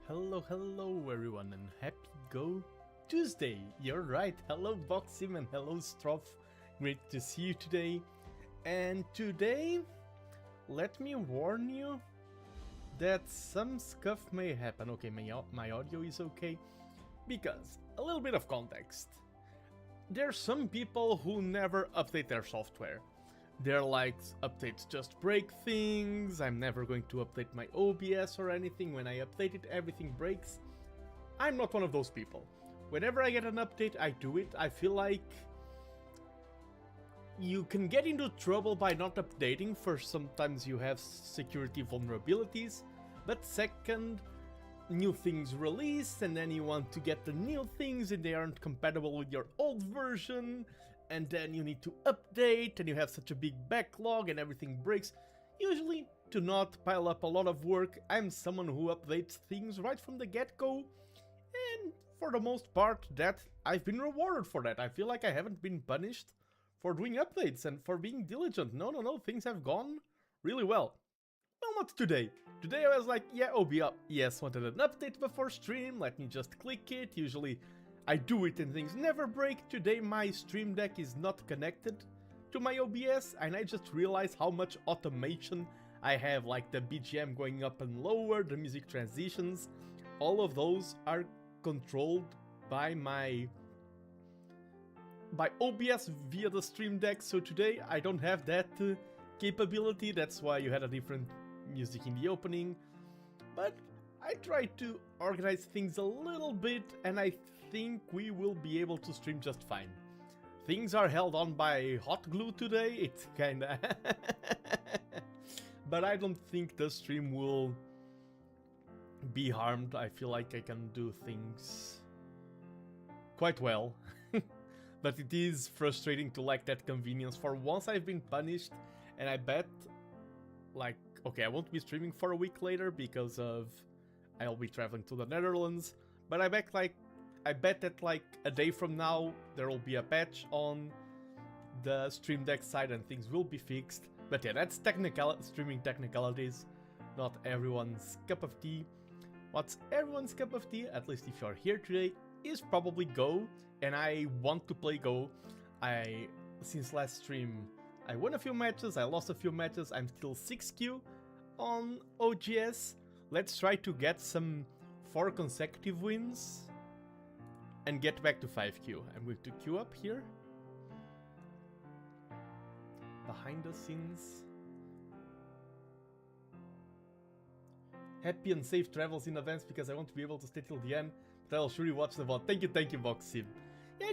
Hello everyone, and happy Go Tuesday! You're right, hello Boxim and hello Stroff, great to see you today. And today, let me warn you that some stuff may happen. Okay, my audio is okay, because, a little bit of context. There's some people who never update their software. They're like, updates just break things, I'm never going to update my OBS or anything, when I update it everything breaks. I'm not one of those people. Whenever I get an update, I do it. I feel like you can get into trouble by not updating. First, sometimes you have security vulnerabilities, but second, new things release and then you want to get the new things and they aren't compatible with your old version. And then you need to update, and you have such a big backlog and everything breaks. Usually, to not pile up a lot of work, I'm someone who updates things right from the get-go. And for the most part, that I've been rewarded for that. I feel like I haven't been punished for doing updates and for being diligent. No, things have gone really well. Well, not today. Today I was like, yeah, OBS wanted an update before stream, let me just click it. Usually I do it and things never break. Today my stream deck is not connected to my OBS and I just realized how much automation I have, like the BGM going up and lower, the music transitions. All of those are controlled by OBS via the stream deck, so today I don't have that capability. That's why you had a different music in the opening. But I tried to organize things a little bit and I think we will be able to stream just fine. Things are held on by hot glue today, it's kinda... But I don't think the stream will be harmed. I feel like I can do things quite well. But it is frustrating to lack that convenience. For once I've been punished, and I bet, like, okay, I won't be streaming for a week later because of I'll be traveling to the Netherlands, but I bet that like a day from now there will be a patch on the Stream Deck side and things will be fixed. But yeah, that's streaming technicalities, not everyone's cup of tea. What's everyone's cup of tea, at least if you're here today, is probably Go, and I want to play Go. Since last stream, I won a few matches, I lost a few matches, I'm still 6Q on OGS. Let's try to get some 4 consecutive wins and get back to 5Q. I'm going to queue up here. Behind the scenes. Happy and safe travels in advance because I won't be able to stay till the end, but I'll surely watch the VOD. Thank you, Boxim. Yeah,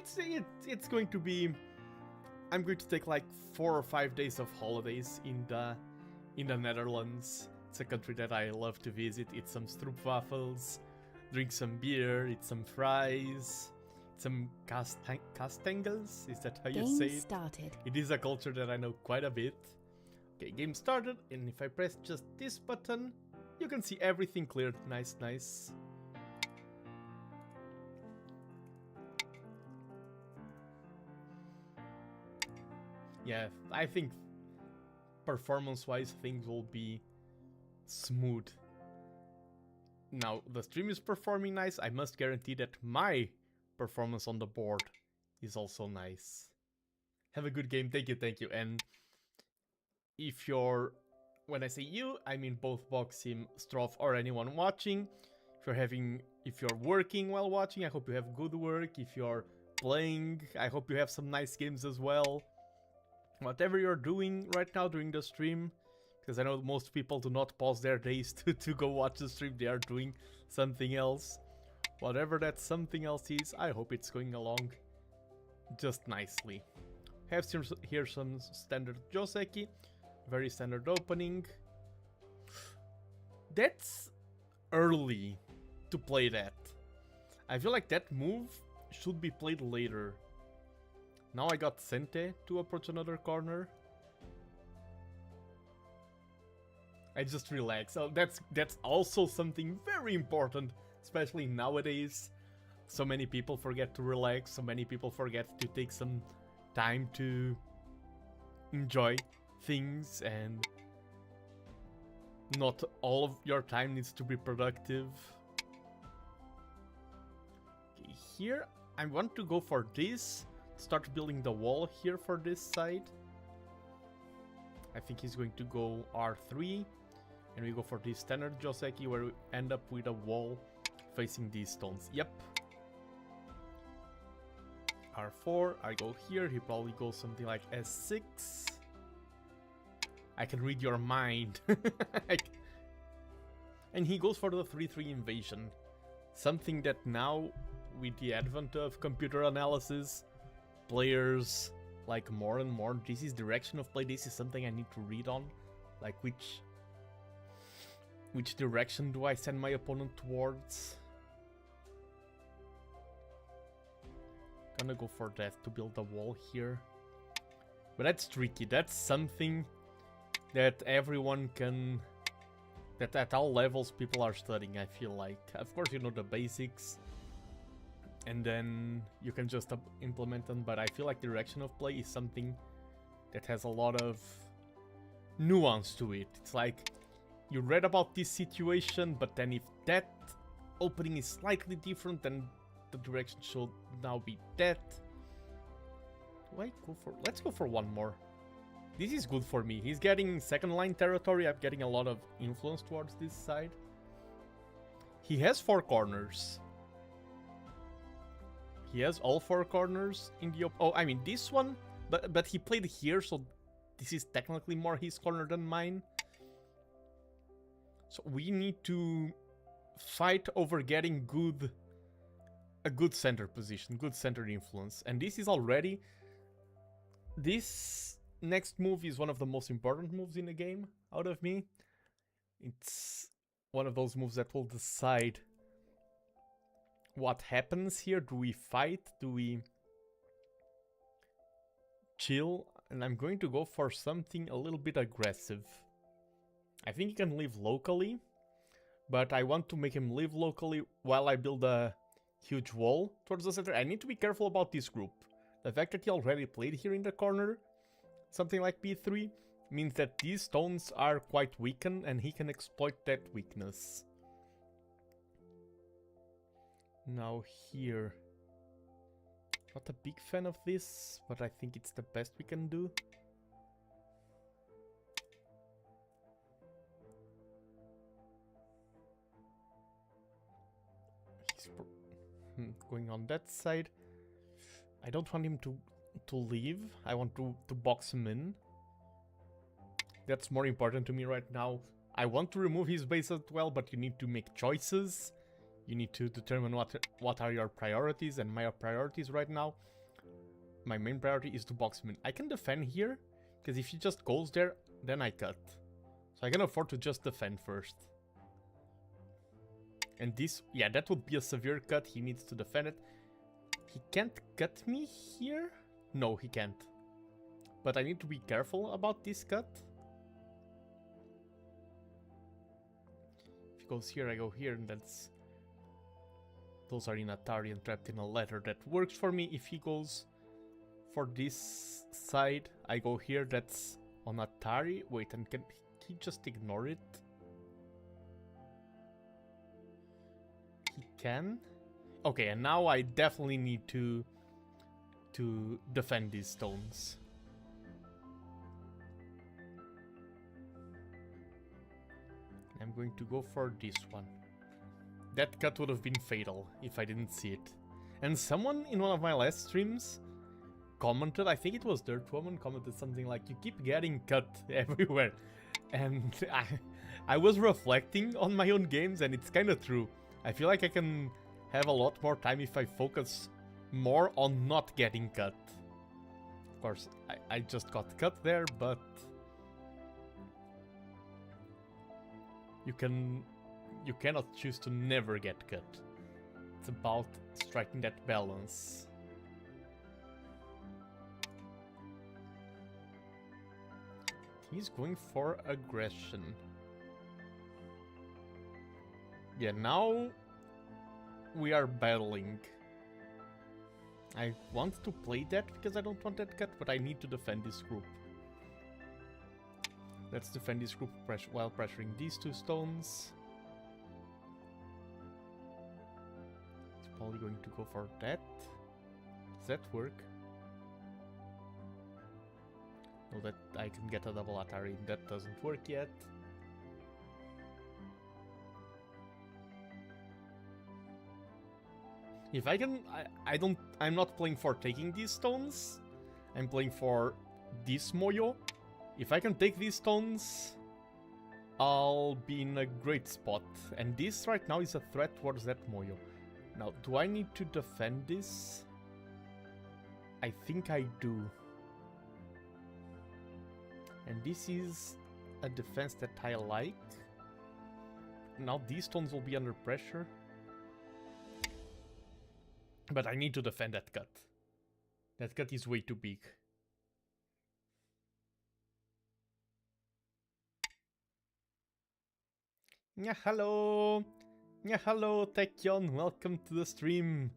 it's going to be... I'm going to take like 4 or 5 days of holidays in the in the Netherlands. It's a country that I love to visit. Eat some stroopwafels, drink some beer, eat some fries, some kastengels. Is that how you say it? Started. It is a culture that I know quite a bit. Okay, game started, and if I press just this button, you can see everything cleared. Nice, nice. Yeah, I think performance-wise things will be smooth. Now, the stream is performing nice. I must guarantee that my performance on the board is also nice. Have a good game. Thank you, thank you. And if you're... when I say you, I mean both Boxim, Stroff, or anyone watching. If you're working while watching, I hope you have good work. If you're playing, I hope you have some nice games as well. Whatever you're doing right now during the stream, because I know most people do not pause their days to go watch the stream, they are doing something else. Whatever that something else is, I hope it's going along just nicely. Have here some standard Joseki, very standard opening. That's early to play that. I feel like that move should be played later. Now I got Sente to approach another corner. I just relax. So that's also something very important, especially nowadays. So many people forget to relax, so many people forget to take some time to enjoy things, and not all of your time needs to be productive. Okay, here I want to go for this. Start building the wall here for this side. I think he's going to go R3, and we go for this standard Joseki where we end up with a wall facing these stones. Yep. R4, I go here, he probably goes something like S6. I can read your mind. And he goes for the 3-3 invasion. Something that now, with the advent of computer analysis, players like more and more. This is direction of play. This is something I need to read on. Like which direction do I send my opponent towards? Gonna go for that to build a wall here. But that's tricky. That's something that everyone can... that at all levels people are studying, I feel like. Of course you know the basics, and then you can just implement them, but I feel like direction of play is something that has a lot of nuance to it. It's like, you read about this situation, but then if that opening is slightly different, then the direction should now be that. Do I go for... let's go for one more. This is good for me. He's getting second line territory. I'm getting a lot of influence towards this side. He has 4 corners. He has all 4 corners in the... oh, I mean this one, but he played here, so this is technically more his corner than mine. So we need to fight over getting a good center position, good center influence. And this is already... this next move is one of the most important moves in the game, out of me. It's one of those moves that will decide what happens here. Do we fight? Do we chill? And I'm going to go for something a little bit aggressive. I think he can live locally, but I want to make him live locally while I build a huge wall towards the center. I need to be careful about this group. The fact that he already played here in the corner, something like B3, means that these stones are quite weakened and he can exploit that weakness. Now here, not a big fan of this, but I think it's the best we can do. He's going on that side. I don't want him to leave. I want to box him in. That's more important to me right now. I want to remove his base as well, but you need to make choices. You need to determine what are your priorities, and my priorities right now, my main priority is to box him in. I can defend here, because if he just goes there, then I cut. So I can afford to just defend first. And this, yeah, that would be a severe cut. He needs to defend it. He can't cut me here? No, he can't. But I need to be careful about this cut. If he goes here, I go here, and that's... Those are in Atari and trapped in a letter. That works for me. If he goes for this side, I go here. That's on Atari. Wait, and can he just ignore it? He can? Okay, and now I definitely need to defend these stones. I'm going to go for this one. That cut would have been fatal if I didn't see it. And someone in one of my last streams commented, I think it was Dirt Woman, commented something like, you keep getting cut everywhere. And I was reflecting on my own games, and it's kind of true. I feel like I can have a lot more time if I focus more on not getting cut. Of course, I just got cut there, but you cannot choose to never get cut. It's about striking that balance. He's going for aggression. Yeah, now we are battling. I want to play that because I don't want that cut, but I need to defend this group. Let's defend this group while pressuring these two stones. It's probably going to go for that. Does that work? No, that I can get a double Atari. That doesn't work yet. If I can, I'm not playing for taking these stones. I'm playing for this Moyo. If I can take these stones, I'll be in a great spot. And this right now is a threat towards that Moyo. Now, do I need to defend this? I think I do. And this is a defense that I like. Now these stones will be under pressure. But I need to defend that cut. That cut is way too big. Yeah, hello! Yeah, hello, Tekyon. Welcome to the stream.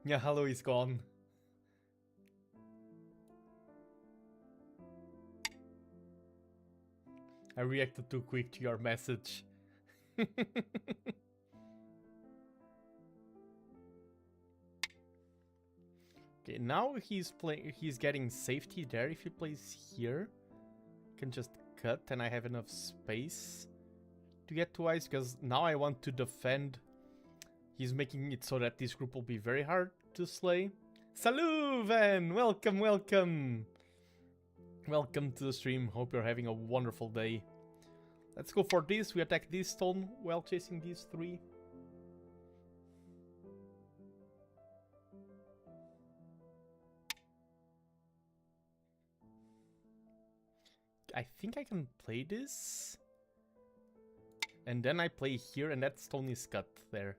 Yeah, hello is gone. I reacted too quick to your message. Okay, now he's getting safety there. If he plays here, can just cut and I have enough space to get to ice, because now I want to defend. He's making it so that this group will be very hard to slay. Salut, Van! Welcome, welcome! Welcome to the stream. Hope you're having a wonderful day. Let's go for this. We attack this stone while chasing these three. I think I can play this. And then I play here and that stone is cut there.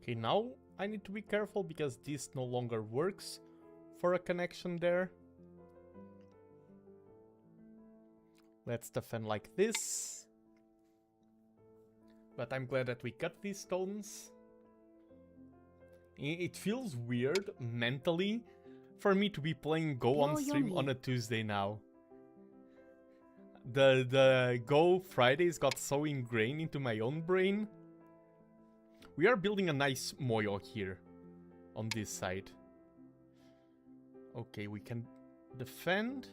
Okay, now I need to be careful because this no longer works for a connection there. Let's defend like this. But I'm glad that we cut these stones. It feels weird mentally for me to be playing Go on stream on a Tuesday now. The Go Fridays got so ingrained into my own brain. We are building a nice moyo here on this side. Okay, we can defend.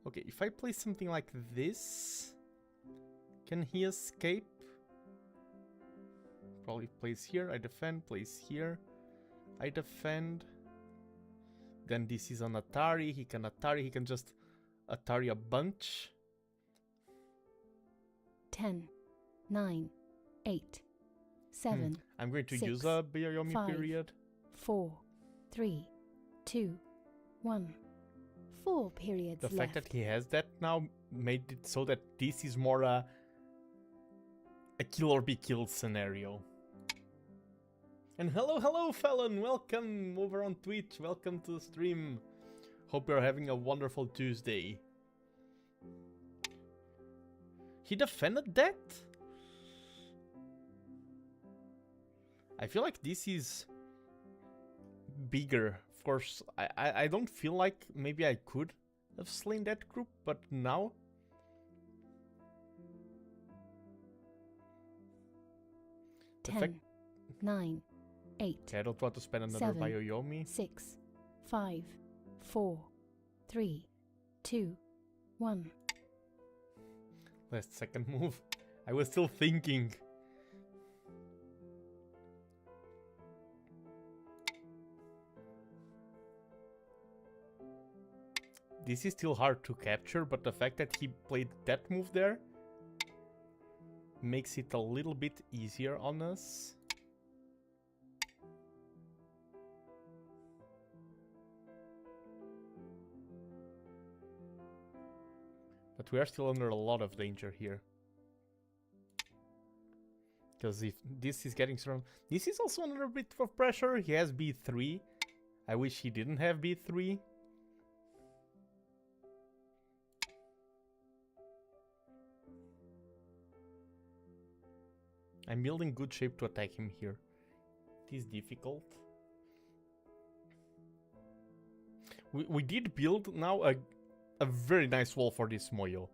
Okay, if I play something like this, can he escape? Probably plays here, I defend, plays here, I defend. Then this is an Atari. He can just Atari a bunch. 10, 9, 8, 7. I'm going to 6, use a Byoyomi 5, period. 4, 3, 2, 1. 4 periods The left. fact that he has that now made it so that this is more a kill or be killed scenario. And hello Fallon, welcome over on Twitch, welcome to the stream. Hope you're having a wonderful Tuesday. He defended that? I feel like this is bigger. Of course, I don't feel like maybe I could have slain that group, but now... The 10, 9, 8. Okay, I don't want to spend another 7, Byoyomi. 6, 5, 4, 3, 2, 1. Last second move. I was still thinking. This is still hard to capture, but the fact that he played that move there makes it a little bit easier on us. But we are still under a lot of danger here. Because if this is getting strong... This is also another bit of pressure. He has B3. I wish he didn't have B3. I'm building good shape to attack him here. It is difficult. We did build now a very nice wall for this Moyo.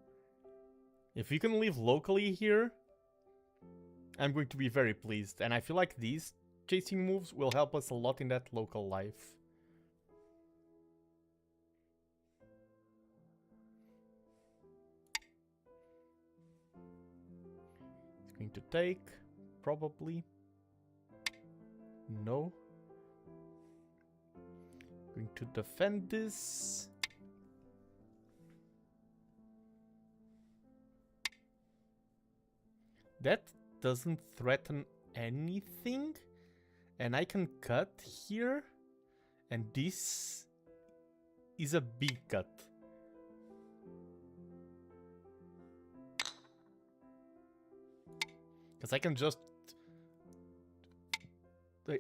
If we can live locally here, I'm going to be very pleased. And I feel like these chasing moves will help us a lot in that local life. It's going to take, probably. No. Going to defend this. That doesn't threaten anything. And I can cut here. And this is a big cut. Because I can just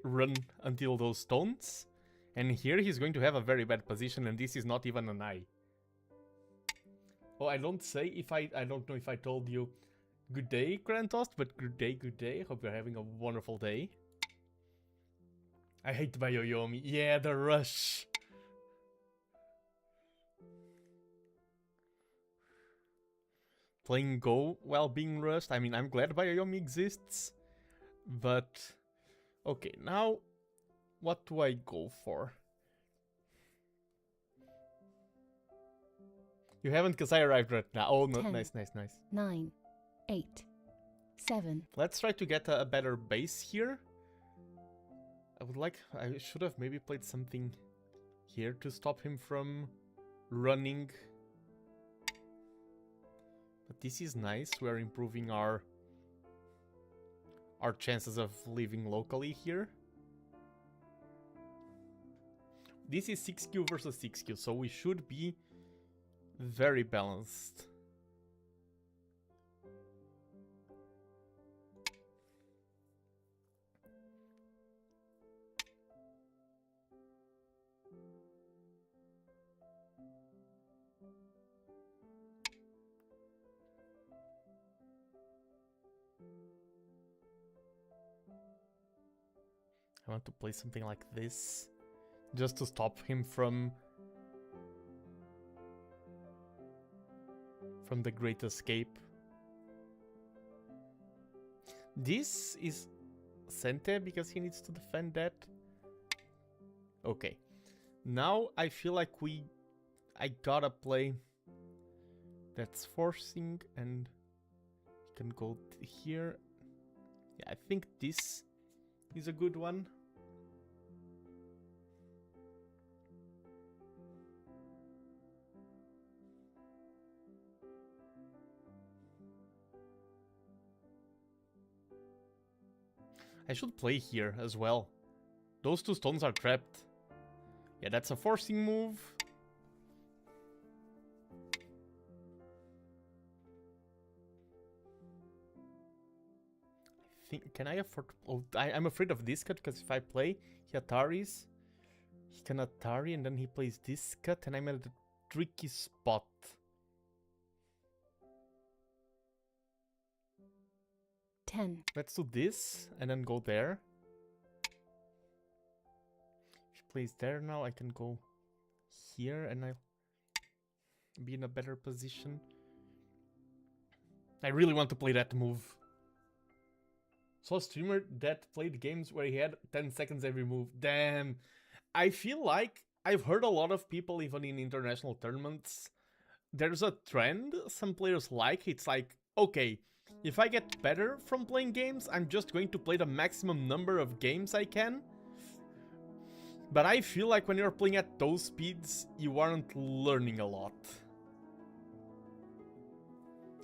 run until those stones. And here he's going to have a very bad position, and this is not even an eye. Oh, I don't say if I don't know if I told you good day, Grantost, but good day. Hope you're having a wonderful day. I hate Byoyomi. Yeah, the rush. Playing Go while being rushed. I mean, I'm glad Byoyomi exists. But, okay, now, what do I go for? You haven't, because I arrived right now. Oh, no, 10, nice. 9, 8, 7. Let's try to get a better base here. I should have maybe played something here to stop him from running. But this is nice. We're improving our chances of living locally here. This is 6Q versus 6Q, so we should be very balanced. I want to play something like this, just to stop him from the Great Escape. This is Sente because he needs to defend that. Okay, now I feel like I gotta play. That's forcing, and he can go here. Yeah, I think this is a good one. I should play here as well. Those two stones are trapped. Yeah, that's a forcing move. Can I afford... Oh, I'm afraid of this cut, because if I play, he Ataris. He can Atari, and then he plays this cut, and I'm at a tricky spot. Let's do this, and then go there. If he plays there now, I can go here, and I'll be in a better position. I really want to play that move. Saw a streamer that played games where he had 10 seconds every move. Damn. I feel like I've heard a lot of people, even in international tournaments, there's a trend some players like. It's like, okay, if I get better from playing games, I'm just going to play the maximum number of games I can. But I feel like when you're playing at those speeds, you aren't learning a lot.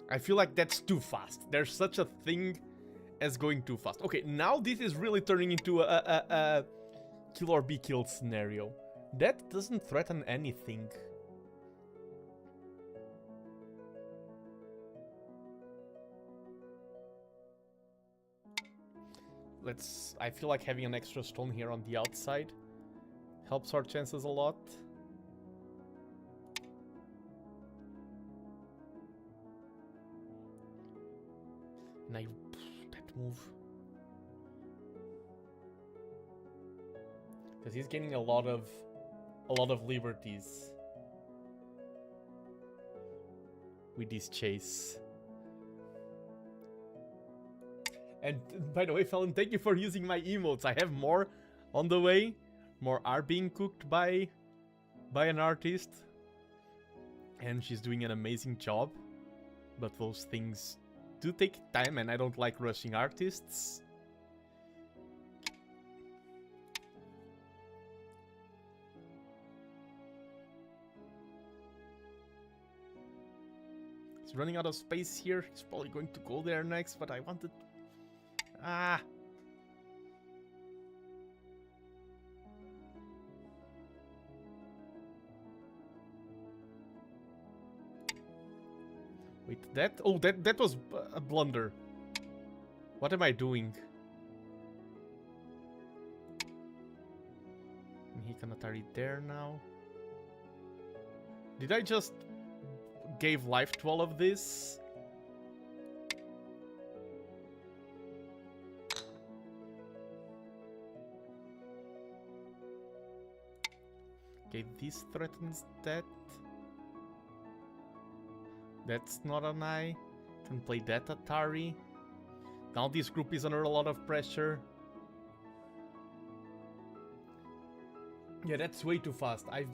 I feel like that's too fast. There's such a thing as going too fast. Okay, now this is really turning into a kill or be killed scenario. That doesn't threaten anything. I feel like having an extra stone here on the outside helps our chances a lot. And that move. Because he's gaining a lot of liberties with this chase. And by the way, Felon, thank you for using my emotes. I have more on the way. More are being cooked by an artist. And she's doing an amazing job. But those things do take time, and I don't like rushing artists. He's running out of space here. He's probably going to go there next, but I wanted... Ah! Wait, that... Oh, that was a blunder. What am I doing? And he can Atari there now. Did I just give life to all of this? Okay, this threatens that. That's not an eye. Can play that Atari. Now this group is under a lot of pressure. Yeah, that's way too fast. I've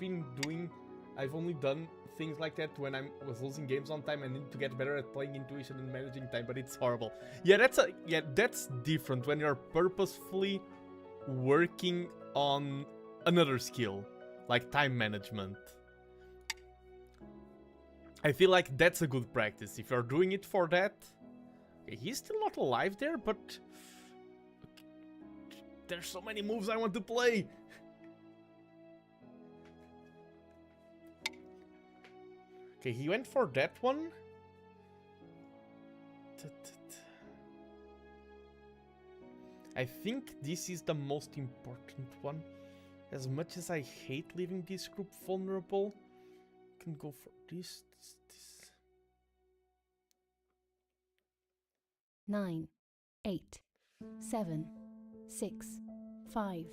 only done things like that when I was losing games on time. I need to get better at playing intuition and managing time, but it's horrible. Yeah, that's different when you're purposefully working on another skill, like time management. I feel like that's a good practice. If you're doing it for that... Okay, he's still not alive there, but... There's so many moves I want to play! Okay, he went for that one. I think this is the most important one. As much as I hate leaving this group vulnerable, I can go for this. 9, 8, 7, 6, 5.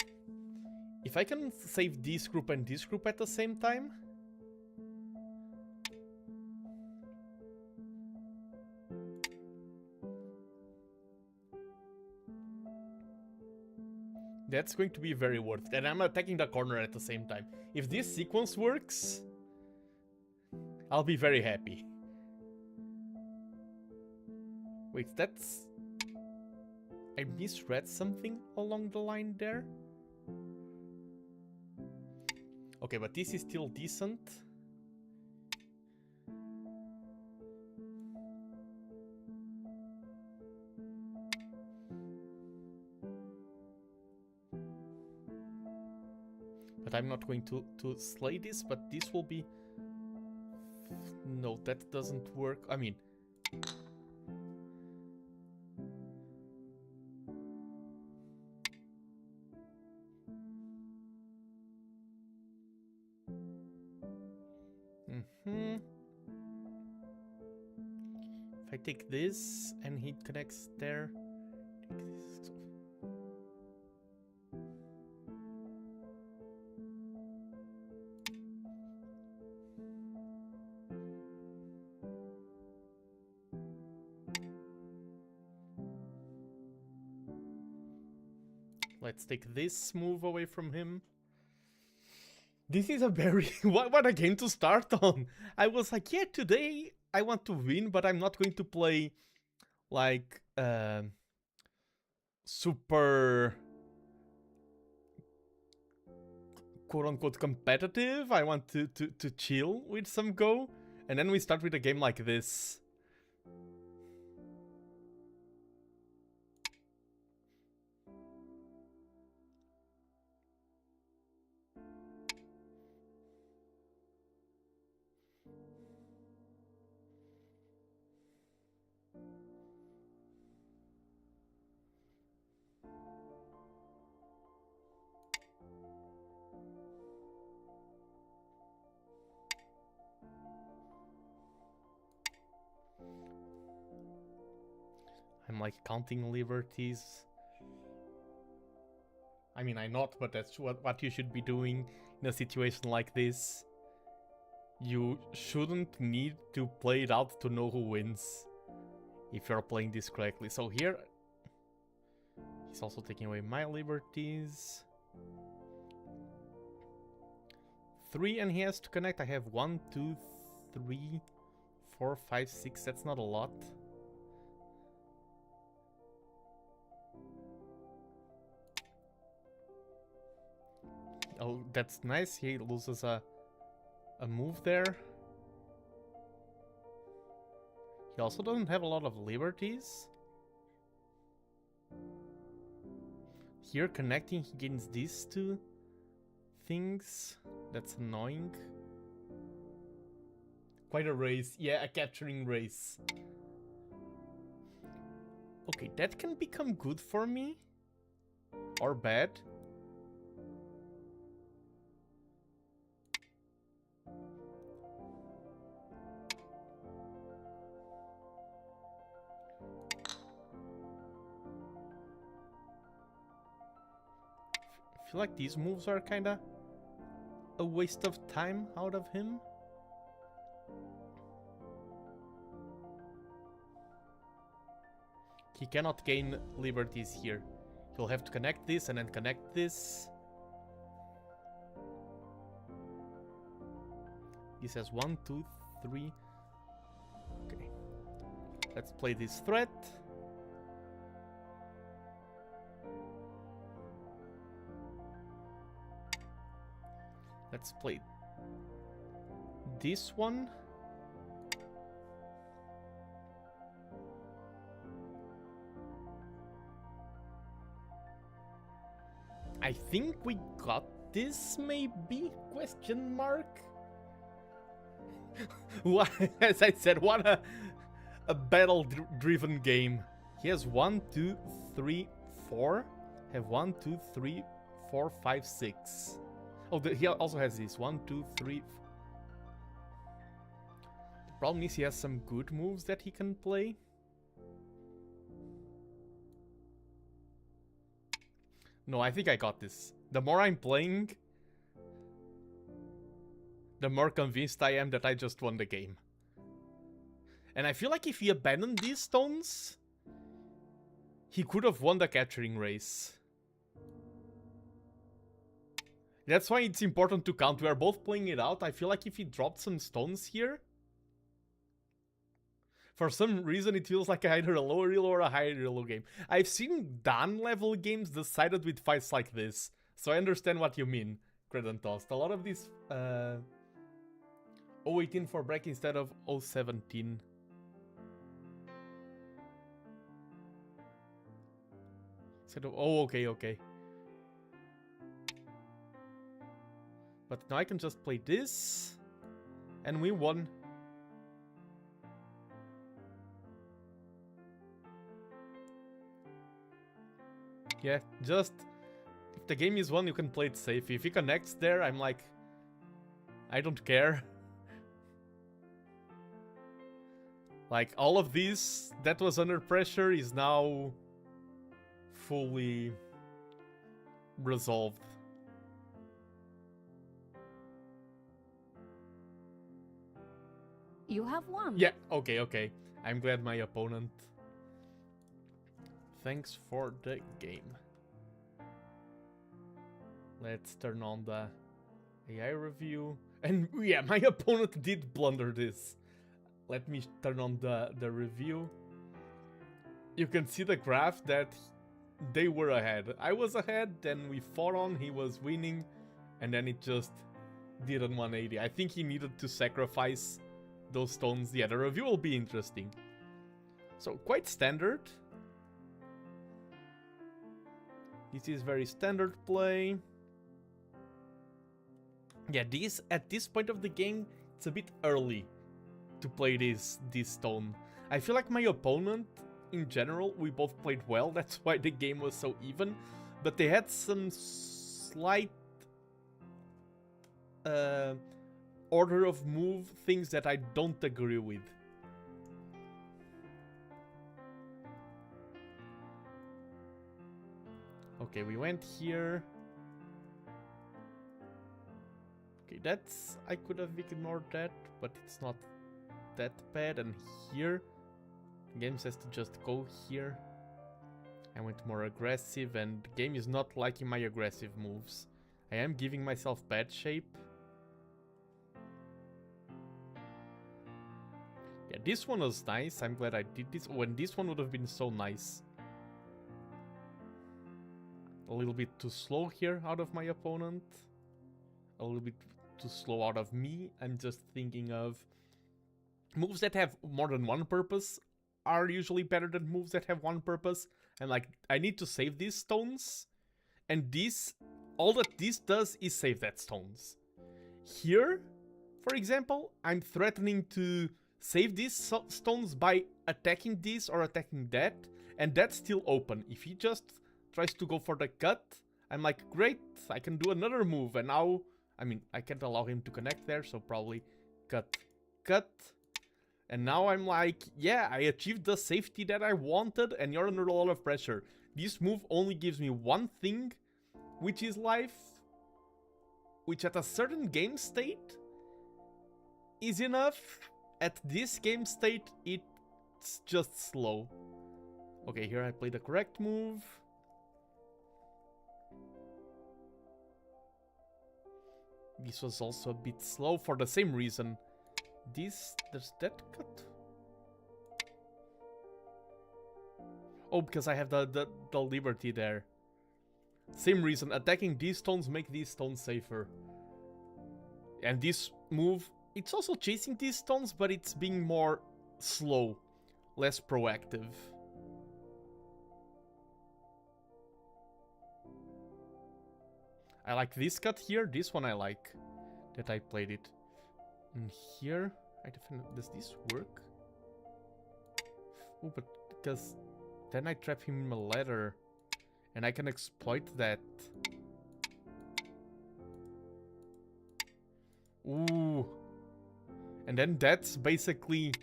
If I can save this group and this group at the same time... That's going to be very worth it. And I'm attacking the corner at the same time. If this sequence works, I'll be very happy. Wait, that's... I misread something along the line there. Okay, but this is still decent. I'm not going to slay this, but this will be... No, that doesn't work. I mean... If I take this and he connects there... Take this. Let's take this move away from him. This is a very... what a game to start on! I was like, yeah, today I want to win, but I'm not going to play, like, super... quote-unquote competitive. I want to chill with some Go. And then we start with a game like this. I'm like counting liberties. I mean, I'm not, but that's what you should be doing in a situation like this. You shouldn't need to play it out to know who wins if you're playing this correctly. So here, he's also taking away my liberties. 3 and he has to connect. I have 1, 2, 3, 4, 5, 6. That's not a lot. Oh, that's nice. He loses a move there. He also doesn't have a lot of liberties. Here connecting, he gains these two things. That's annoying. Quite a race. Yeah, a capturing race. Okay, that can become good for me. Or bad. I feel like these moves are kinda a waste of time out of him. He cannot gain liberties here. He'll have to connect this and then connect this. He says 1, 2, 3. Okay. Let's play this threat. Let's play this one. I think we got this, maybe? Question mark? What, as I said, what a battle-driven game. He has 1, 2, 3, 4. Have 1, 2, 3, 4, 5, 6. Oh, he also has this. 1, 2, 3. The problem is he has some good moves that he can play. No, I think I got this. The more I'm playing, the more convinced I am that I just won the game. And I feel like if he abandoned these stones, he could have won the capturing race. That's why it's important to count. We are both playing it out. I feel like if he dropped some stones here, for some reason it feels like either a lower elo or a higher elo game. I've seen Dan level games decided with fights like this, so I understand what you mean, Credentost. A lot of these 018 for break instead of 017. Instead of, oh, okay. But now I can just play this, and we won. Yeah, just if the game is won, you can play it safe. If he connects there, I'm like, I don't care. Like, all of this that was under pressure is now fully resolved. You have won. Yeah, okay. I'm glad my opponent. Thanks for the game. Let's turn on the AI review. And yeah, my opponent did blunder this. Let me turn on the review. You can see the graph that they were ahead. I was ahead, then we fought on, he was winning, and then it just did a 180. I think he needed to sacrifice those stones. Yeah, the review will be interesting. So, quite standard. This is very standard play. Yeah, at this point of the game, it's a bit early to play this stone. I feel like my opponent, in general, we both played well. That's why the game was so even. But they had some slight order of move things that I don't agree with. Okay, we went here. Okay, that's... I could have ignored that, but it's not that bad. And here, the game says to just go here. I went more aggressive, and the game is not liking my aggressive moves. I am giving myself bad shape. Yeah, this one was nice. I'm glad I did this. Oh, and this one would have been so nice. A little bit too slow here out of my opponent. A little bit too slow out of me. I'm just thinking of moves that have more than one purpose are usually better than moves that have one purpose. And like, I need to save these stones. And this, all that this does is save that stones. Here, for example, I'm threatening to save these stones by attacking this or attacking that. And that's still open. If he just tries to go for the cut, I'm like, great, I can do another move. And now, I mean, I can't allow him to connect there, so probably cut. And now I'm like, yeah, I achieved the safety that I wanted, and you're under a lot of pressure. This move only gives me one thing, which is life, which at a certain game state is enough. At this game state, it's just slow. Okay, here I play the correct move. This was also a bit slow for the same reason. Does that cut? Oh, because I have the liberty there. Same reason, attacking these stones make these stones safer. And this move, it's also chasing these stones, but it's being more slow, less proactive. I like this cut here, this one I like, that I played it. And here, I definitely... Does this work? Oh, but because then I trap him in a ladder, and I can exploit that. Ooh. And then that's basically...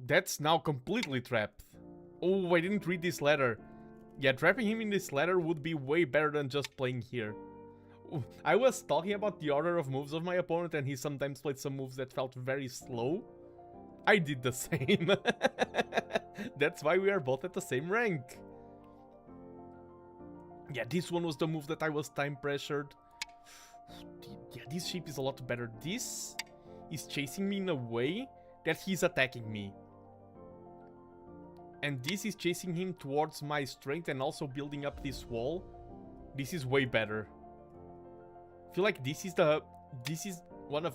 That's now completely trapped. Oh, I didn't read this ladder. Yeah, trapping him in this ladder would be way better than just playing here. I was talking about the order of moves of my opponent, and he sometimes played some moves that felt very slow. I did the same. That's why we are both at the same rank. Yeah, this one was the move that I was time pressured. Yeah, this sheep is a lot better. This is chasing me in a way that he's attacking me. And this is chasing him towards my strength and also building up this wall. This is way better. I feel like this is one of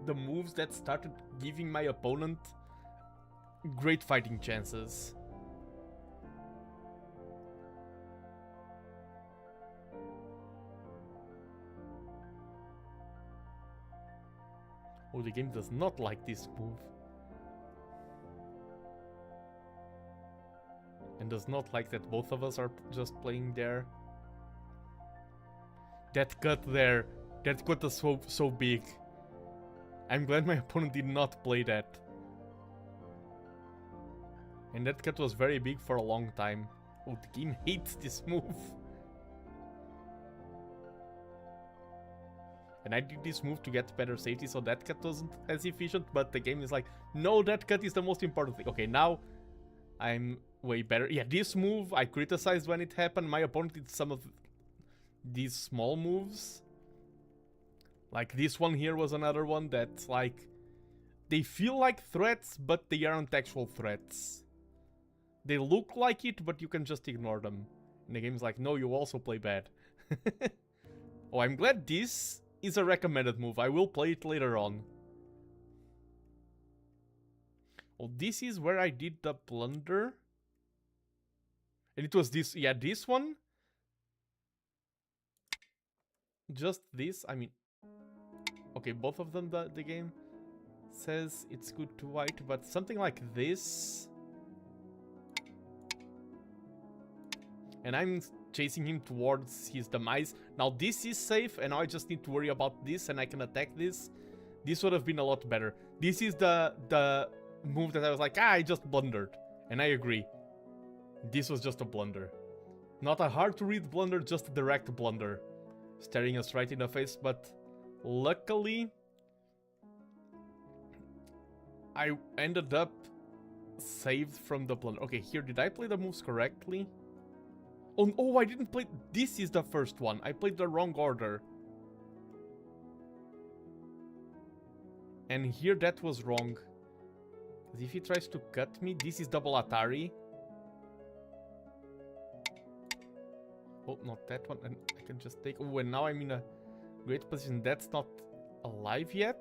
the moves that started giving my opponent great fighting chances. Oh, the game does not like this move. And does not like that both of us are just playing there. That cut there. That cut was so big. I'm glad my opponent did not play that. And that cut was very big for a long time. Oh, the game hates this move. And I did this move to get better safety, so that cut wasn't as efficient, but the game is like, no, that cut is the most important thing. Okay, now I'm way better. Yeah, this move I criticized when it happened. My opponent did some of these small moves. Like this one here was another one that's like, they feel like threats, but they aren't actual threats. They look like it, but you can just ignore them. And the game's like, no, you also play bad. Oh, I'm glad this is a recommended move. I will play it later on. Oh, this is where I did the blunder. And it was this, yeah, this one. Just this, I mean... Okay, both of them, the game says it's good to white, but something like this... And I'm chasing him towards his demise. Now this is safe, and now I just need to worry about this, and I can attack this. This would have been a lot better. This is the move that I was like, I just blundered. And I agree. This was just a blunder. Not a hard to read blunder, just a direct blunder. Staring us right in the face, but luckily I ended up saved from the blunder. Okay, here, did I play the moves correctly? Oh, I didn't play... This is the first one. I played the wrong order. And here that was wrong. Because if he tries to cut me, this is double Atari. Oh, not that one. And I can just take... Oh, and now I'm in a great position. That's not alive yet.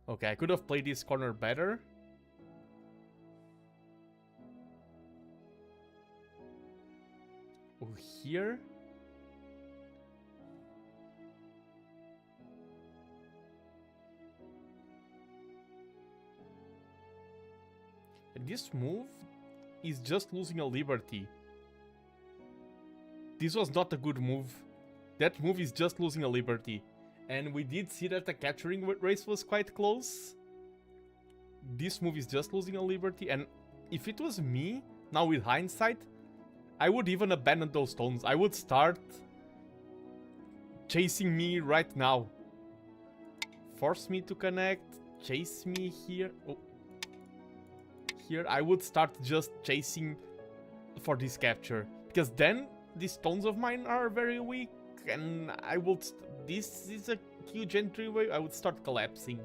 Okay, I could have played this corner better. Oh, here. And this move is just losing a liberty. This was not a good move. That move is just losing a liberty. And we did see that the capturing race was quite close. This move is just losing a liberty. And if it was me, now with hindsight, I would even abandon those stones. I would start chasing me right now. Force me to connect. Chase me here. Oh. Here, I would start just chasing for this capture. Because then, these stones of mine are very weak. And I would... This is a huge entryway. I would start collapsing.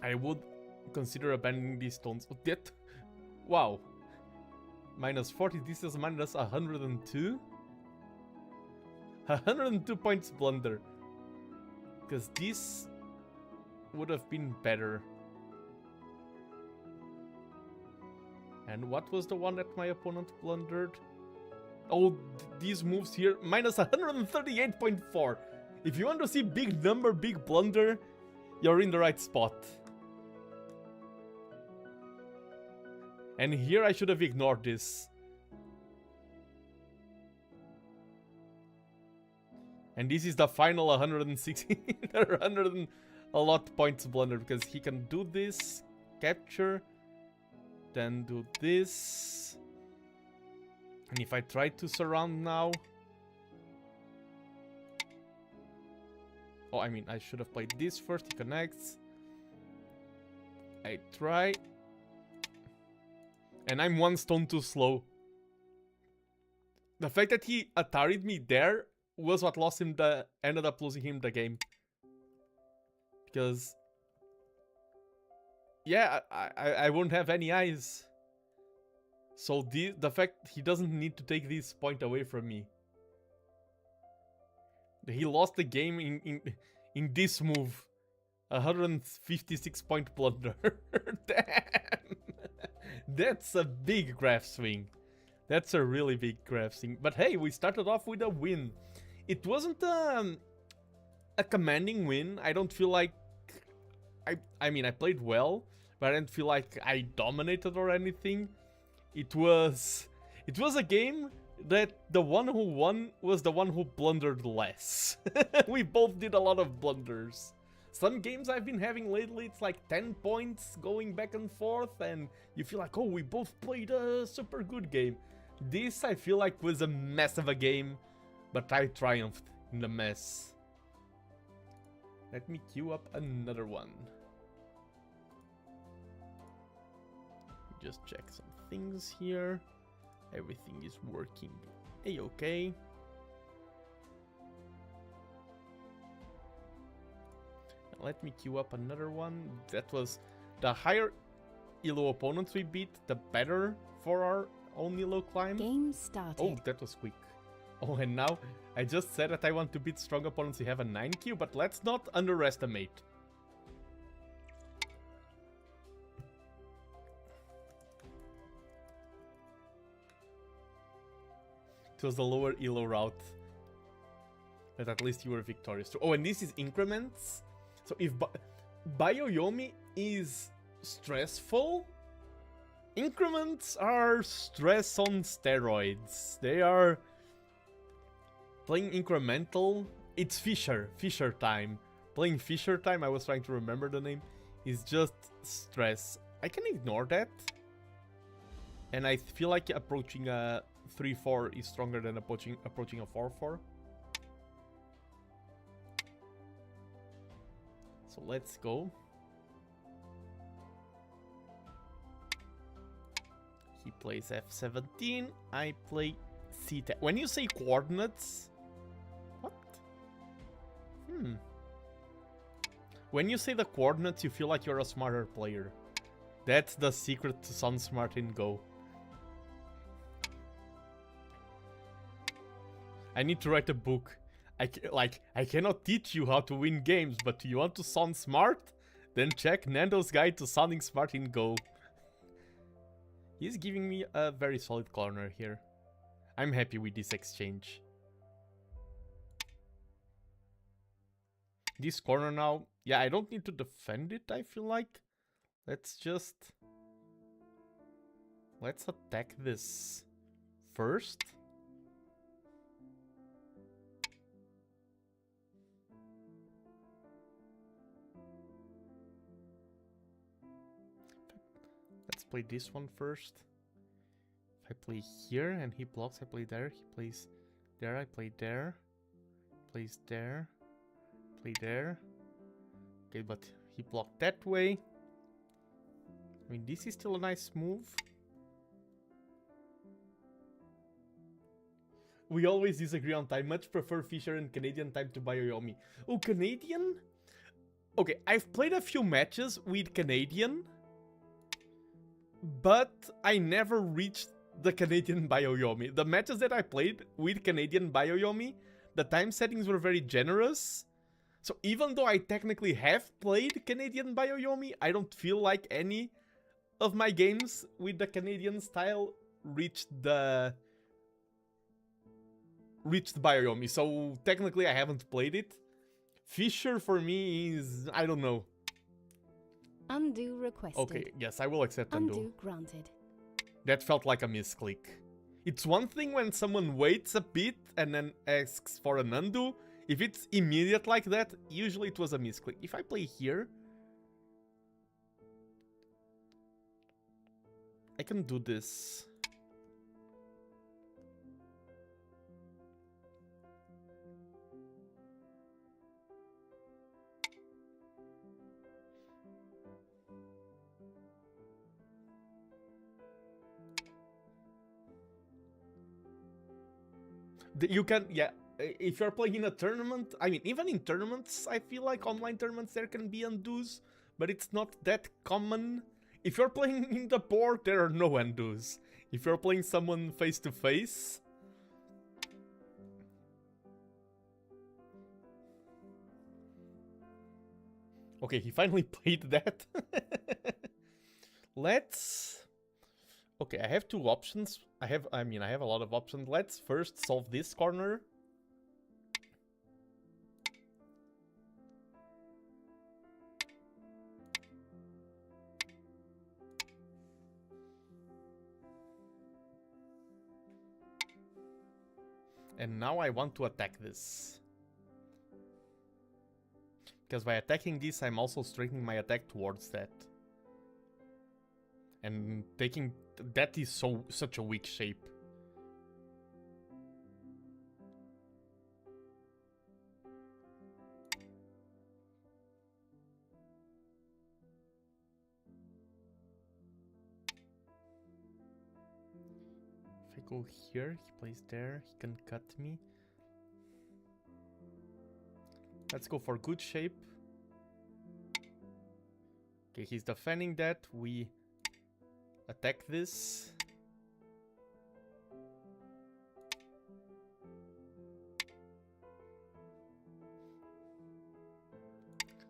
I would consider abandoning these stones. Oh, that... Wow. Minus 40, this is minus 102. 102 points blunder. Because this would have been better. And what was the one that my opponent blundered? Oh, these moves here. Minus 138.4. If you want to see big number, big blunder, you're in the right spot. And here I should have ignored this. And this is the final 160, 100 and a lot points blunder, because he can do this, capture, then do this. And if I try to surround now... Oh, I mean, I should have played this first, he connects. I try... And I'm one stone too slow. The fact that he Atari'd me there was what lost him ended up losing him the game. Because... Yeah, I won't have any eyes. So the fact he doesn't need to take this point away from me. He lost the game in this move. 156 point blunder. Damn! That's a big graph swing. That's a really big graph swing. But hey, we started off with a win. It wasn't a commanding win. I don't feel like I mean I played well, but I didn't feel like I dominated or anything. It was a game that the one who won was the one who blundered less. We both did a lot of blunders. Some games I've been having lately, it's like 10 points going back and forth, and you feel like, oh, we both played a super good game. This, I feel like, was a mess of a game, but I triumphed in the mess. Let me queue up another one. Just check some things here. Everything is working a-okay. Let me queue up another one. That was the higher elo opponents we beat, the better for our own elo climb. Game started. Oh, that was quick. Oh, and now I just said that I want to beat strong opponents who have a 9 queue, but let's not underestimate. It was the lower elo route, but at least you were victorious too. Oh, and this is increments. So if Bioyomi is stressful, increments are stress on steroids. They are playing incremental. It's Fisher time. Playing Fisher time, I was trying to remember the name, is just stress. I can ignore that. And I feel like approaching a 3-4 is stronger than approaching a 4-4. So let's go. He plays F17, I play C10. When you say coordinates... What? When you say the coordinates, you feel like you're a smarter player. That's the secret to sound smart in Go. I need to write a book. I cannot teach you how to win games, but do you want to sound smart? Then check Nando's Guide to Sounding Smart in Go. He's giving me a very solid corner here. I'm happy with this exchange. This corner now, yeah, I don't need to defend it, I feel like. Let's attack this first. Let's play this one first. If I play here and he blocks, I play there. He plays there, I play there. Plays there. Play there. Okay, but he blocked that way. I mean, this is still a nice move. We always disagree on time. Much prefer Fisher and Canadian time to Bioyomi. Oh, Canadian? Okay, I've played a few matches with Canadian, but I never reached the Canadian Bioyomi. The matches that I played with Canadian Bioyomi, the time settings were very generous. So even though I technically have played Canadian Bioyomi, I don't feel like any of my games with the Canadian style reached Bioyomi. So technically I haven't played it. Fisher for me is, I don't know. Undo requested. Okay, yes, I will accept undo. Undo granted. That felt like a misclick. It's one thing when someone waits a bit and then asks for an undo. If it's immediate like that, usually it was a misclick. If I play here, I can do this. You can, yeah, if you're playing in a tournament, I mean, even in tournaments, I feel like online tournaments, there can be undos, but it's not that common. If you're playing in the board, there are no undos. If you're playing someone face to face... Okay, he finally played that. Let's... Okay, I have two options. I have a lot of options. Let's first solve this corner. And now I want to attack this. Because by attacking this, I'm also straightening my attack towards that. And taking... that is such a weak shape. If I go here, he plays there, he can cut me. Let's go for good shape. Okay, he's defending that. We attack this.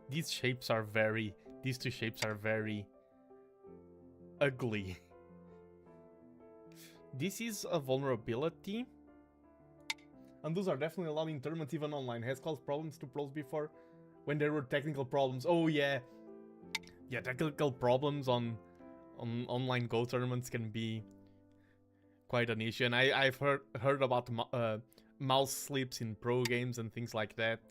These shapes are very... these two shapes are very ugly. This is a vulnerability. And those are definitely allowed in tournaments even online. Has caused problems to pros before when there were technical problems. Oh yeah. Yeah, technical problems on online Go tournaments can be quite an issue. And I've heard about mouse slips in pro games and things like that.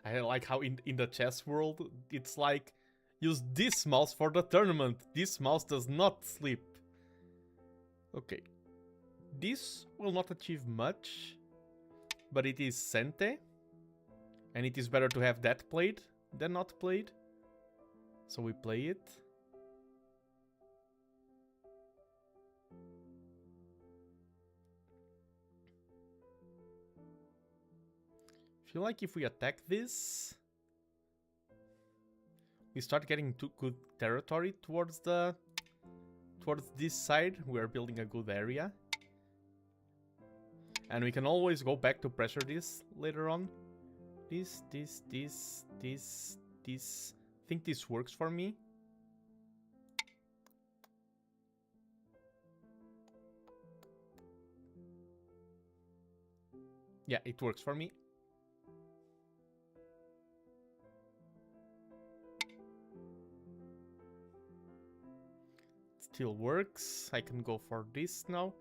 I like how in the chess world, it's like, use this mouse for the tournament. This mouse does not slip. Okay. This will not achieve much, but it is Sente. And it is better to have that played than not played. So we play it. I feel like if we attack this, we start getting to good territory towards this side. We are building a good area. And we can always go back to pressure this later on. This. I think this works for me. Yeah, it works for me. Still works. I can go for this now.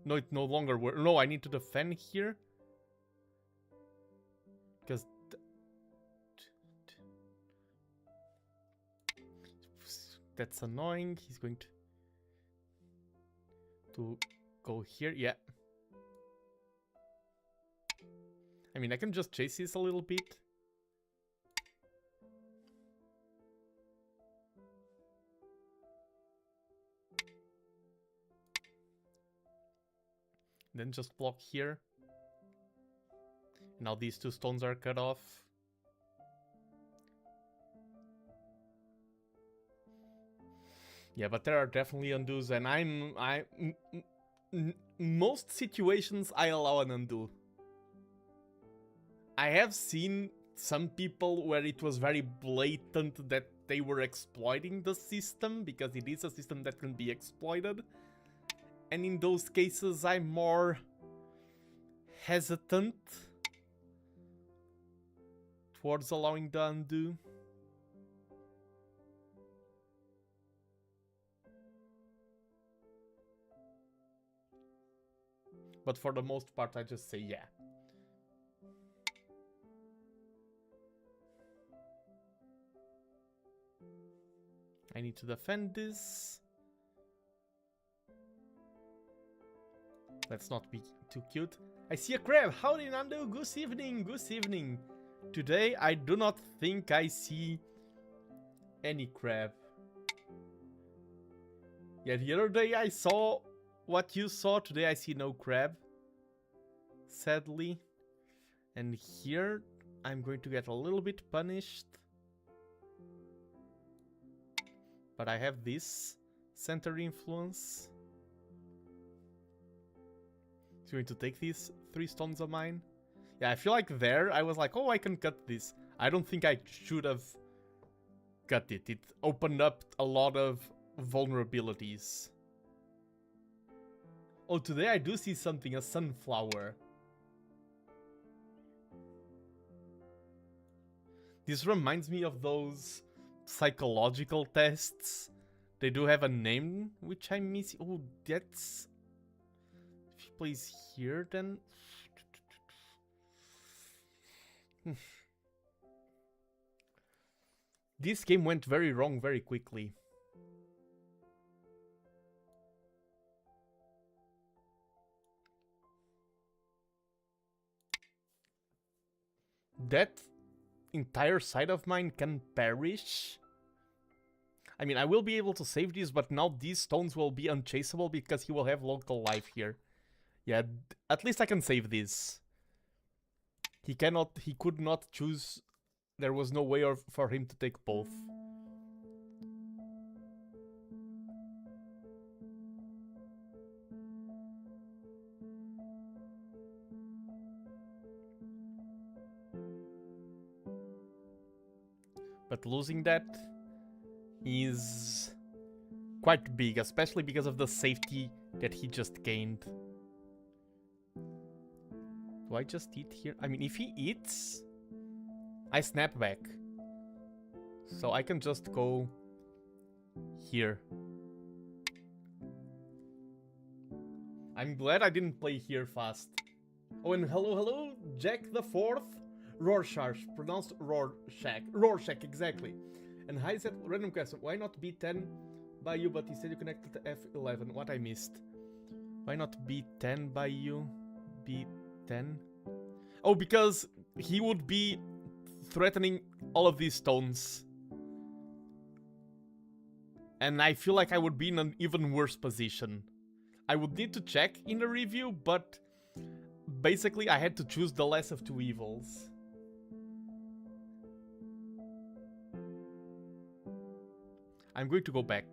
No, it no longer works. No, I need to defend here. Because... that's annoying. He's going to go here. Yeah. I mean, I can just chase this a little bit. Then just block here. Now these two stones are cut off. Yeah, but there are definitely undos, and most situations I allow an undo. I have seen some people where it was very blatant that they were exploiting the system, because it is a system that can be exploited. And in those cases, I'm more hesitant towards allowing the undo. But for the most part, I just say yeah. I need to defend this. Let's not be too cute. I see a crab. Howdy, Nando. Good evening. Good evening. Today, I do not think I see any crab. Yeah, the other day I saw what you saw. Today I see no crab. Sadly. And here, I'm going to get a little bit punished. But I have this center influence. He's going to take these 3 stones of mine. Yeah, I feel like there, I was like, oh, I can cut this. I don't think I should have cut it. It opened up a lot of vulnerabilities. Oh, today I do see something, a sunflower. This reminds me of those psychological tests They do have a name, which I miss. Oh, that's... If he plays here, then... This game went very wrong very quickly. That entire side of mine can perish. I mean, I will be able to save these, but now these stones will be unchaseable because he will have local life here. Yeah, at least I can save this. He could not choose. There was no way for him to take both. But losing that is quite big, especially because of the safety that he just gained. Do I just eat here? I mean, if he eats, I snap back. So I can just go here. I'm glad I didn't play here fast. Oh, and hello, Jack the Fourth. Rorschach, pronounced Rorschach. Rorschach, exactly. And hi, said random question. Why not B10 by you, but instead you connected to F11? What I missed? Why not B10 by you? B10? Oh, because he would be threatening all of these stones. And I feel like I would be in an even worse position. I would need to check in the review, but basically I had to choose the less of two evils. I'm going to go back.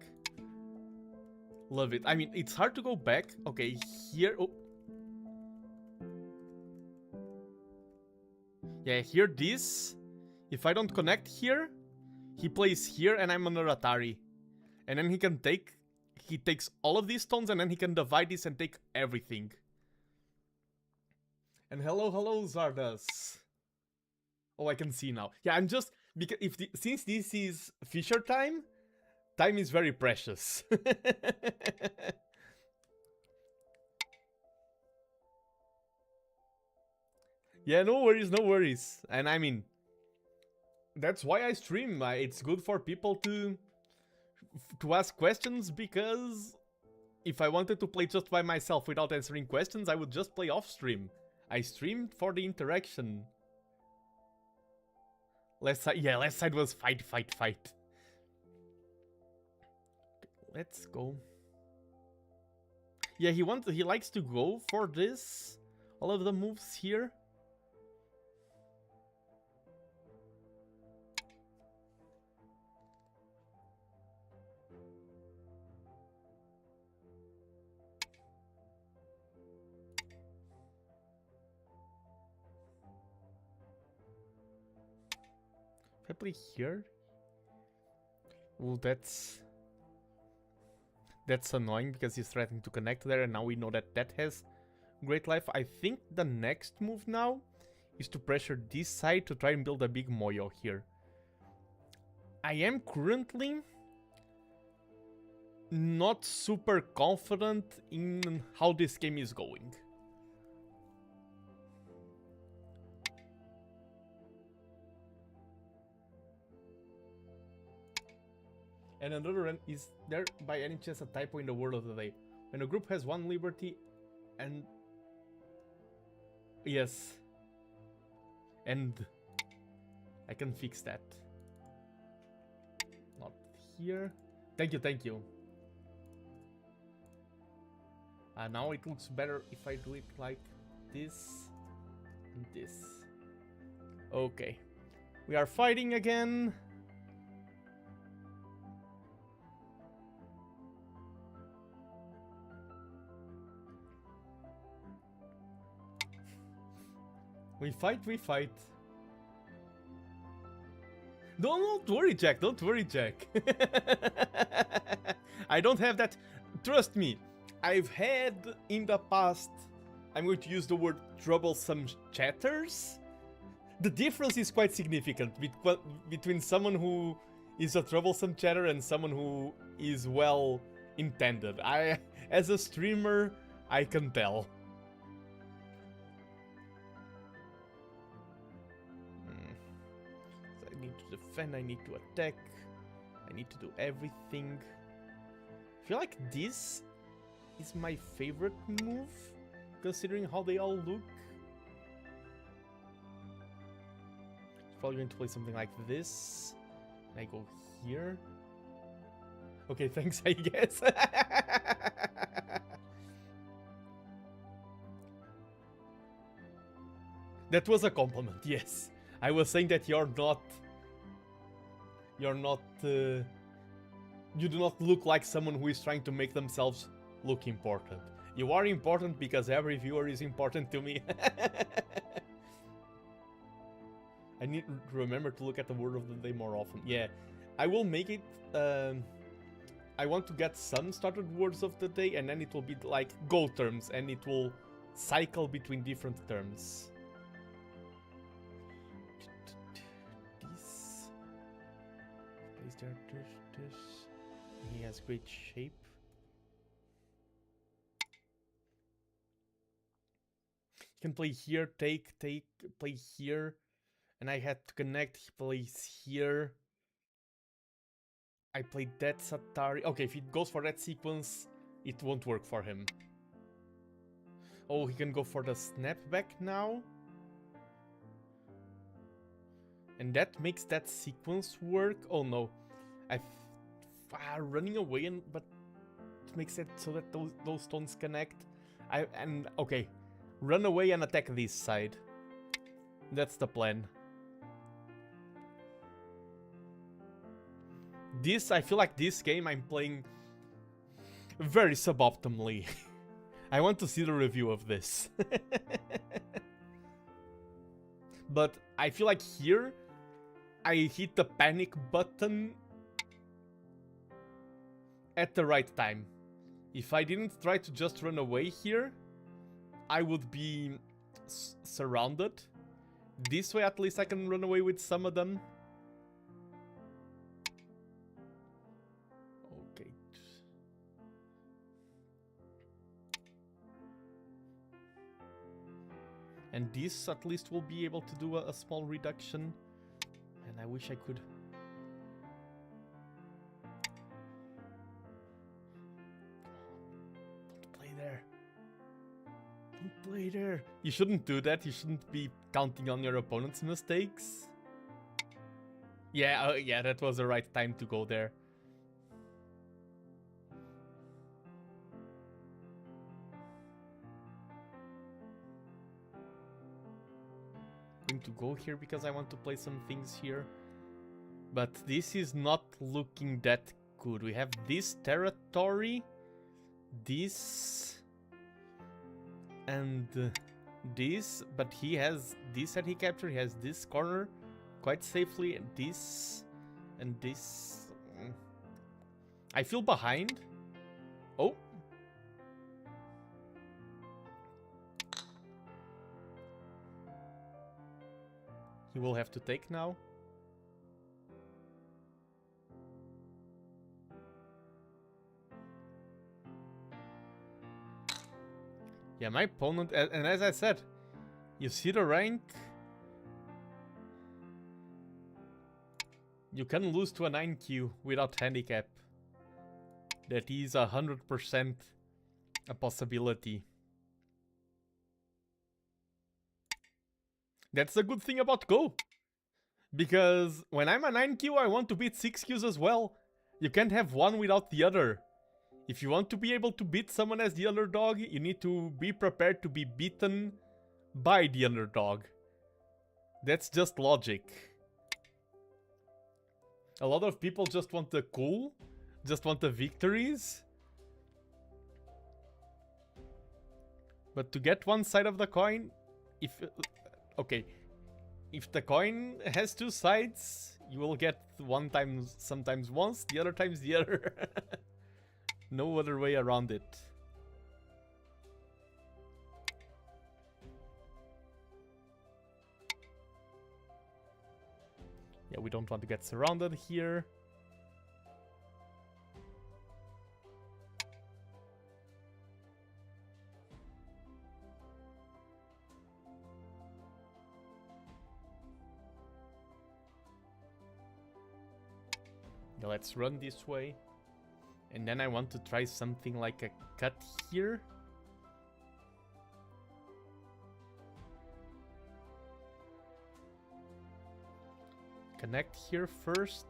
Love it. I mean, it's hard to go back. Okay, here... Oh. Yeah, here this. If I don't connect here, he plays here and I'm under Atari. And then he can take... He takes all of these stones and then he can divide this and take everything. And hello, Zardas. Oh, I can see now. Yeah, I'm just... because since this is Fisher time... Time is very precious. Yeah, no worries. And I mean, that's why I stream. It's good for people to ask questions, because if I wanted to play just by myself without answering questions, I would just play off stream. I streamed for the interaction. Left side was fight. Let's go. Yeah, he likes to go for this. All of the moves here. If I play here. Oh, that's annoying because he's threatening to connect there, and now we know that that has great life. I think the next move now is to pressure this side to try and build a big Moyo here. I am currently not super confident in how this game is going. And another one, is there by any chance a typo in the word of the day? When a group has one liberty and... Yes. And I can fix that. Not here. Thank you. Now it looks better if I do it like this and this. Okay. We are fighting again. We fight. Don't worry, Jack. I don't have that. Trust me. I've had in the past, I'm going to use the word troublesome chatters. The difference is quite significant between someone who is a troublesome chatter and someone who is well intended. As a streamer, I can tell. So I need to defend, I need to attack, I need to do everything. I feel like this is my favorite move, considering how they all look. Probably going to play something like this. And I go here. Okay, thanks, I guess. That was a compliment, yes. I was saying that you do not look like someone who is trying to make themselves look important. You are important because every viewer is important to me. I need to remember to look at the word of the day more often. Yeah, I will make it. I want to get some started words of the day, and then it will be like go terms, and it will cycle between different terms. This place there. This. He has great shape. You can play here, take, play here. And I had to connect, he plays here. I played that Satari. Okay, if he goes for that sequence, it won't work for him. Oh, he can go for the snapback now. And that makes that sequence work. Oh no. Running away, but it makes it so that those stones connect. Okay. Run away and attack this side. That's the plan. I feel like this game I'm playing very suboptimally. I want to see the review of this. But I feel like here, I hit the panic button at the right time. If I didn't try to just run away here, I would be surrounded. This way at least I can run away with some of them. And this at least will be able to do a small reduction. And I wish I could. Don't play there. Don't play there. You shouldn't do that. You shouldn't be counting on your opponent's mistakes. Yeah, yeah, that was the right time to go there. To go here because I want to play some things here, but this is not looking that good. We have this territory, this and this, but he has this that he captured. He has this corner quite safely, and this and this. I feel behind. Oh. He will have to take now. Yeah, my opponent, and as I said, you see the rank. You can lose to a 9Q without handicap. That is 100% a possibility. That's the good thing about Go. Because when I'm a 9Q, I want to beat 6Qs as well. You can't have one without the other. If you want to be able to beat someone as the underdog, you need to be prepared to be beaten by the underdog. That's just logic. A lot of people just want the cool, just want the victories. But to get one side of the coin, okay, if the coin has two sides, you will get one time, sometimes once, the other times the other. No other way around it. Yeah, we don't want to get surrounded here. Yeah, let's run this way. And then I want to try something like a cut here. Connect here first.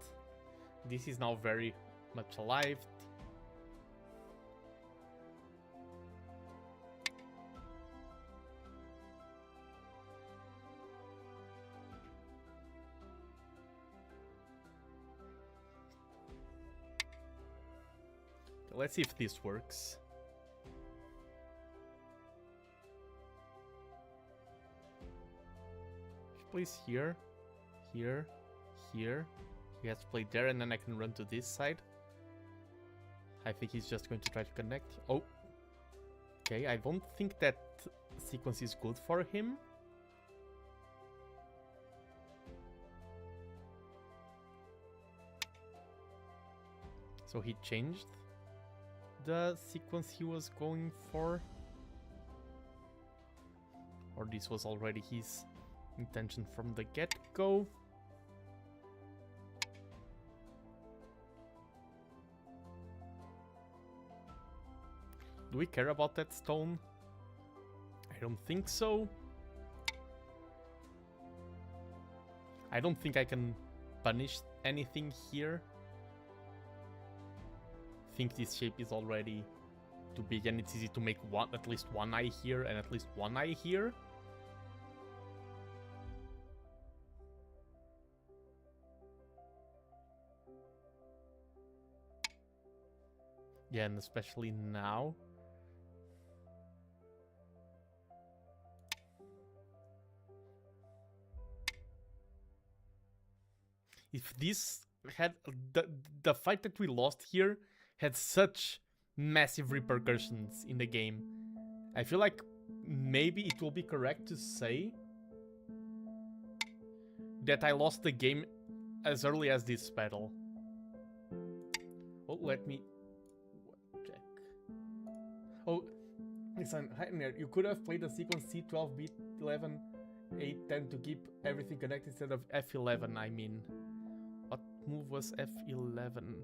This is now very much alive. Let's see if this works. Place here, here, here. He has to play there, and then I can run to this side. I think he's just going to try to connect. Oh. Okay, I don't think that sequence is good for him. So he changed the sequence he was going for. Or this was already his intention from the get-go. Do we care about that stone? I don't think so. I don't think I can punish anything here. I think this shape is already too big, and it's easy to make at least one eye here and at least one eye here. Yeah, and especially now. If this had the fight that we lost here had such massive repercussions in the game, I feel like maybe it will be correct to say that I lost the game as early as this battle. Oh, let me check. Oh, listen, you could have played the sequence C12, B11, A10 to keep everything connected instead of F11, I mean. What move was F11?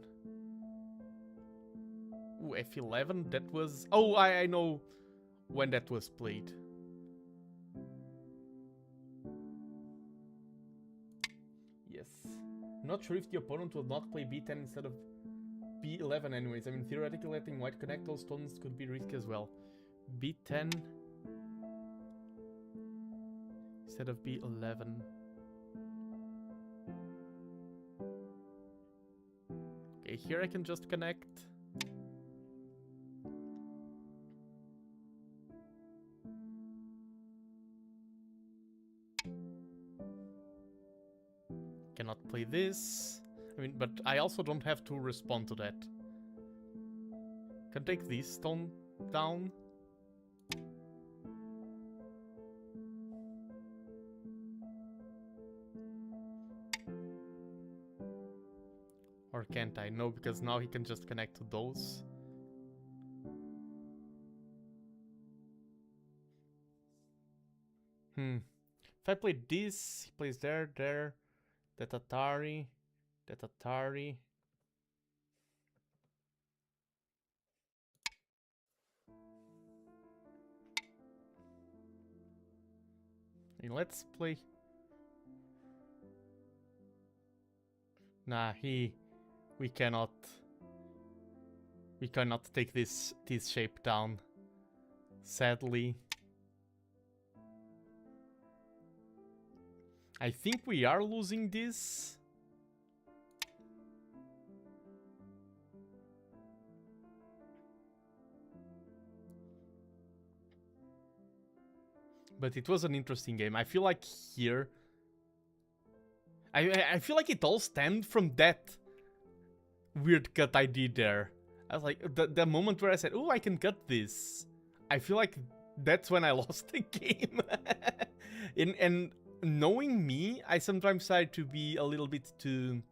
Ooh, F11? That was... Oh, I know when that was played. Yes. Not sure if the opponent will not play B10 instead of B11 anyways. I mean, theoretically letting white connect those stones could be risky as well. B10 instead of B11. Okay, here I can just connect. Cannot play this. I mean, but I also don't have to respond to that. Can take this stone down. Or can't I? No, because now he can just connect to those. If I play this, he plays there, there, that Atari, that Atari. And let's play. Nah, we cannot take this shape down. Sadly. I think we are losing this. But it was an interesting game. I feel like here... I feel like it all stemmed from that weird cut I did there. I was like, the moment where I said, oh, I can cut this. I feel like that's when I lost the game. And knowing me, I sometimes try to be a little bit too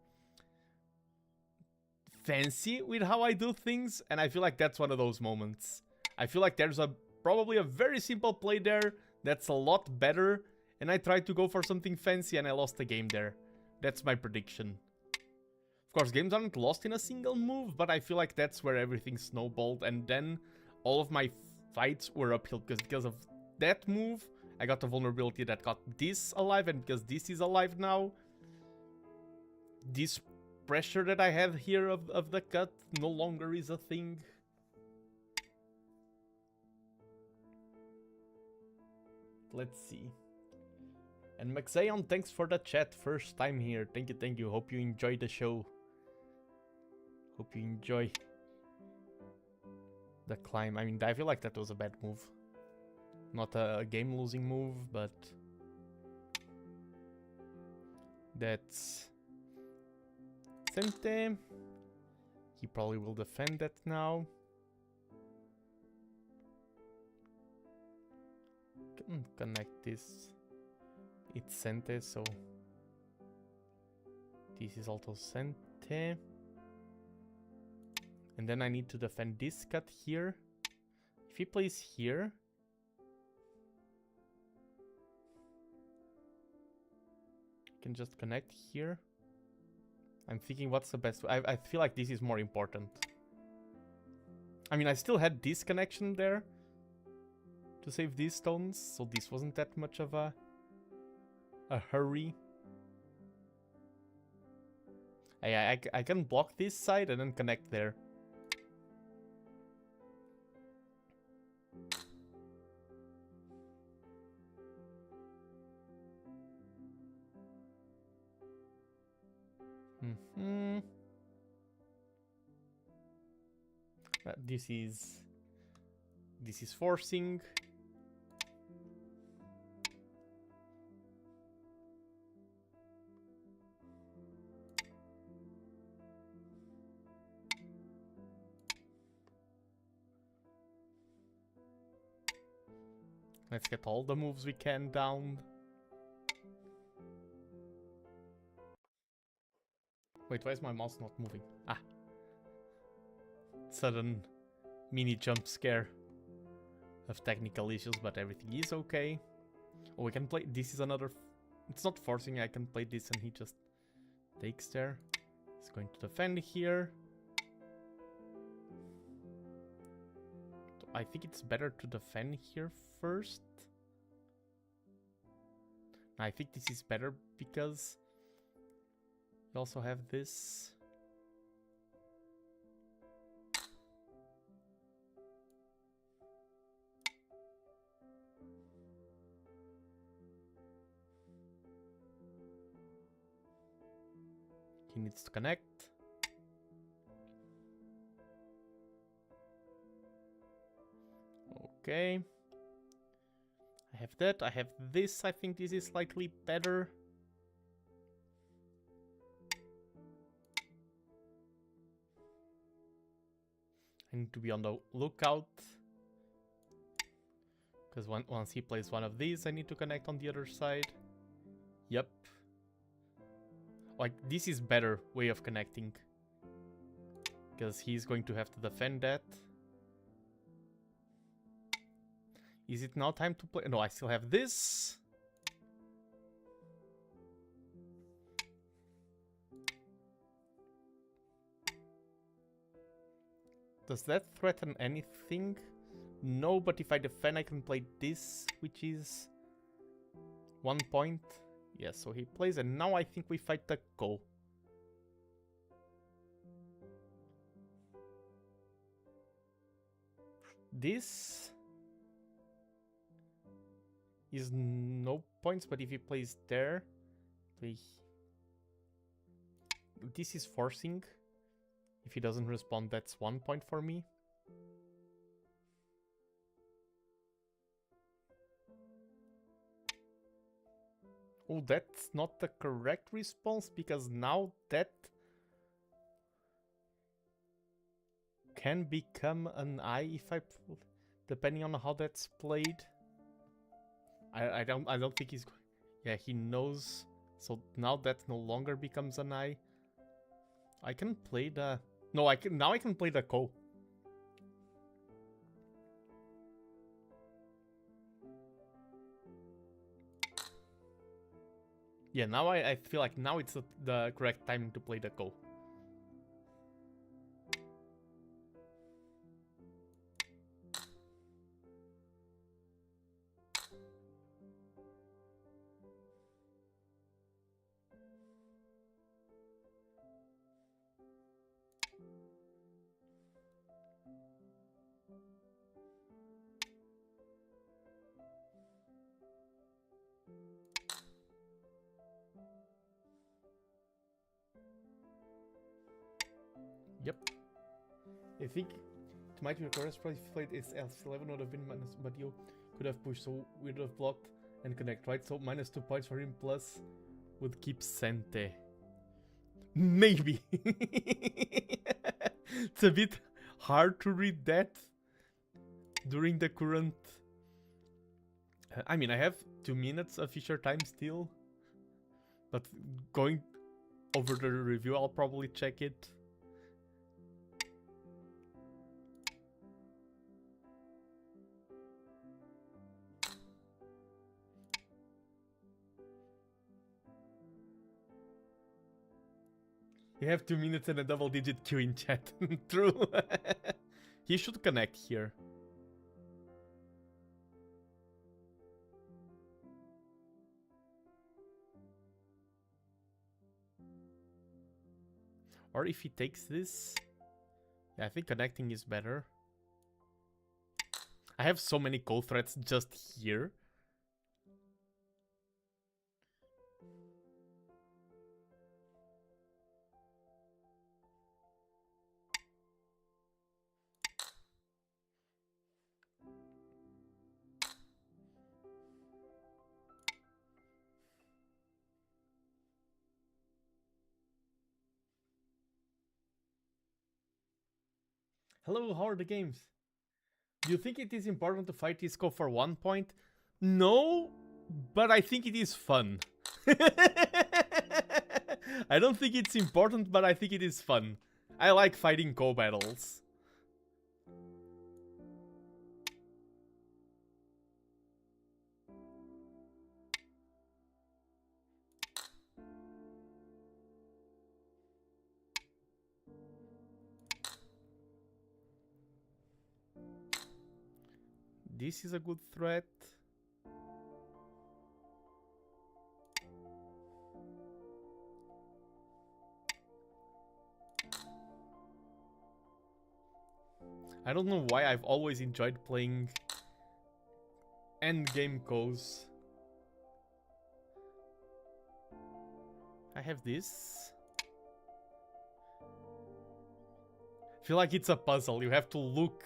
fancy with how I do things. And I feel like that's one of those moments. I feel like there's probably a very simple play there that's a lot better. And I tried to go for something fancy and I lost the game there. That's my prediction. Of course, games aren't lost in a single move, but I feel like that's where everything snowballed, and then all of my fights were uphill, because of that move, I got a vulnerability that got this alive, and because this is alive now, this pressure that I have here of the cut no longer is a thing. Let's see. And Maxaeon, thanks for the chat. First time here. Thank you, thank you. Hope you enjoy the show. Hope you enjoy the climb. I mean, I feel like that was a bad move. Not a game-losing move, but that's Sente. He probably will defend that now. Can connect this. It's Sente, so this is also Sente. And then I need to defend this cut here. If he plays here, I can just connect here. I'm thinking what's the best. I feel like this is more important. I mean, I still had this connection there to save these stones, so this wasn't that much of a hurry. I can block this side and then connect there. This is forcing. Let's get all the moves we can down. Wait, why is my mouse not moving? Ah. Sudden mini jump scare of technical issues, but everything is okay. Oh, we can play. This is another. It's not forcing. I can play this and he just takes there. He's going to defend here. I think it's better to defend here first. I think this is better because you also have this. He needs to connect. Okay. I have that. I have this. I think this is slightly better. I need to be on the lookout. Because once he plays one of these, I need to connect on the other side. Yep. Like, this is better way of connecting. Because he's going to have to defend that. Is it now time to play? No, I still have this. Does that threaten anything? No, but if I defend, I can play this, which is 1 point. Yes, so he plays, and now I think we fight the Ko. This is no points, but if he plays there, this is forcing. If he doesn't respond, that's 1 point for me. Oh, that's not the correct response, because now that can become an I if I, depending on how that's played. I don't think he's. Yeah, he knows. So now that no longer becomes an I. I can play the. No, I can now. I can play the Ko. Yeah, now I feel like now it's the correct time to play the Ko. Yep. I think it might be correct, if played is S11 would have been minus, but you could have pushed, so we would have blocked and connect, right? So minus 2 points for him, plus would keep Sente. Maybe. It's a bit hard to read that during the current... I mean, I have 2 minutes of Fisher time still, but going over the review, I'll probably check it. You have 2 minutes and a double-digit queue in chat. True. He should connect here. Or if he takes this... Yeah, I think connecting is better. I have so many co-threats just here. Hello, how are the games? Do you think it is important to fight Isco for 1 point? No, but I think it is fun. I don't think it's important, but I think it is fun. I like fighting co-battles. This is a good threat. I don't know why I've always enjoyed playing endgame co's. I have this. I feel like it's a puzzle. You have to look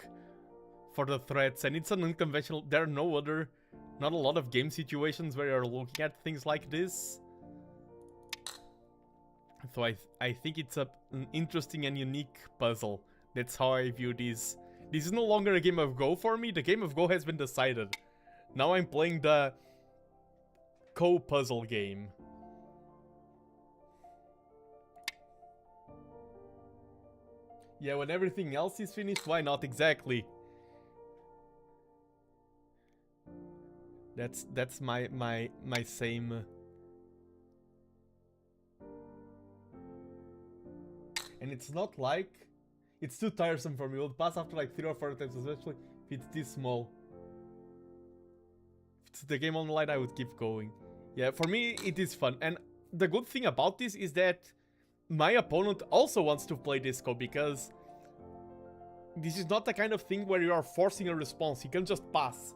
for the threats, and it's an unconventional... There are not a lot of game situations where you're looking at things like this. So I think it's an interesting and unique puzzle. That's how I view this. This is no longer a game of Go for me. The game of Go has been decided. Now I'm playing the co-puzzle game. Yeah, when everything else is finished, why not? Exactly. That's my same. And it's not like it's too tiresome for me. It will pass after like 3 or 4 attempts, especially if it's this small. If it's the game online, I would keep going. Yeah, for me it is fun. And the good thing about this is that my opponent also wants to play Disco, because this is not the kind of thing where you are forcing a response. You can just pass.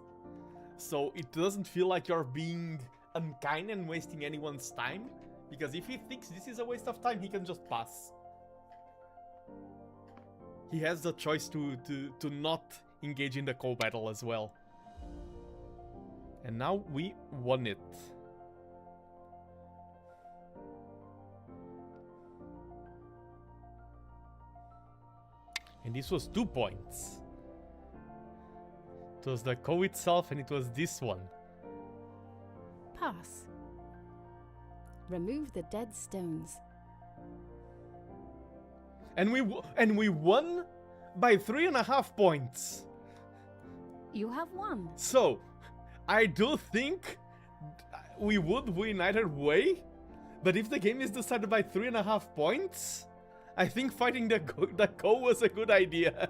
So it doesn't feel like you're being unkind and wasting anyone's time. Because if he thinks this is a waste of time, he can just pass. He has the choice to not engage in the co-battle as well. And now we won it. And this was 2 points. It was the co itself, and it was this one. Pass. Remove the dead stones. And we won by 3.5 points. You have won. So, I do think we would win either way, but if the game is decided by 3.5 points, I think fighting the co was a good idea.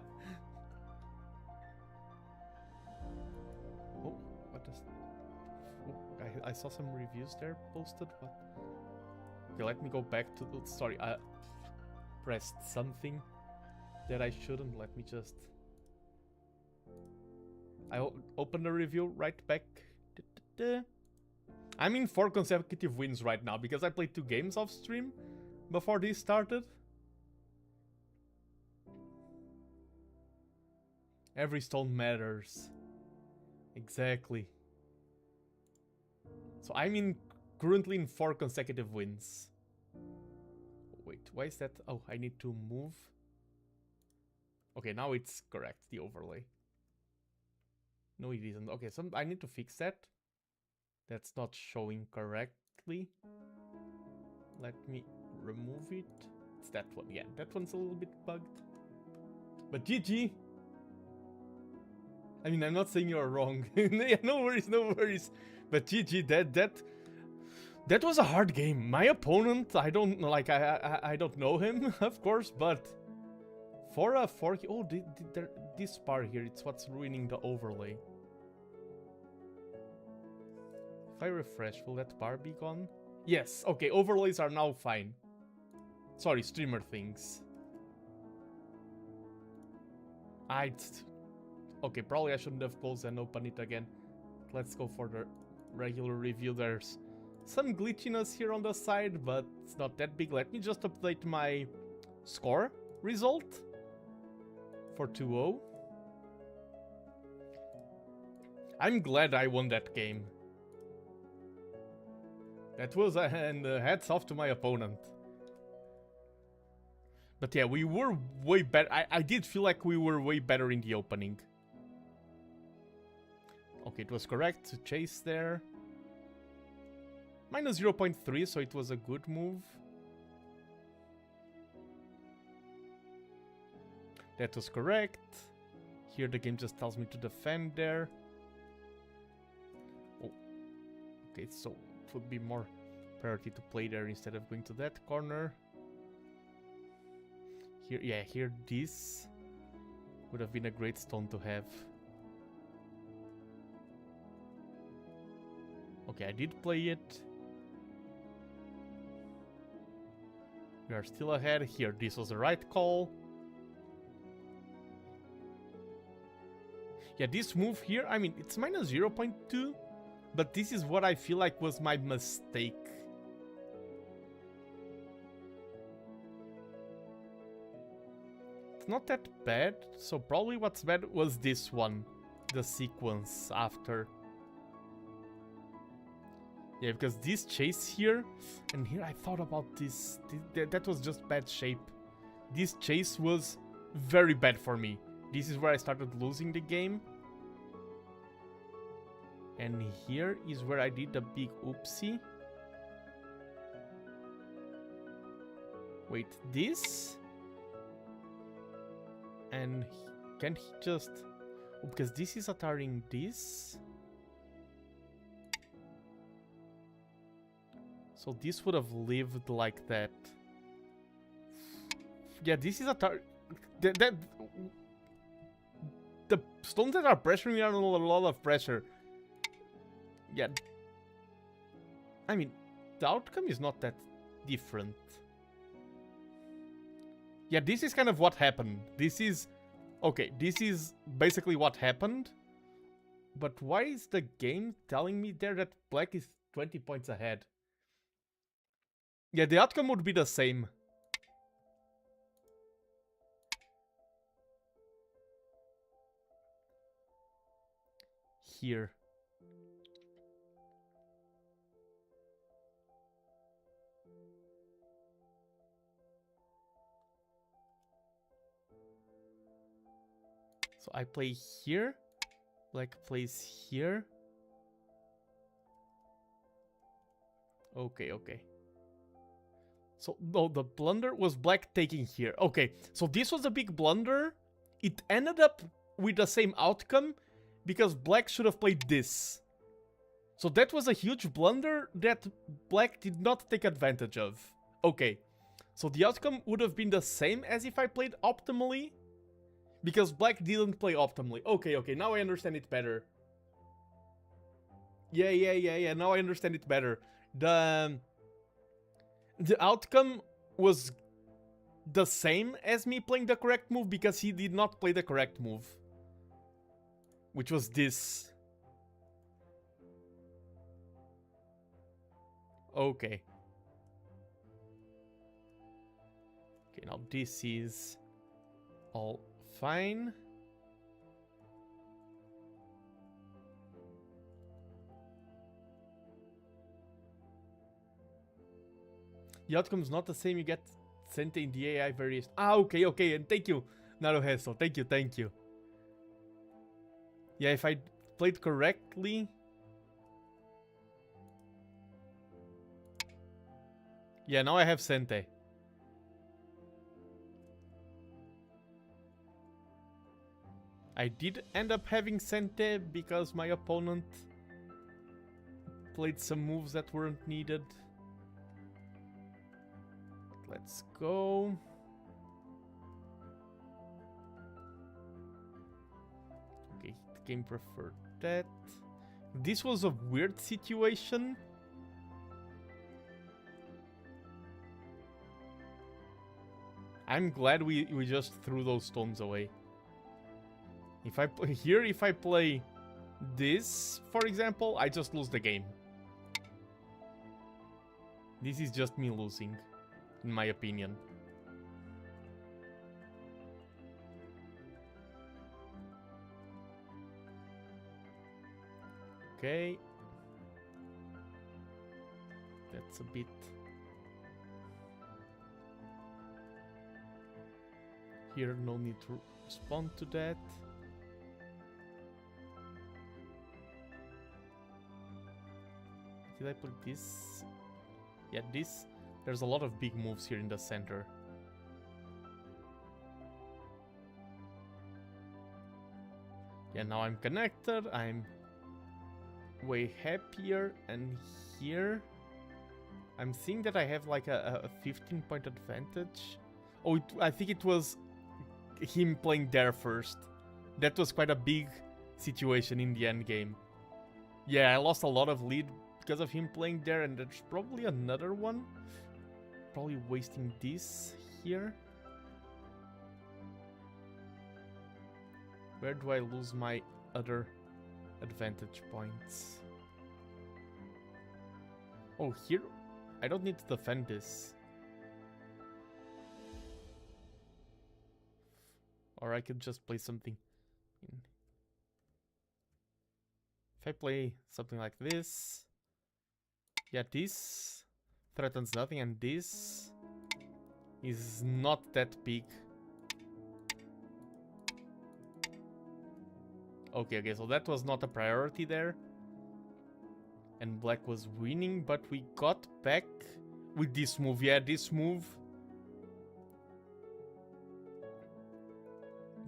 Oh, what does... Oh, I saw some reviews there posted, but... Okay, let me go back to the... Sorry, I pressed something that I shouldn't. Let me just... open the review right back. I'm in 4 consecutive wins right now because I played 2 games off stream before this started. Every stone matters. Exactly. So I'm currently in 4 consecutive wins. Wait, why is that? Oh, I need to move. Okay, now it's correct, the overlay. No, it isn't. Okay, so I need to fix that. That's not showing correctly. Let me remove it. It's that one. Yeah, that one's a little bit bugged. But GG! I mean, I'm not saying you're wrong. No worries, no worries. But GG, that was a hard game. My opponent, I don't like. I don't know him, of course, but for a 4, oh, this bar here, it's what's ruining the overlay. If I refresh, will that bar be gone? Yes. Okay, overlays are now fine. Sorry, streamer things. Okay, probably I shouldn't have closed and opened it again. Let's go for the regular review. There's some glitchiness here on the side, but it's not that big. Let me just update my score result for 2-0. I'm glad I won that game. That was, and hats off to my opponent. But yeah, we were way better. I did feel like we were way better in the opening. Okay, it was correct to chase there. Minus 0.3, so it was a good move. That was correct. Here the game just tells me to defend there. Oh. Okay, so it would be more priority to play there instead of going to that corner. Here, yeah, here this would have been a great stone to have. Okay, I did play it. We are still ahead here. This was the right call. Yeah, this move here, I mean, it's minus 0.2, but this is what I feel like was my mistake. It's not that bad, so probably what's bad was this one, the sequence after. Yeah, because this chase here, and here I thought about this, that was just bad shape. This chase was very bad for me. This is where I started losing the game. And here is where I did a big oopsie. Wait, this? And can he just... Oh, because this is attacking this. So this would have lived like that. Yeah, this is a the stones that are pressuring are under a lot of pressure. Yeah. I mean, the outcome is not that different. Yeah, this is kind of what happened. This is... Okay, this is basically what happened. But why is the game telling me there that black is 20 points ahead? Yeah, the outcome would be the same. Here. So I play here. Black plays here. Okay, okay. So, no, the blunder was black taking here. Okay, so this was a big blunder. It ended up with the same outcome because black should have played this. So that was a huge blunder that black did not take advantage of. Okay, so the outcome would have been the same as if I played optimally because black didn't play optimally. Okay, okay, now I understand it better. Yeah, now I understand it better. The outcome was the same as me playing the correct move because he did not play the correct move. which was this. Okay. Okay, now this is all fine. The outcome is not the same. You get sent in the AI variation. Ah, okay, and thank you, Naro Hessel. Thank you. Yeah, if I played correctly. Yeah, now I have Sente. I did end up having Sente because my opponent played some moves that weren't needed. Let's go. Okay, the game preferred that. This was a weird situation. I'm glad we just threw those stones away. If I play this, for example, I just lose the game. This is just me losing, in my opinion. Okay. That's a bit... Here, no need to respond to that. Did I put this? Yeah, this. There's a lot of big moves here in the center. Yeah, now I'm connected. I'm way happier. And here, I'm seeing that I have like a 15-point advantage. Oh, I think it was him playing there first. That was quite a big situation in the end game. Yeah, I lost a lot of lead because of him playing there, and there's probably another one. Probably wasting this here. Where do I lose my other advantage points? Oh, here? I don't need to defend this. Or I could just play something. If I play something like this... Yeah, this threatens nothing, and this is not that big. Okay, so that was not a priority there. And black was winning, but we got back with this move. Yeah, this move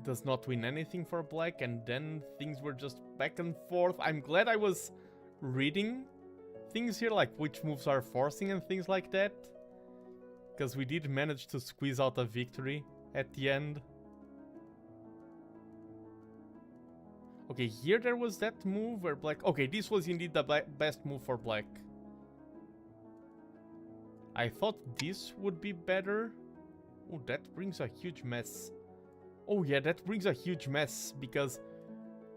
does not win anything for black, and then things were just back and forth. I'm glad I was reading things here, like which moves are forcing and things like that, because we did manage to squeeze out a victory at the end. Okay, here there was that move where black... Okay, this was indeed the best move for black. I thought this would be better. Oh, that brings a huge mess. Oh yeah, that brings a huge mess because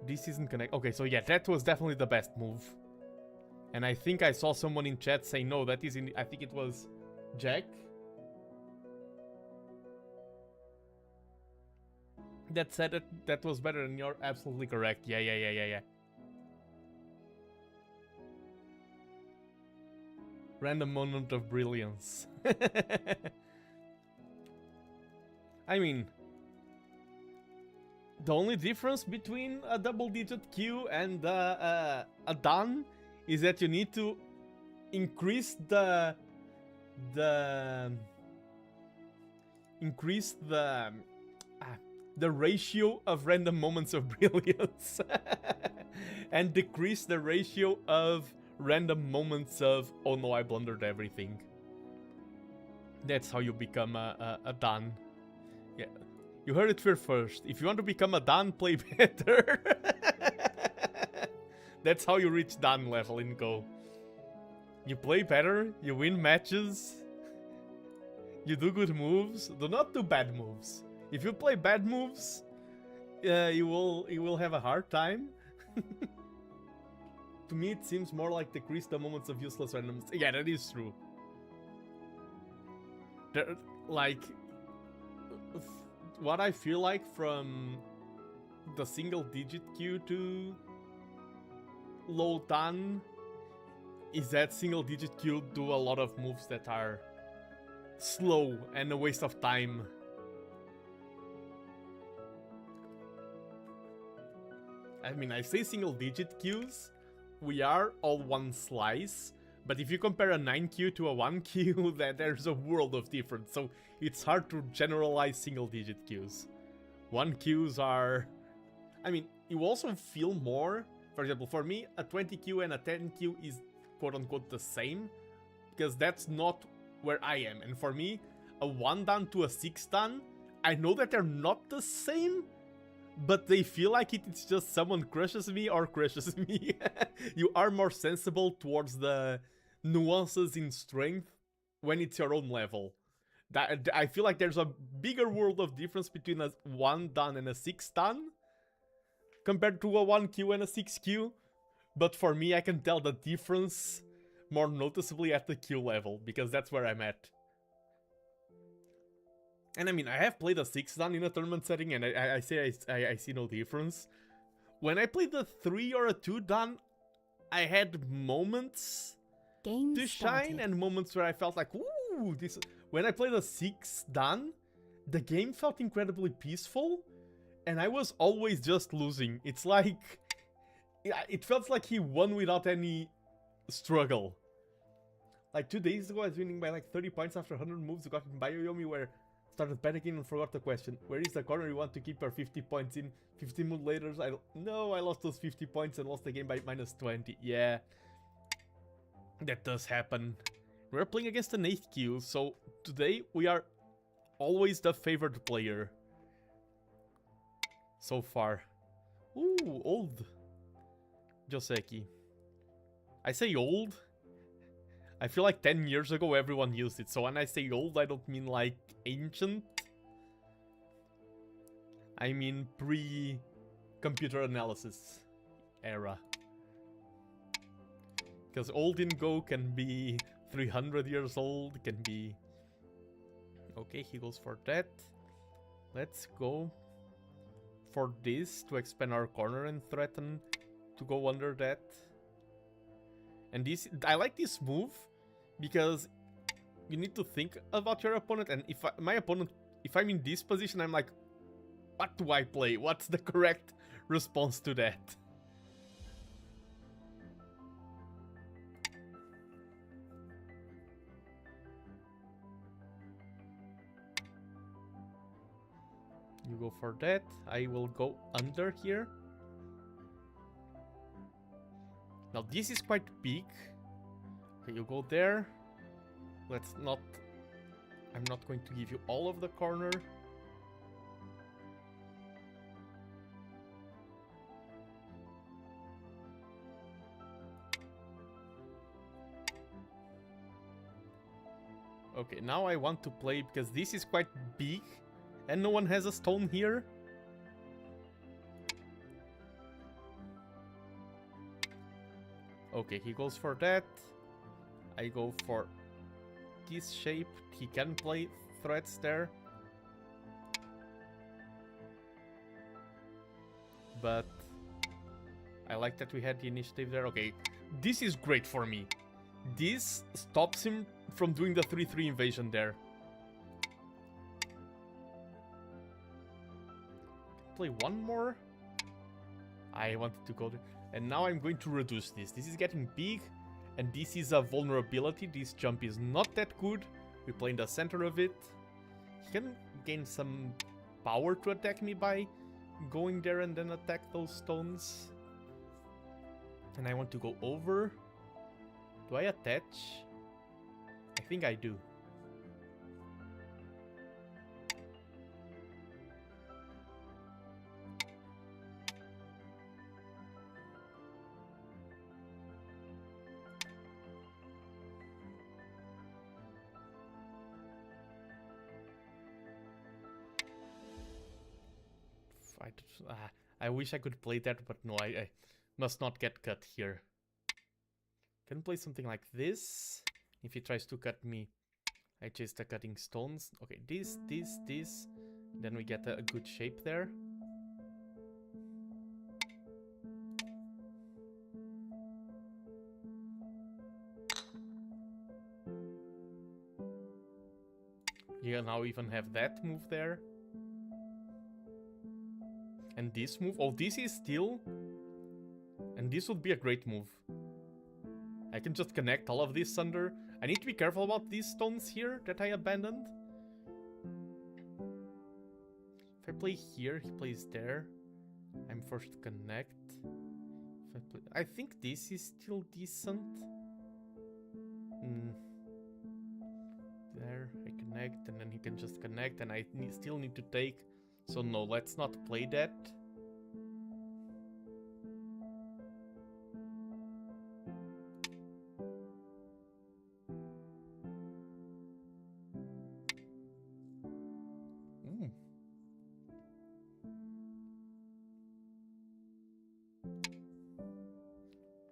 this isn't connected. Okay, so yeah, that was definitely the best move. And I think I saw someone in chat say no, that is in... I think it was Jack. That said that was better, and you're absolutely correct. Yeah. Random moment of brilliance. I mean, the only difference between a double-digit Q and a Dan is that you need to increase the ratio of random moments of brilliance and decrease the ratio of random moments of, oh no, I blundered everything. That's how you become a Dan. Yeah, you heard it here first. If you want to become a Dan, play better. That's how you reach Dan level in Go. You play better, you win matches, you do good moves. Do not do bad moves. If you play bad moves, you will have a hard time. To me, it seems more like decrease the moments of useless randoms. Yeah, that is true. Like, what I feel like from the single-digit queue to low done is that single-digit queue do a lot of moves that are slow and a waste of time. I mean, I say single-digit queues, we are all one slice, but if you compare a 9 queue to a 1 queue, then there's a world of difference, so it's hard to generalize single-digit queues. 1 queues are... I mean, you also feel more. For example, for me, a 20 queue and a 10 queue is quote-unquote the same, because that's not where I am. And for me, a 1 dan to a 6 dan, I know that they're not the same, but they feel like it's just someone crushes me or crushes me. You are more sensible towards the nuances in strength when it's your own level. I feel like there's a bigger world of difference between a 1 dan and a 6 dan compared to a 1Q and a 6Q. But for me, I can tell the difference more noticeably at the Q level, because that's where I'm at. And I mean, I have played a 6 dan in a tournament setting, and I see no difference. When I played the 3 or a 2 dan, I had moments to shine and moments where I felt like, ooh, this... When I played a 6 dan, the game felt incredibly peaceful, and I was always just losing. It's like... It felt like he won without any struggle. Like 2 days ago, I was winning by like 30 points after 100 moves, got in Bioyomi where started panicking and forgot the question. Where is the corner you want to keep your 50 points in? 15 moves later, I lost those 50 points and lost the game by minus 20. Yeah, that does happen. We're playing against an 8th queue, so today we are always the favored player. So far. Ooh, old Joseki. I say old. I feel like 10 years ago everyone used it, so when I say old, I don't mean like ancient. I mean pre-computer analysis era. Because old in Go can be 300 years old, can be... Okay, he goes for that. Let's go for this to expand our corner and threaten to go under that. And this, I like this move because you need to think about your opponent, and if I'm in this position, I'm like, what do I play? What's the correct response to that? You go for that. I will go under here. Now this is quite big. Okay, you go there. Let's not... I'm not going to give you all of the corner. Okay, now I want to play, because this is quite big and no one has a stone here. Okay, he goes for that. I go for this shape. He can play threats there. But I like that we had the initiative there. Okay, this is great for me. This stops him from doing the 3-3 invasion there. Play one more. I wanted to go there. And now I'm going to reduce this. This is getting big, and this is a vulnerability. This jump is not that good. We play in the center of it. He can gain some power to attack me by going there and then attack those stones. And I want to go over. Do I attach? I think I do. I wish I could play that, but no, Must not get cut here. Can play something like this. If he tries to cut me, I chase the cutting stones. Okay, this. Then we get a good shape there. Yeah, now even have that move there. And this move. Oh, this is still... And this would be a great move. I can just connect all of this under. I need to be careful about these stones here that I abandoned. If I play here, he plays there. I'm forced to connect. If I think this is still decent. There, I connect, and then he can just connect, and I still need to take. So no, let's not play that.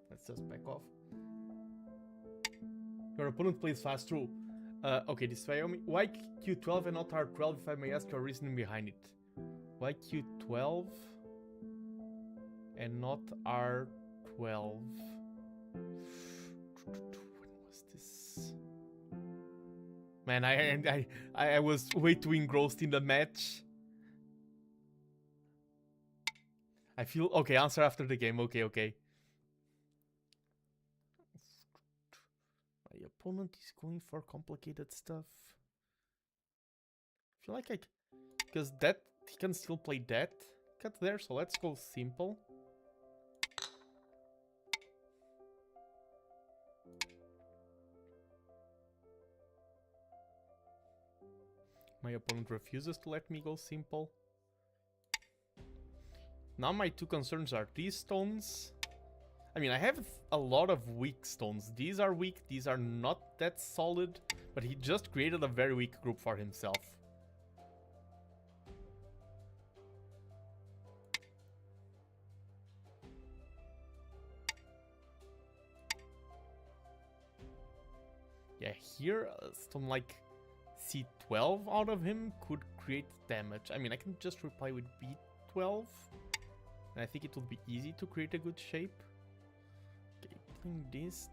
Let's just back off. Your opponent plays fast through. Okay, this Wyoming. Why Q12 and not R12, if I may ask your reasoning behind it? Why Q12 and not R12? When was this? Man, I was way too engrossed in the match. I feel... Okay, answer after the game. Okay. My opponent is going for complicated stuff. I feel like because that... He can still play that cut there, so let's go simple. My opponent refuses to let me go simple. Now my two concerns are these stones. I mean, I have a lot of weak stones. These are weak, these are not that solid, but he just created a very weak group for himself. Yeah, here, some like C12 out of him could create damage. I mean, I can just reply with B12. And I think it will be easy to create a good shape. Okay, playing this.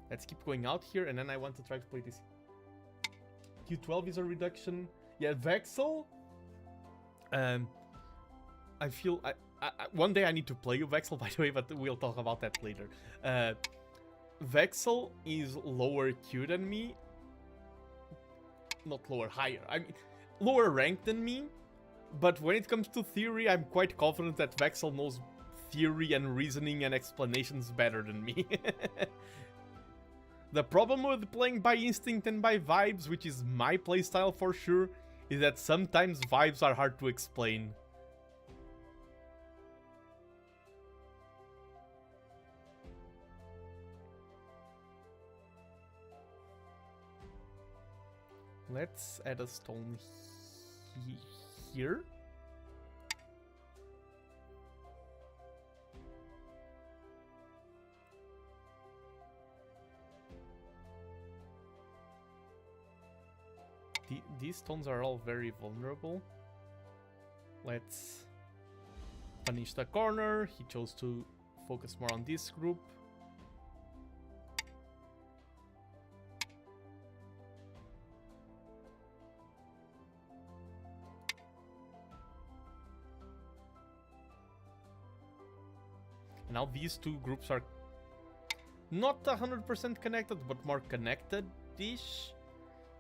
Let's keep going out here, and then I want to try to play this. Q12 is a reduction. Yeah, Vexel. I feel... one day I need to play Vexel, by the way, but we'll talk about that later. Vexel is lower Q than me. Not lower, higher. I mean, lower rank than me. But when it comes to theory, I'm quite confident that Vexel knows theory and reasoning and explanations better than me. The problem with playing by instinct and by vibes, which is my playstyle for sure, is that sometimes vibes are hard to explain. Let's add a stone here. These stones are all very vulnerable. Let's punish the corner. He chose to focus more on this group. Now these two groups are not 100% connected, but more connected-ish.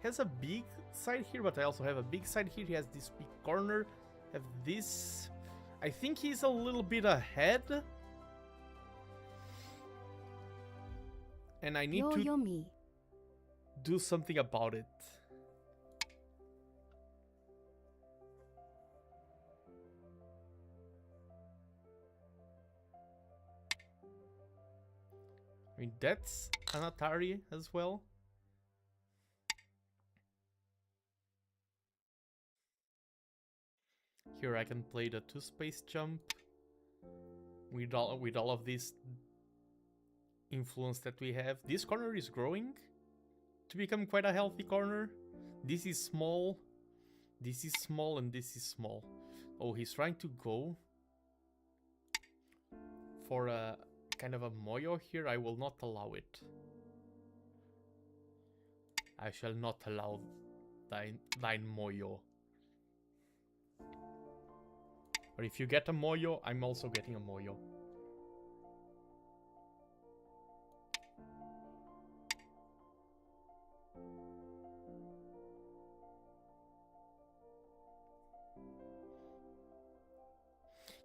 Has a big side here, but I also have a big side here. He has this big corner. Have this. I think he's a little bit ahead. And I need to do something about it. I mean, that's an Atari as well. Here I can play the 2-space jump. With all of this influence that we have. This corner is growing to become quite a healthy corner. This is small, and this is small. Oh, he's trying to go for a kind of a moyo here. I will not allow it. I shall not allow thine moyo. Or if you get a moyo, I'm also getting a moyo.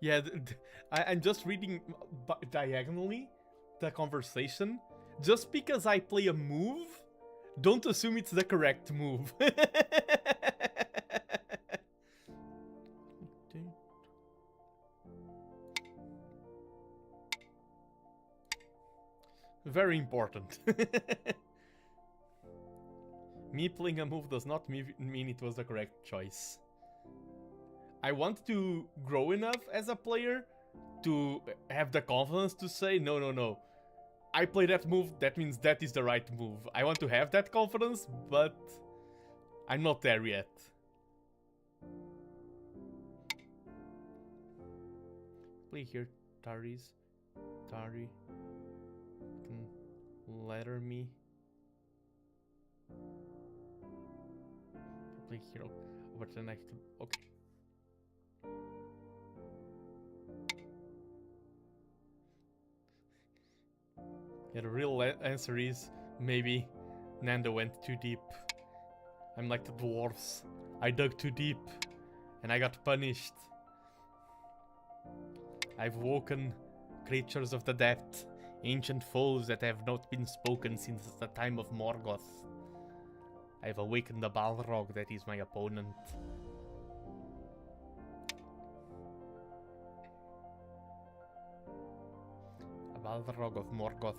Yeah, I'm just reading diagonally the conversation. Just because I play a move, don't assume it's the correct move. Very important. Me playing a move does not mean it was the correct choice. I want to grow enough as a player to have the confidence to say, no. I play that move, that means that is the right move. I want to have that confidence, but I'm not there yet. Play here, Tari. Can ladder me. Play here, but then I could. Okay. Yeah, the real answer is maybe Nando went too deep. I'm like the dwarves. I dug too deep and I got punished. I've woken creatures of the depth, ancient foes that have not been spoken since the time of Morgoth. I've awakened the Balrog that is my opponent. A Balrog of Morgoth.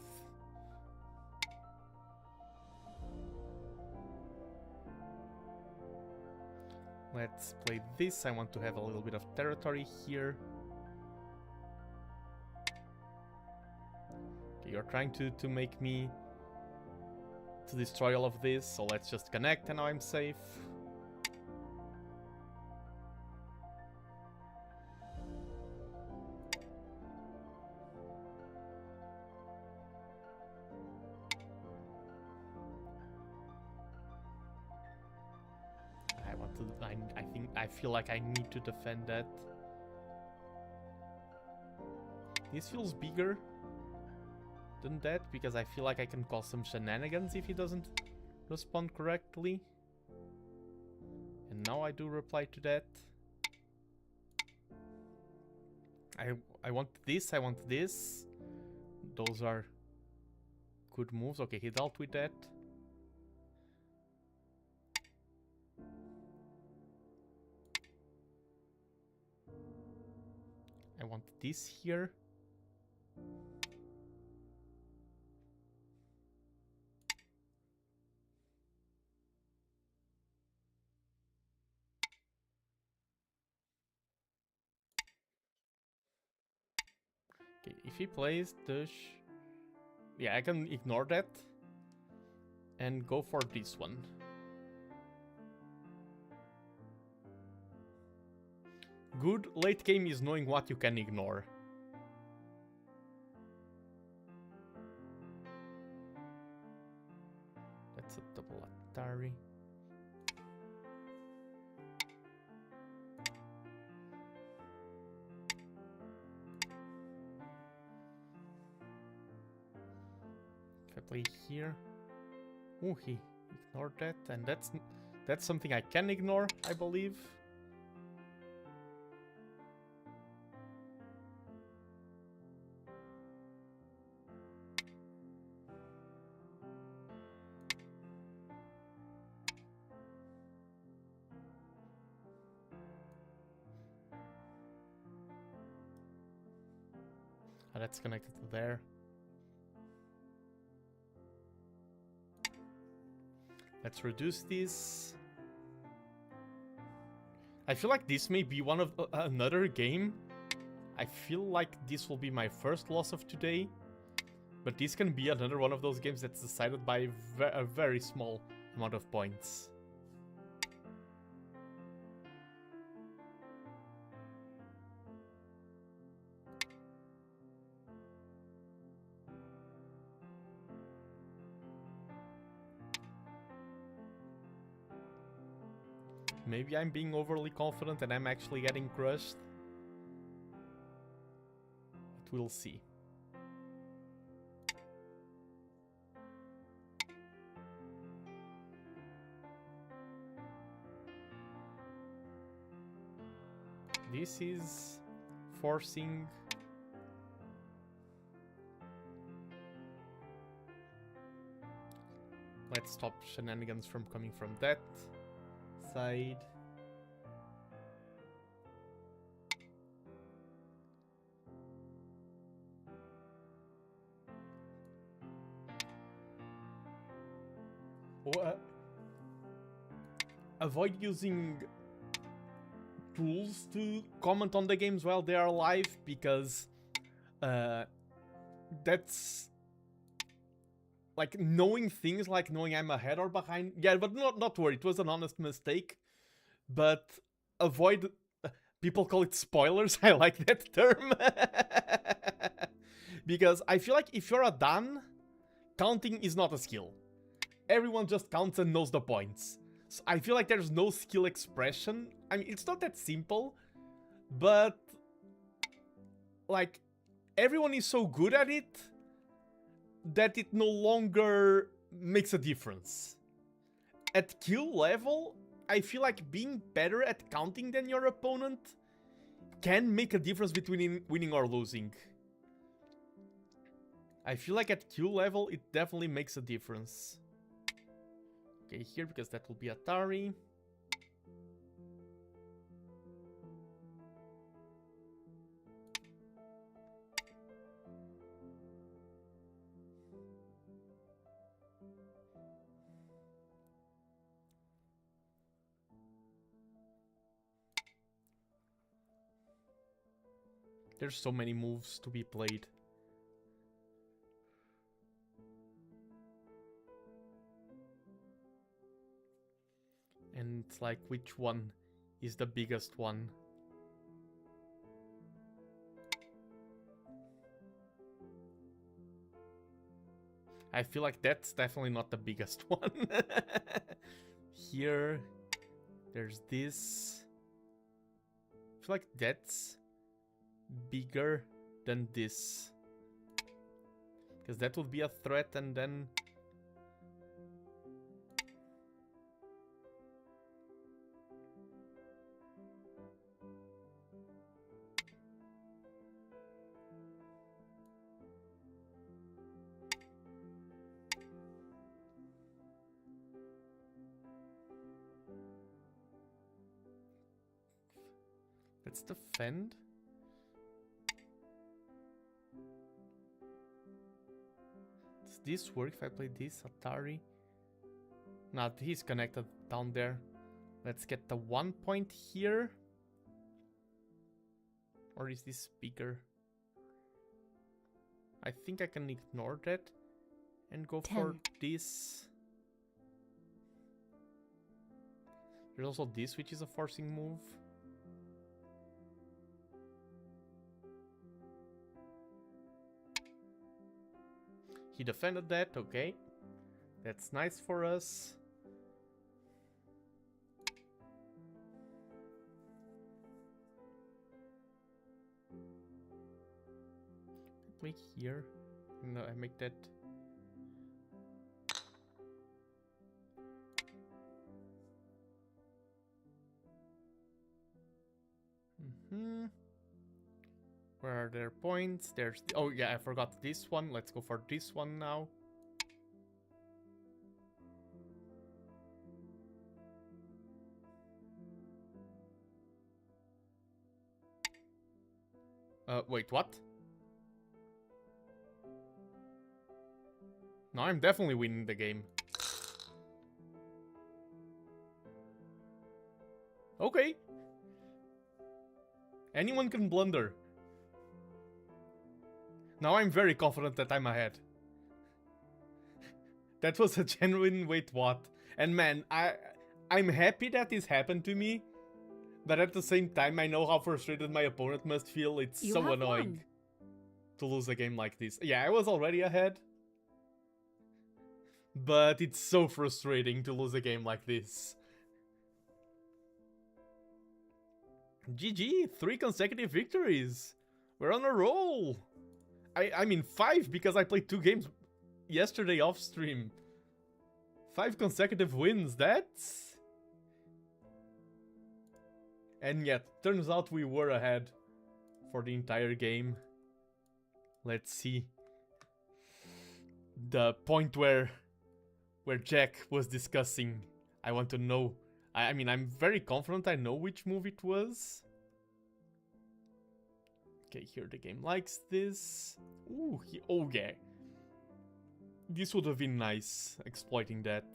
Let's play this. I want to have a little bit of territory here. Okay, you're trying to make me to destroy all of this, so let's just connect and now I'm safe. I feel like I need to defend that. This feels bigger than that because I feel like I can cause some shenanigans if he doesn't respond correctly. And now I do reply to that. I want this, I want this. Those are good moves. Okay, he dealt with that. I want this here. Okay, if he plays Dush, yeah, I can ignore that and go for this one. Good late game is knowing what you can ignore. That's a double Atari. If I play here, oh, he ignored that, and that's something I can ignore, I believe. That's connected to there. Let's reduce this. I feel like this may be one of another game. I feel like this will be my first loss of today. But this can be another one of those games that's decided by a very small amount of points. Maybe I'm being overly confident and I'm actually getting crushed. But we'll see. This is forcing... Let's stop shenanigans from coming from that side. Avoid using tools to comment on the games while they are live, because that's like knowing things like knowing I'm ahead or behind. Yeah, but not worry, it was an honest mistake. But avoid, people call it spoilers. I like that term. Because I feel like if you're a Dan, counting is not a skill. Everyone just counts and knows the points. So I feel like there's no skill expression. I mean, it's not that simple, but like everyone is so good at it that it no longer makes a difference. At kill level, I feel like being better at counting than your opponent can make a difference between winning or losing. I feel like at kill level, it definitely makes a difference. Okay, here, because that will be Atari. There's so many moves to be played. And it's like, which one is the biggest one? I feel like that's definitely not the biggest one. Here, there's this. I feel like that's bigger than this. Because that would be a threat, and then... Let's defend. Does this work if I play this Atari? Nah, he's connected down there. Let's get the 1 point here. Or is this bigger? I think I can ignore that and go 10. for this. There's also this, which is a forcing move. He defended that, okay. That's nice for us. Wait here. No, I make that. Where are their points? There's... Oh yeah, I forgot this one. Let's go for this one now. Wait, what? No, I'm definitely winning the game. Okay. Anyone can blunder. Now I'm very confident that I'm ahead. That was a genuine wait what. And man, I'm happy that this happened to me. But at the same time, I know how frustrated my opponent must feel. It's You so have annoying won. to lose a game like this. Yeah, I was already ahead. But it's so frustrating to lose a game like this. GG, 3 consecutive victories. We're on a roll. I mean 5 because I played 2 games yesterday off stream. 5 consecutive wins, that's... And yet, turns out we were ahead for the entire game. Let's see. The point where Jack was discussing. I want to know. I mean, I'm very confident I know which move it was. Okay, here the game likes this. Ooh, oh yeah. This would have been nice, exploiting that.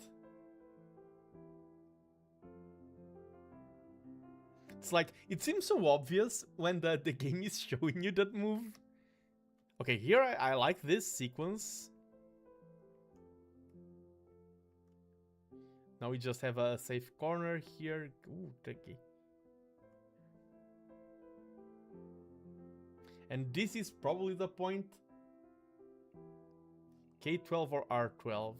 It's like, it seems so obvious when the game is showing you that move. Okay, here I like this sequence. Now we just have a safe corner here. Ooh, tricky. And this is probably the point. K12 or R12.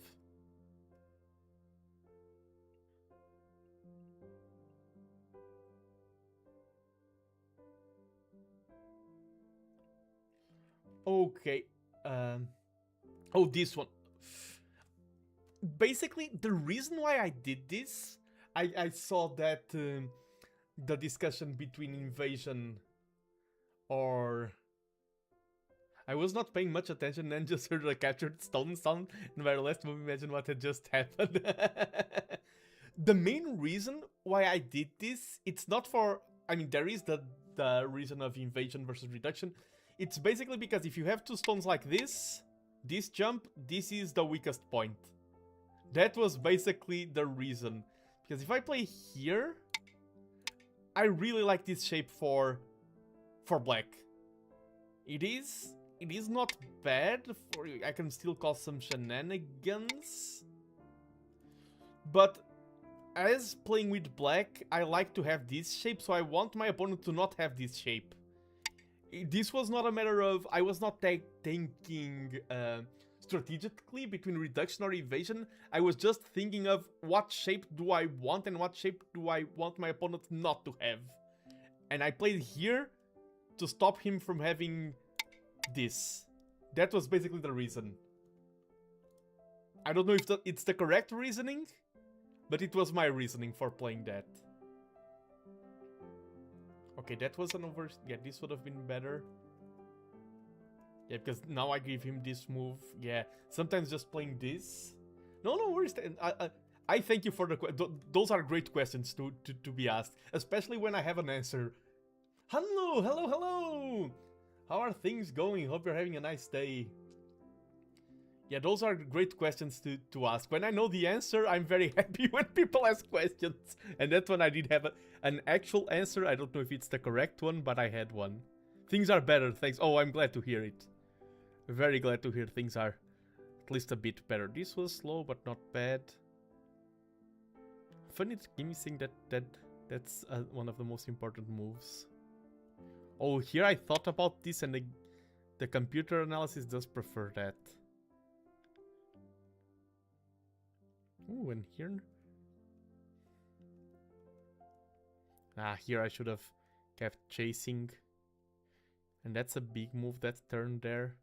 Okay. Oh, this one. Basically, the reason why I did this, I saw that the discussion between invasion or... I was not paying much attention and just heard a captured stone sound in my last move. Imagine what had just happened. The main reason why I did this, it's not for... I mean, there is the reason of invasion versus reduction. It's basically because if you have 2 stones like this jump, this is the weakest point. That was basically the reason. Because if I play here, I really like this shape for black. It is not bad. I can still cause some shenanigans. But as playing with black, I like to have this shape, so I want my opponent to not have this shape. This was not a matter of... I was not thinking strategically between reduction or evasion. I was just thinking of what shape do I want and what shape do I want my opponent not to have. And I played here to stop him from having this. That was basically the reason. I don't know if it's the correct reasoning, but it was my reasoning for playing that. Okay, that was an over... Yeah, this would have been better. Yeah, because now I give him this move. Yeah, sometimes just playing this. No worries. I thank you for the... Those are great questions to be asked. Especially when I have an answer. Hello! How are things going? Hope you're having a nice day. Yeah, those are great questions to ask. When I know the answer, I'm very happy when people ask questions. And that one I did have an actual answer. I don't know if it's the correct one, but I had one. Things are better, thanks. Oh, I'm glad to hear it. Very glad to hear things are at least a bit better. This was slow, but not bad. Funny to give me saying that's one of the most important moves. Oh, here I thought about this, and the computer analysis does prefer that. Ooh, and here... here I should have kept chasing. And that's a big move, that turn there.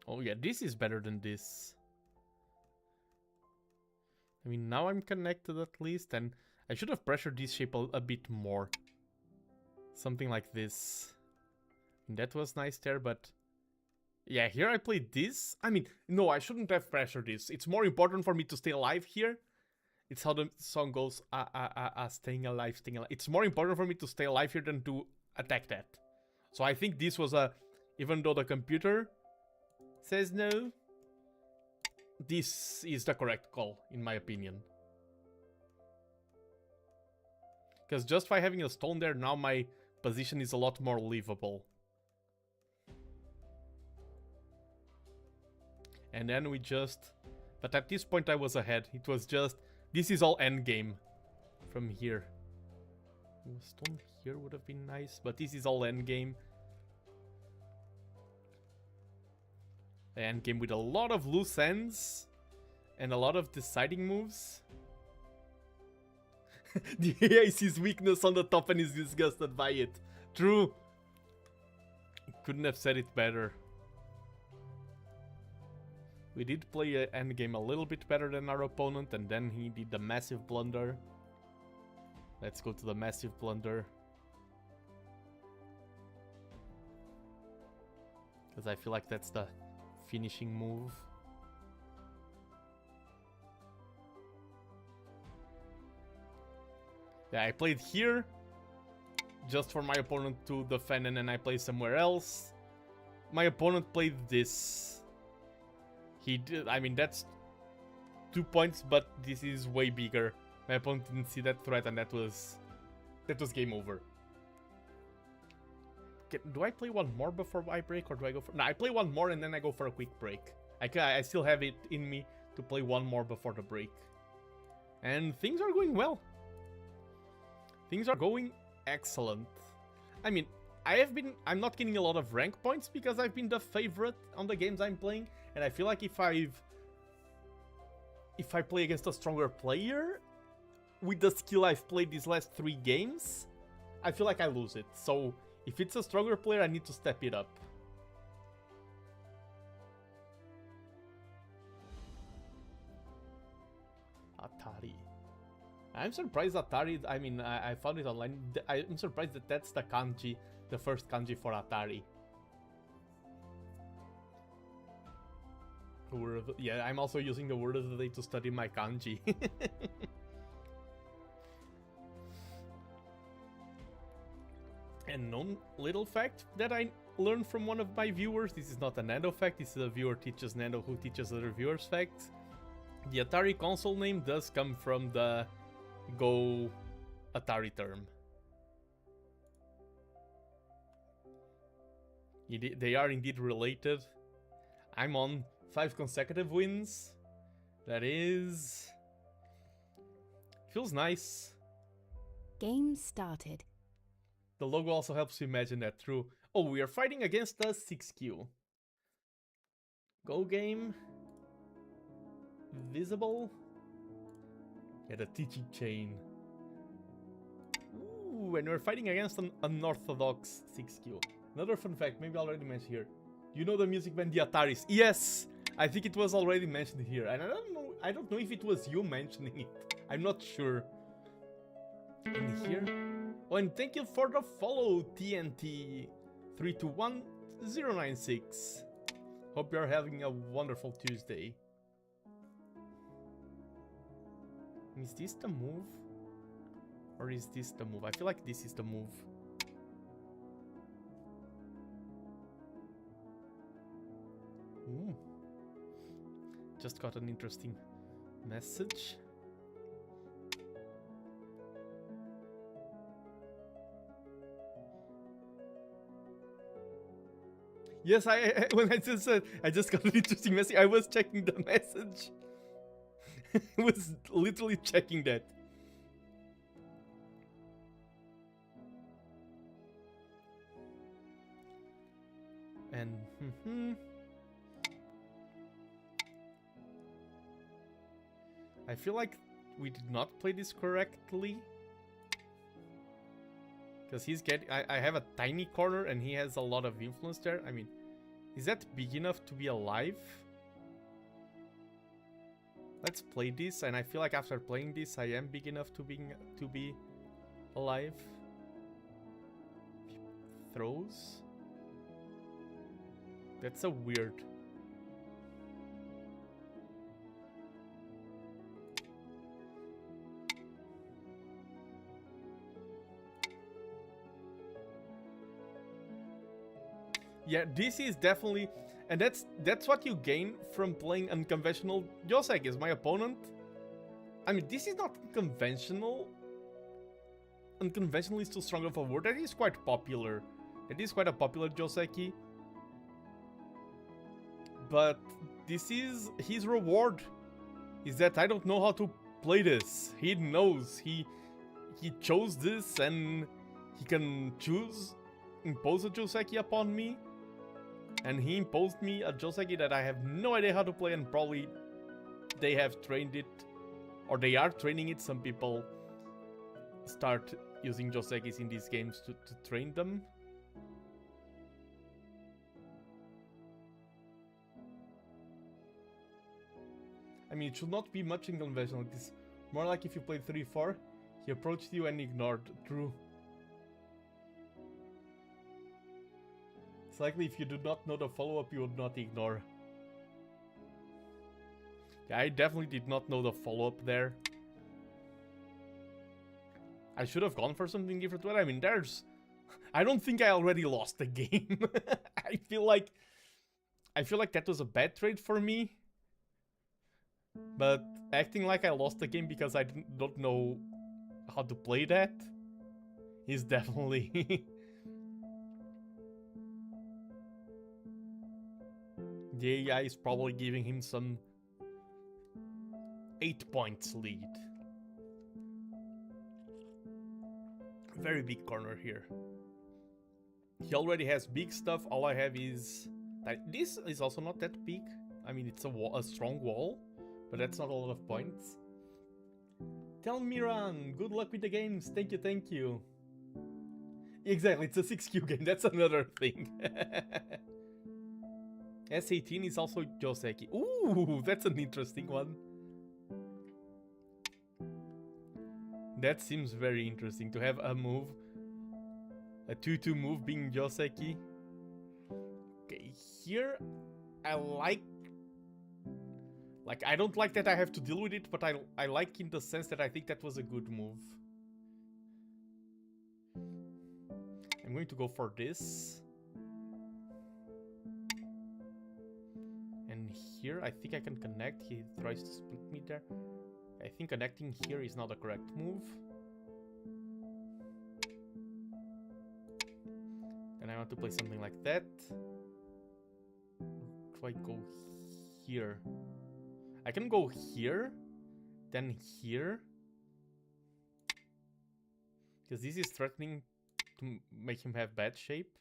Oh yeah, this is better than this. I mean, now I'm connected at least, and I should have pressured this shape a bit more. Something like this. And that was nice there, but... Yeah, here I played this. I mean, no, I shouldn't have pressured this. It's more important for me to stay alive here. It's how the song goes, staying alive, staying alive. It's more important for me to stay alive here than to attack that. So I think this was a... Even though the computer says no, this is the correct call, in my opinion. Because just by having a stone there, now my position is a lot more livable. And then we just... But at this point I was ahead. It was just... This is all endgame from here. A stone here would have been nice, but this is all endgame. Endgame with a lot of loose ends. And a lot of deciding moves. The AI sees weakness on the top and is disgusted by it. True. Couldn't have said it better. We did play endgame a little bit better than our opponent, and then he did the massive blunder. Let's go to the massive blunder. Because I feel like that's the finishing move. Yeah, I played here just for my opponent to defend, and then I played somewhere else. My opponent played this. He did, I mean, that's 2 points, but this is way bigger. My opponent didn't see that threat, and that was game over. Okay, do I play one more before I break, or do I go for... No, I play one more and then I go for a quick break. I still have it in me to play one more before the break. And things are going well. Things are going excellent. I mean, I'm not getting a lot of rank points because I've been the favorite on the games I'm playing, and I feel like if I play against a stronger player with the skill I've played these last 3 games, I feel like I lose it. So if it's a stronger player, I need to step it up. Atari. I'm surprised Atari, I mean, I found it online. I'm surprised that that's the kanji, the first kanji for Atari. Yeah, I'm also using the word of the day to study my kanji. And known little fact that I learned from one of my viewers, this is not a Nando fact, this is a viewer teaches Nando who teaches other viewers facts. The Atari console name does come from the Go Atari term. They are indeed related. I'm on 5 consecutive wins. That is... feels nice. Game started. The logo also helps you imagine that through... Oh, we are fighting against a 6Q. Go game. Visible. Yeah, the teaching chain. Ooh, and we're fighting against an unorthodox 6Q. Another fun fact, maybe I already mentioned here. You know the music band The Ataris? Yes! I think it was already mentioned here. And I don't know if it was you mentioning it. I'm not sure. And here... Oh, and thank you for the follow, TNT321096. Hope you're having a wonderful Tuesday. Is this the move? Or is this the move? I feel like this is the move. Ooh. Just got an interesting message. Yes, when I just said I just got an interesting message, I was checking the message. I was literally checking that. And I feel like we did not play this correctly. Because he's getting... I have a tiny corner and he has a lot of influence there. I mean, is that big enough to be alive? Let's play this, and I feel like after playing this, I am big enough to be alive. Throws? That's a weird... Yeah, this is definitely... And that's what you gain from playing unconventional. Josek is my opponent. I mean, this is not conventional. unconventionally still strong of a word. That is quite popular. That is quite a popular Joseki. But this is his reward. Is that I don't know how to play this. He knows. He chose this and he can impose a Joseki upon me. And he imposed me a Joseki that I have no idea how to play, and probably they have trained it, or they are training it. Some people start using Josekis in these games to train them. I mean, it should not be much unconventional. It's more like if you played 3-4, he approached you and ignored. True. It's likely if you do not know the follow-up, you would not ignore. Yeah, I definitely did not know the follow-up there. I should have gone for something different, but I mean, I don't think I already lost the game. I feel like that was a bad trade for me. But acting like I lost the game because I don't know how to play that is definitely... The AI is probably giving him some 8 points lead. Very big corner here. He already has big stuff. All I have is... This is also not that big. I mean, it's a strong wall. But that's not a lot of points. Tell Miran, good luck with the games. Thank you, thank you. Exactly, it's a 6Q game. That's another thing. S18 is also Joseki. Ooh, that's an interesting one. That seems very interesting to have a move. A 2-2 move being Joseki. Okay, here I like, I don't like that I have to deal with it, but I like in the sense that I think that was a good move. I'm going to go for this. And here, I think I can connect. He tries to split me there. I think connecting here is not a correct move. And I want to play something like that. Do I go here? I can go here, then here. Because this is threatening to make him have bad shape.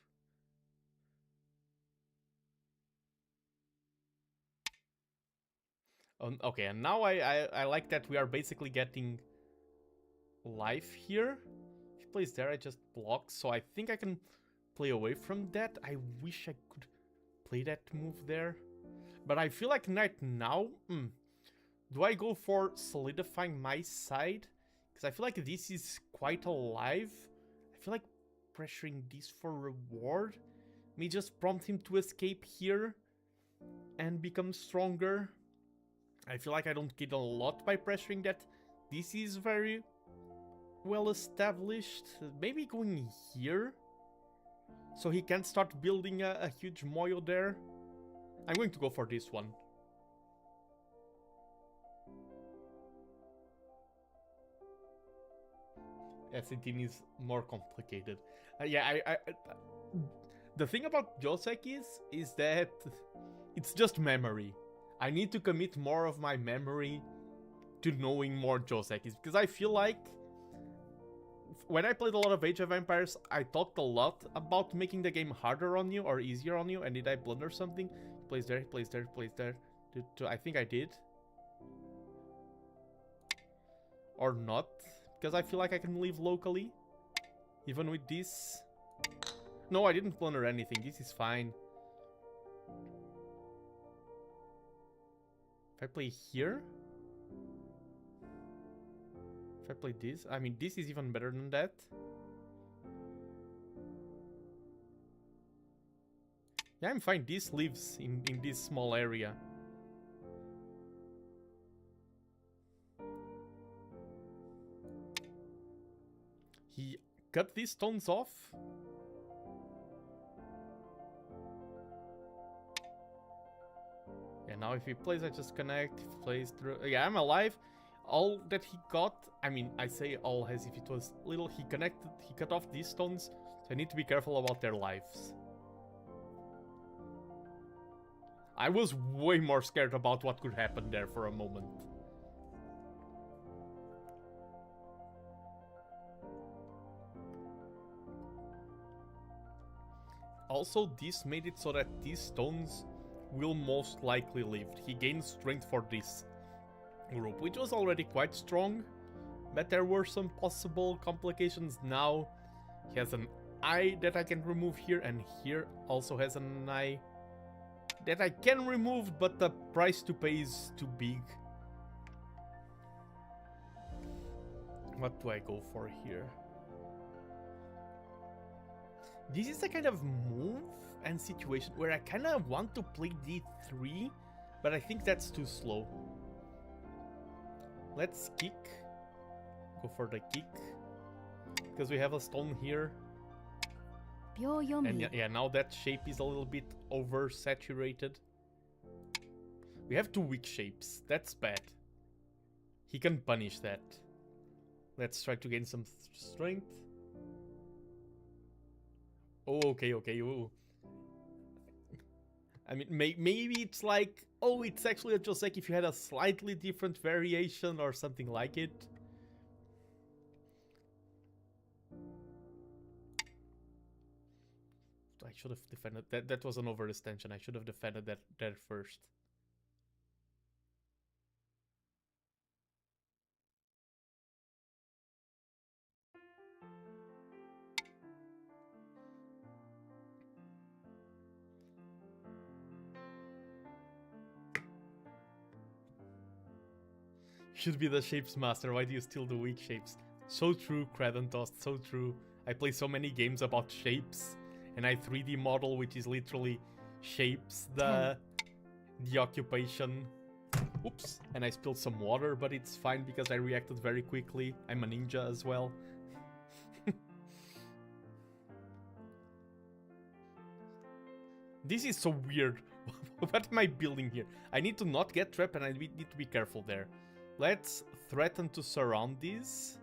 Okay, and now I like that we are basically getting life here. If he plays there, I just block. So I think I can play away from that. I wish I could play that move there. But I feel like right now, do I go for solidifying my side? Because I feel like this is quite alive. I feel like pressuring this for reward may just prompt him to escape here and become stronger. I feel like I don't get a lot by pressuring that. This is very well established. Maybe going here, so he can start building a huge moyo there. I'm going to go for this one. S18 is more complicated. The thing about Joseki is that it's just memory. I need to commit more of my memory to knowing more Josekis, because I feel like when I played a lot of Age of Empires, I talked a lot about making the game harder on you or easier on you, and did I blunder something? Plays there, plays there, plays there. I think I did. Or not, because I feel like I can live locally, even with this. No, I didn't blunder anything, this is fine. If I play here, if I play this, I mean, this is even better than that. Yeah, I'm fine. This lives in this small area. He cut these stones off. Yeah, now if he plays, I just connect. If he plays through... Yeah, I'm alive. all that he got, I mean, I say all as if it was little, he cut off these stones, so I need to be careful about their lives. I was way more scared about what could happen there for a moment. Also, this made it so that these stones will most likely live. He gains strength for this group, which was already quite strong, but there were some possible complications. Now he has an eye that I can remove here, and here also has an eye that I can remove, but the price to pay is too big. What do I go for here? This is a kind of move and situation where I kind of want to play d3, but I think that's too slow. Let's kick. Go for the kick. Because we have a stone here. And yeah, now that shape is a little bit oversaturated. We have two weak shapes. That's bad. He can punish that. Let's try to gain some strength. Oh, okay. Ooh. I mean, maybe it's like, oh, it's actually just like if you had a slightly different variation or something like it. I should have defended that. That was an overextension. I should have defended that first. Should be the shapes master. Why do you still do weak shapes? So true, Kradentost, so true. I play so many games about shapes, and I 3D model, which is literally shapes the occupation. Oops, and I spilled some water, but it's fine because I reacted very quickly. I'm a ninja as well. This is so weird. What am I building here? I need to not get trapped, and I need to be careful there. Let's threaten to surround these.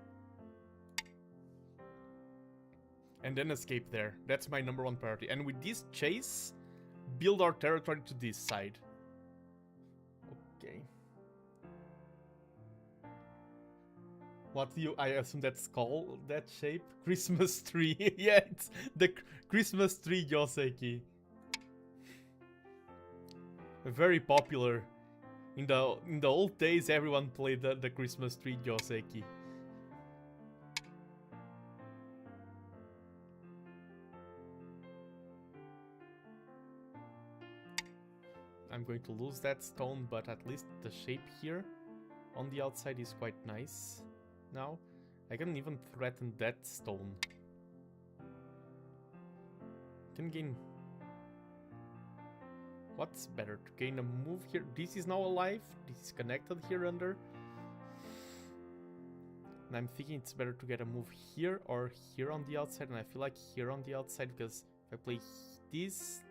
And then escape there. That's my #1 priority. And with this chase, build our territory to this side. Okay. What do you... I assume that's called that shape? Christmas tree. Yeah, it's the Christmas tree Yoseki. Very popular. In the old days, everyone played the Christmas tree Yoseki. I'm going to lose that stone, but at least the shape here on the outside is quite nice now. I can even threaten that stone. Can gain... What's better? To gain a move here? This is now alive. This is connected here under. And I'm thinking it's better to get a move here or here on the outside. And I feel like here on the outside because if I play this.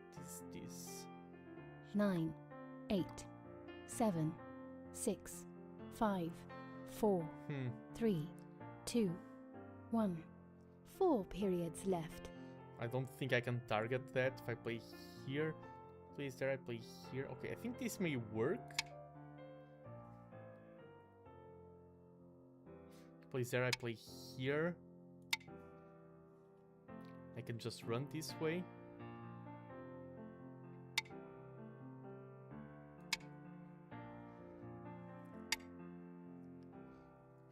9, 8, 7, 6, 5, 4, 3, 2, 1. 4 periods left. I don't think I can target that if I play here. Place there, I play here. Okay, I think this may work. Place there, I play here. I can just run this way.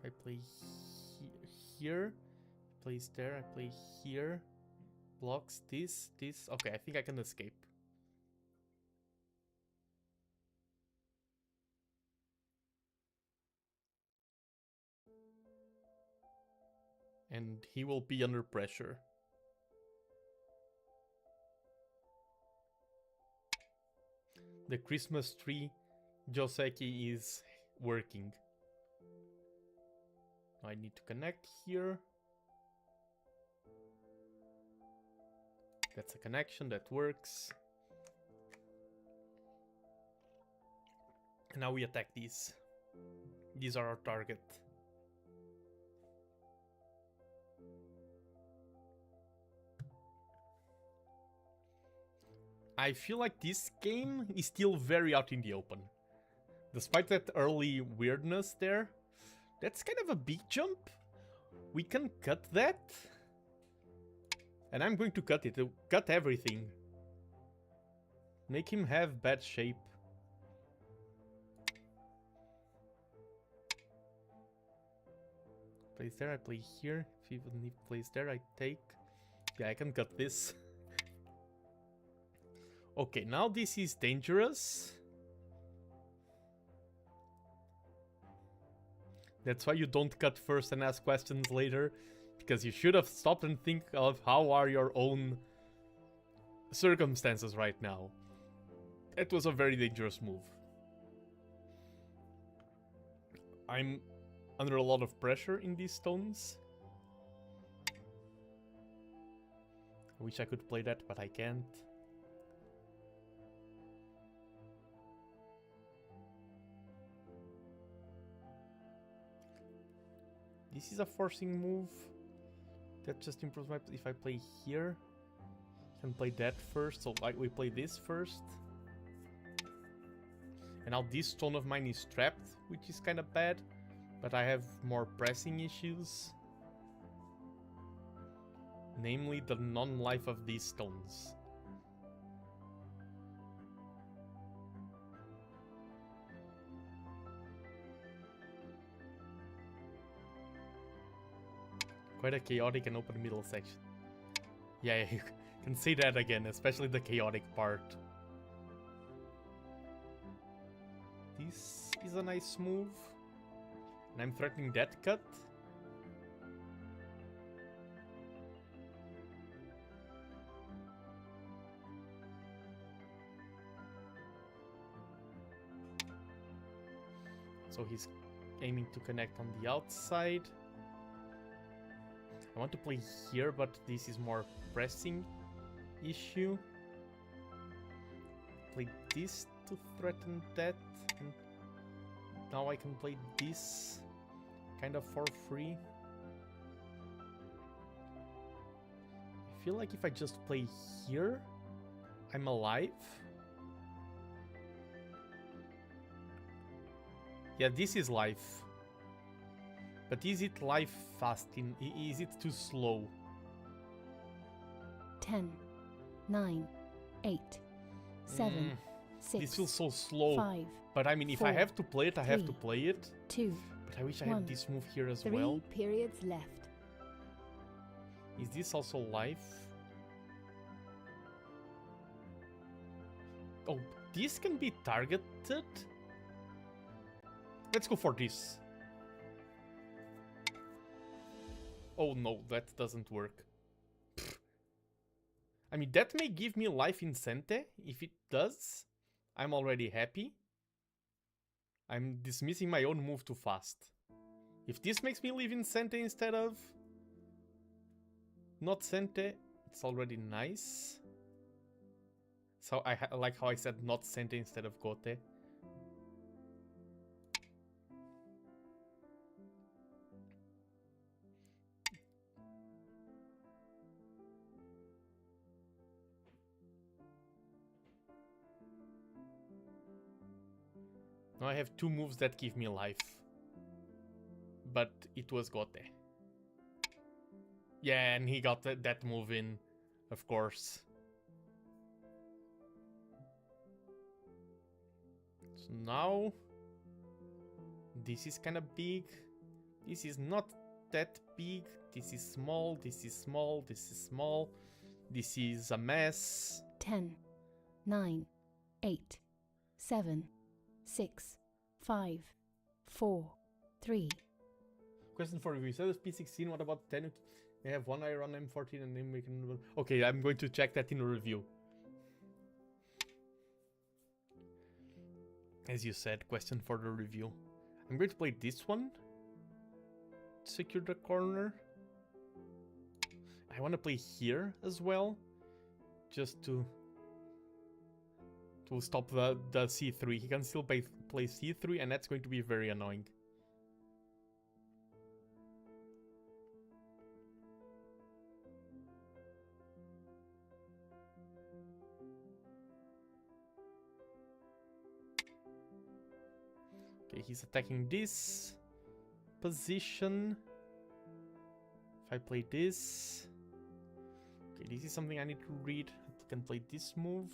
I play here. Place there, I play here. Blocks this. Okay, I think I can escape. And he will be under pressure. The Christmas tree Joseki is working. I need to connect here. That's a connection that works. And now we attack these. These are our target. I feel like this game is still very out in the open. Despite that early weirdness there, that's kind of a big jump. We can cut that. And I'm going to cut it. Cut everything. Make him have bad shape. Place there, I play here. If he even need place there, I take. Yeah, I can cut this. Okay, now this is dangerous. That's why you don't cut first and ask questions later. Because you should have stopped and think of how are your own circumstances right now. It was a very dangerous move. I'm under a lot of pressure in these stones. I wish I could play that, but I can't. This is a forcing move. That just improves my... If I play here, I can play that first. So we play this first. And now this stone of mine is trapped, which is kind of bad. But I have more pressing issues. Namely, the non-life of these stones. Quite a chaotic and open middle section. Yeah, you can say that again, especially the chaotic part. This is a nice move. And I'm threatening that cut. So he's aiming to connect on the outside. I want to play here, but this is more pressing issue. Play this to threaten that. And now I can play this kind of for free. I feel like if I just play here, I'm alive. Yeah, this is life. But is it life fast? Is it too slow? 10, 9, 8, 7, 6. This feels so slow. 5. But I mean, if 4, I have to play it, I have to 3, play it. 2. But I wish I 1. had this move here as 3 well. periods left. Is this also life? Oh, this can be targeted. Let's go for this. Oh no, that doesn't work. Pfft. I mean, that may give me life in Sente. If it does, I'm already happy. I'm dismissing my own move too fast. If this makes me live in Sente instead of not Sente, it's already nice. So I like how I said not Sente instead of Gote. Now I have two moves that give me life. But it was Gote. Yeah, and he got that move in, of course. So now, this is kind of big. This is not that big. This is small, this is small, this is small. This is a mess. 10, 9, 8, 7, 6, 5, 4, 3. Question for you. Instead of P16, what about Tanuki? We have one iron M14 and then we can... Okay, I'm going to check that in a review. As you said, question for the review. I'm going to play this one. Secure the corner. I want to play here as well. Just to stop the C3. He can still play C3 and that's going to be very annoying. Okay, he's attacking this position. If I play this... Okay, this is something I need to read. I can play this move.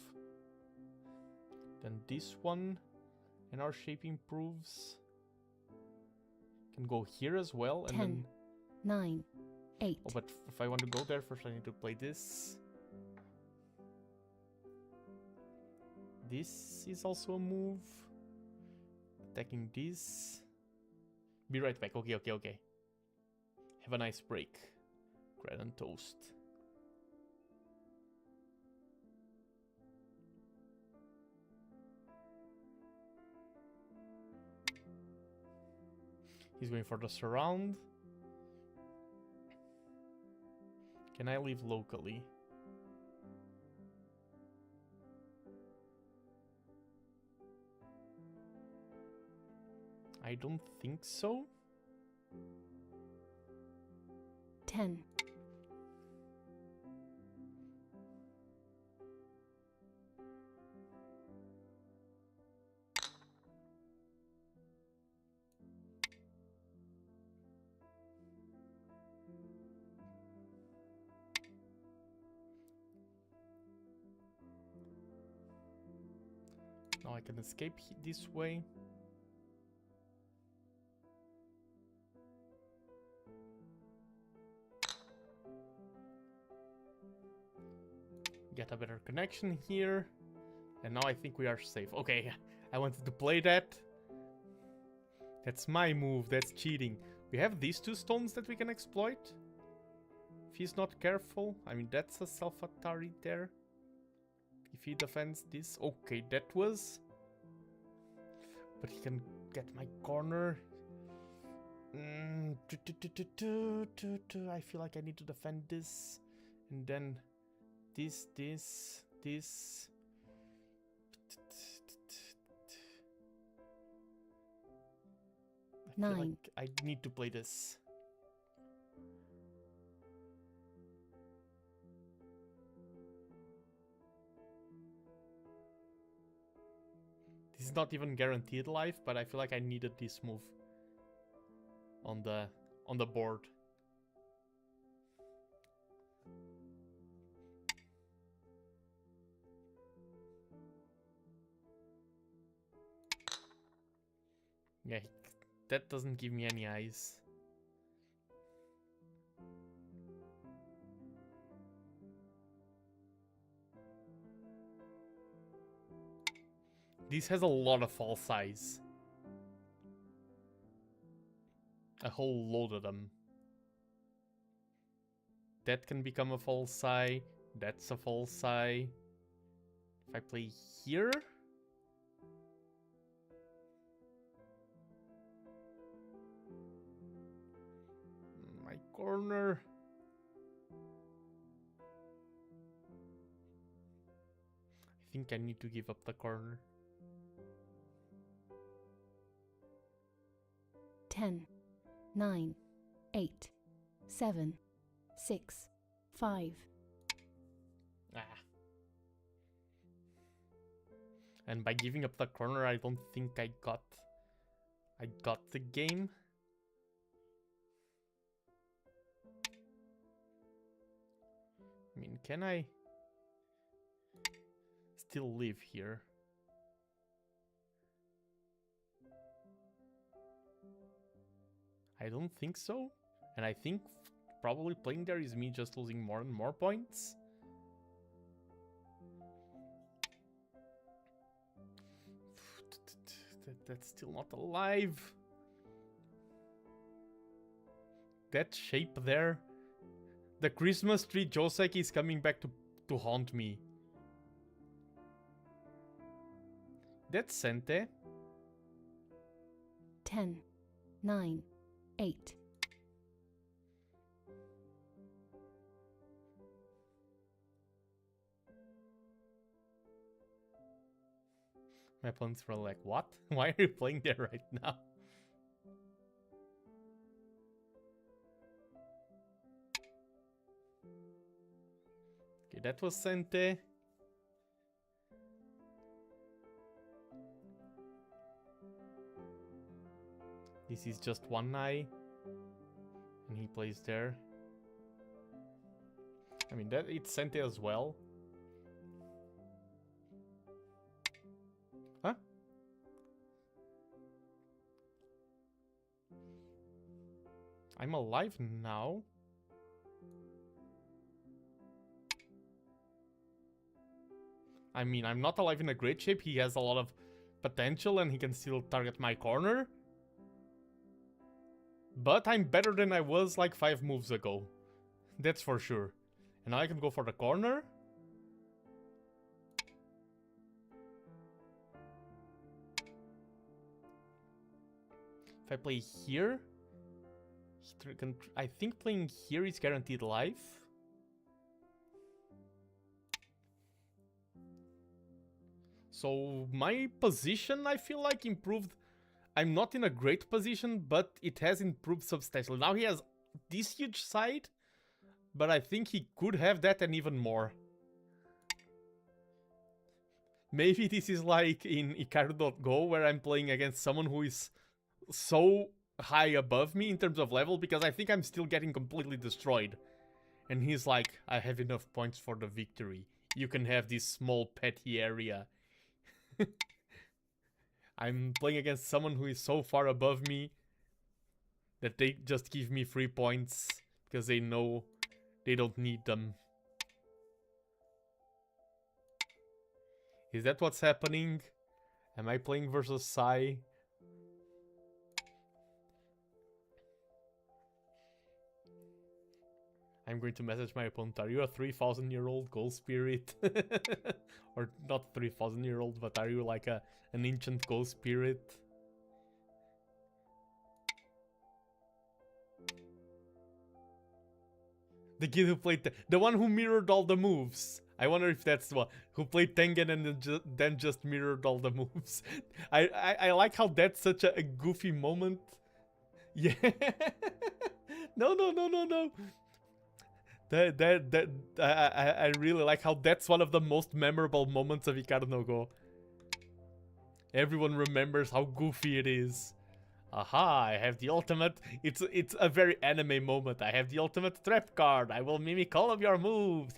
Then this one. And our shape improves. Can go here as well. And 10, then... 9, 8. Oh, but if I want to go there first, I need to play this. This is also a move. Attacking this. Be right back. Okay, okay, okay. Have a nice break. Bread and toast. He's going for the surround. Can I leave locally? I don't think so. 10. Now I can escape this way. Get a better connection here. And now I think we are safe. Okay, I wanted to play that. That's my move, that's cheating. We have these two stones that we can exploit. If he's not careful. I mean, that's a self-Atari there. If he defends this. Okay, that was... But he can get my corner. I feel like I need to defend this. And then... This. I feel 9. like I need to play this. This is not even guaranteed life, but I feel like I needed this move on the board. Yeah, that doesn't give me any eyes. This has a lot of false eyes. A whole load of them. That can become a false eye. That's a false eye. If I play here... My corner... I think I need to give up the corner. 10, 9, 8, 7, 6, 5. Ah. And by giving up the corner, I don't think I got the game. I mean, can I still live here? I don't think so. And I think probably playing there is me just losing more and more points. That's still not alive. That shape there. The Christmas tree Joseki is coming back to haunt me. That's Sente. 10, 9, 8. My opponents were like, what? Why are you playing there right now? Okay, that was Sente. This is just one eye. And he plays there. I mean, that it's Sente as well. Huh? I'm alive now? I mean, I'm not alive in a great shape. He has a lot of potential and he can still target my corner. But I'm better than I was like 5 moves ago. That's for sure. And now I can go for the corner. If I play here, I think playing here is guaranteed life. So my position, I feel like, improved. I'm not in a great position, but it has improved substantially. Now he has this huge side, but I think he could have that and even more. Maybe this is like in Ikaru.go, where I'm playing against someone who is so high above me in terms of level, because I think I'm still getting completely destroyed. And he's like, I have enough points for the victory. You can have this small petty area. I'm playing against someone who is so far above me that they just give me 3 points because they know they don't need them. Is that what's happening? Am I playing versus Sai? I'm going to message my opponent. Are you a 3,000-year-old ghost spirit? Or not 3,000-year-old, but are you like an ancient ghost spirit? The kid who played the one who mirrored all the moves. I wonder if that's the one who played Tengen and then just mirrored all the moves. I like how that's such a goofy moment. Yeah. No. I really like how that's one of the most memorable moments of Ikaru no Go. Everyone remembers how goofy it is. Aha, I have the ultimate. It's a very anime moment. I have the ultimate trap card. I will mimic all of your moves.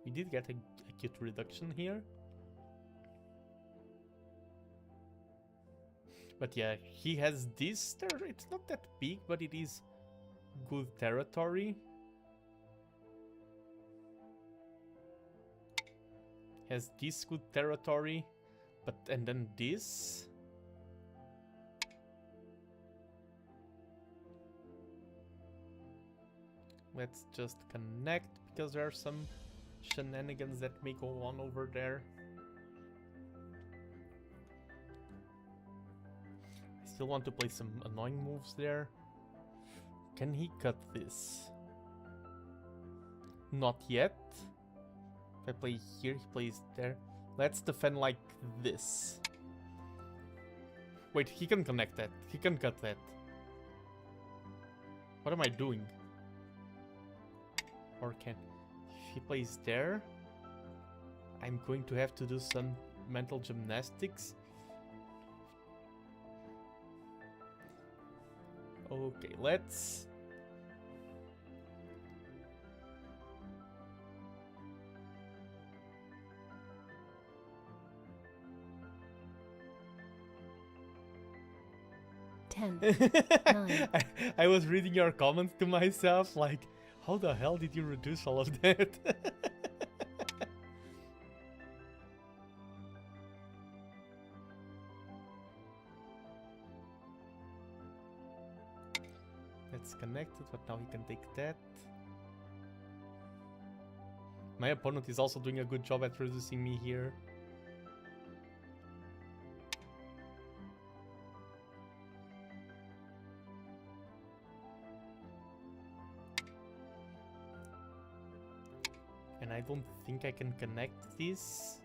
We did get a cute reduction here. But yeah, he has this. It's not that big, but it is good territory. Has this good territory, and then this. Let's just connect because there are some shenanigans that may go on over there. I still want to play some annoying moves there. Can he cut this? Not yet. If I play here, he plays there. Let's defend like this. Wait, he can connect that. He can cut that. What am I doing? Or can... If he plays there, I'm going to have to do some mental gymnastics. Okay, let's... Nine. I was reading your comments to myself, like, how the hell did you reduce all of that? That's connected, but now he can take that. My opponent is also doing a good job at reducing me here. And I don't think I can connect this.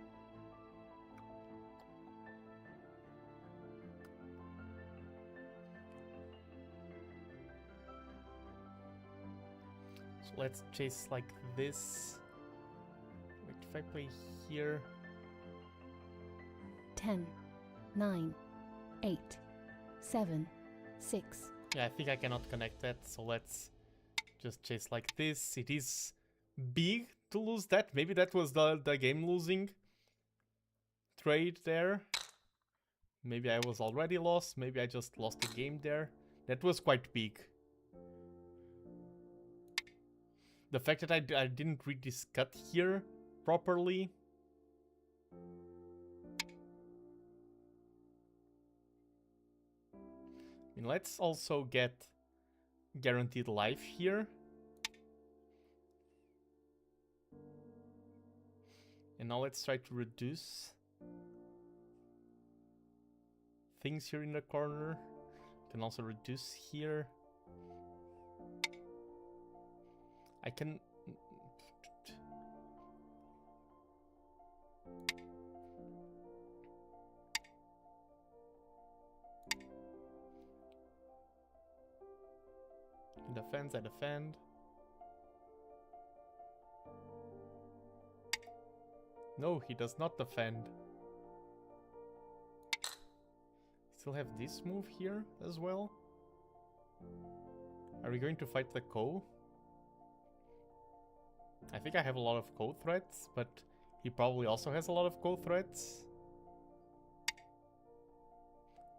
let's chase like this. Wait, if I play here... 10, 9, 8, 7, 6. Yeah, I think I cannot connect that, so let's just chase like this. It is big to lose that. Maybe that was the game losing trade there. Maybe I was already lost. Maybe I just lost the game there. That was quite big. The fact that I didn't read this cut here properly. I mean, let's also get guaranteed life here. And now let's try to reduce things here in the corner. Can also reduce here. I can... He defends, I defend. No, he does not defend. Still have this move here as well. Are we going to fight the Ko? I think I have a lot of Ko threats, but he probably also has a lot of Ko threats.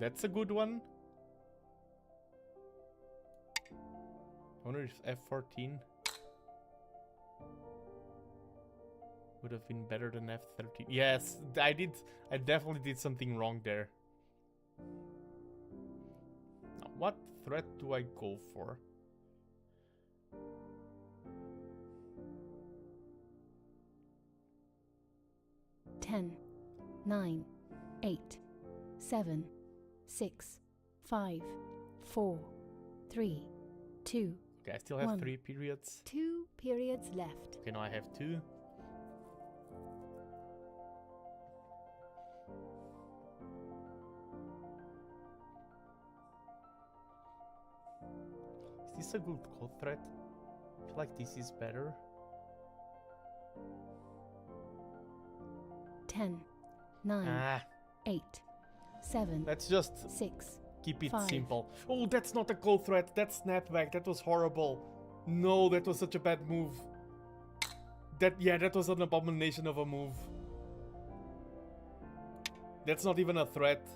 That's a good one. I wonder if F14 would have been better than F13. Yes, I definitely did something wrong there. Now, what threat do I go for? Ten, 9, 8, 7, 6, 5, 4, 3, 2. Okay, I still have 1. 3 periods. 2 periods left. Okay, now I have 2. Is this a good code threat? I feel like this is better. 10, 9, 8, 7. Let's just 6. keep it 5. simple. Oh, that's not a code threat. That's snapback. That was horrible. No, that was such a bad move. That was an abomination of a move. That's not even a threat.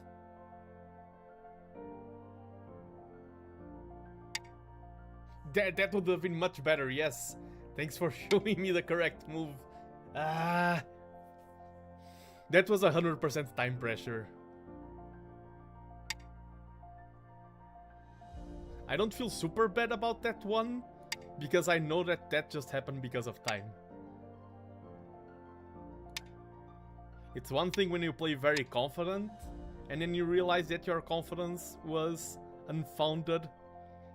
That would have been much better, yes. Thanks for showing me the correct move. That was 100% time pressure. I don't feel super bad about that one, because I know that just happened because of time. It's one thing when you play very confident, and then you realize that your confidence was unfounded.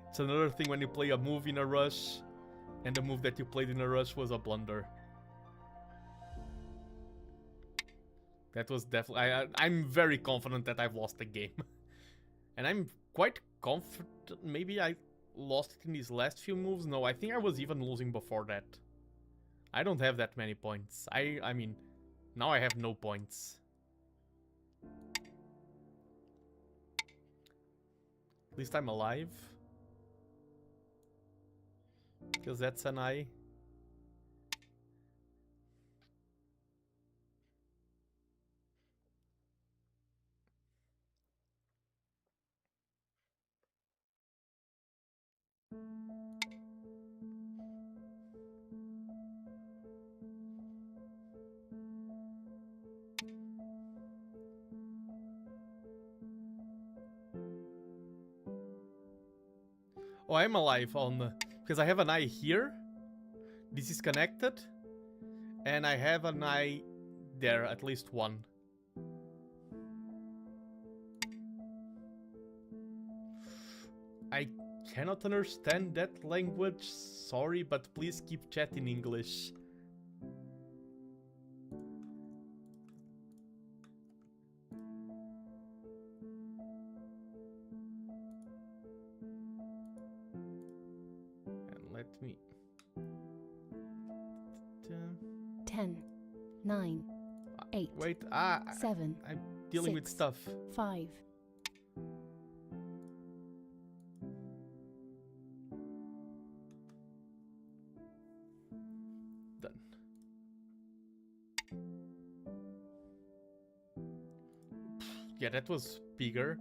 It's another thing when you play a move in a rush, and the move that you played in a rush was a blunder. That was definitely... I'm very confident that I've lost the game. And I'm quite confident... Maybe I lost it in these last few moves? No, I think I was even losing before that. I don't have that many points. I mean, now I have no points. At least I'm alive. Because that's an eye. Oh, I'm alive on the... Because I have an eye here. This is connected. And I have an eye there, at least one. I cannot understand that language. Sorry, but please keep chat in English. And let me 10, 9, 8, Wait, 7, I'm dealing with 6, stuff. 5. Done. Yeah, that was bigger.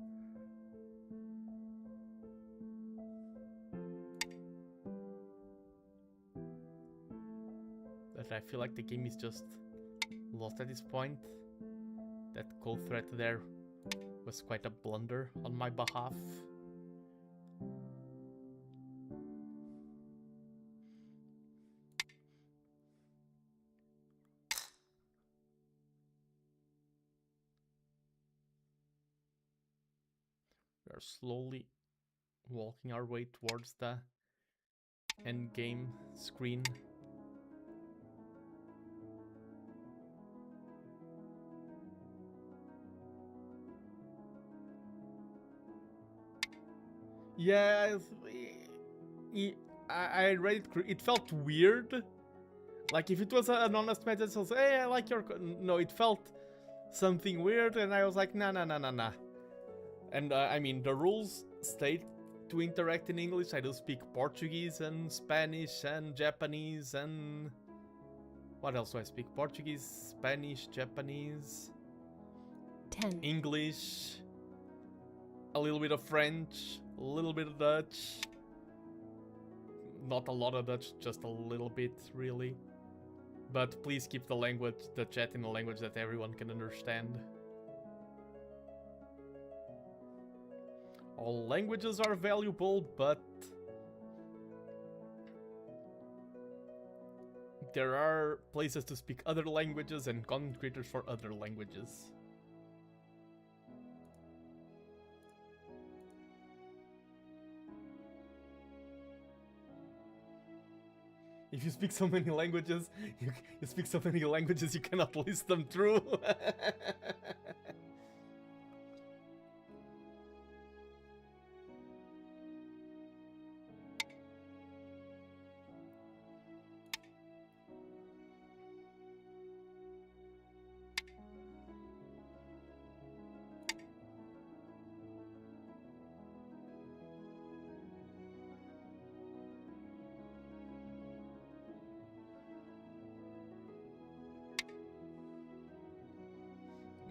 But I feel like the game is just lost at this point. That code thread there was quite a blunder on my behalf. We are slowly walking our way towards the end game screen. Yeah, I read it. It felt weird. Like if it was an honest message, I was, hey, I like your. No, it felt something weird, and I was like, nah. And I mean, the rules state to interact in English. I do speak Portuguese and Spanish and Japanese and what else do I speak? Portuguese, Spanish, Japanese, 10, English, a little bit of French, a little bit of Dutch. Not a lot of Dutch, just a little bit, really. But please keep the chat in a language that everyone can understand. All languages are valuable, but there are places to speak other languages and content creators for other languages. If you speak so many languages, you cannot list them through.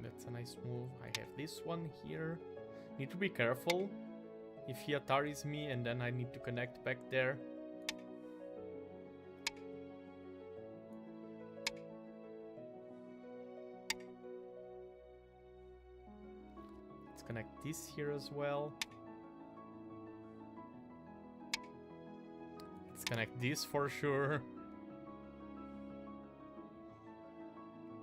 That's a nice move. I have this one here. Need to be careful if he Ataris me and then I need to connect back there. Let's connect this here as well. Let's connect this for sure.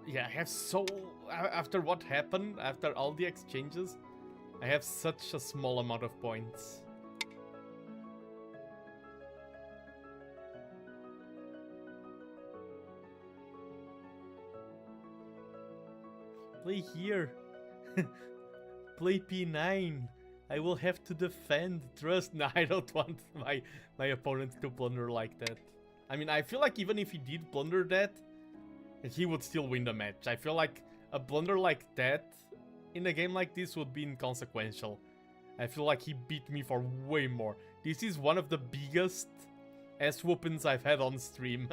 Yeah, I have so... After what happened, after all the exchanges, I have such a small amount of points. Play here. Play P9. I will have to defend. Trust. No, I don't want my opponent to blunder like that. I mean, I feel like even if he did blunder that, he would still win the match. I feel like a blunder like that in a game like this would be inconsequential. I feel like he beat me for way more. This is one of the biggest ass whoopings I've had on stream.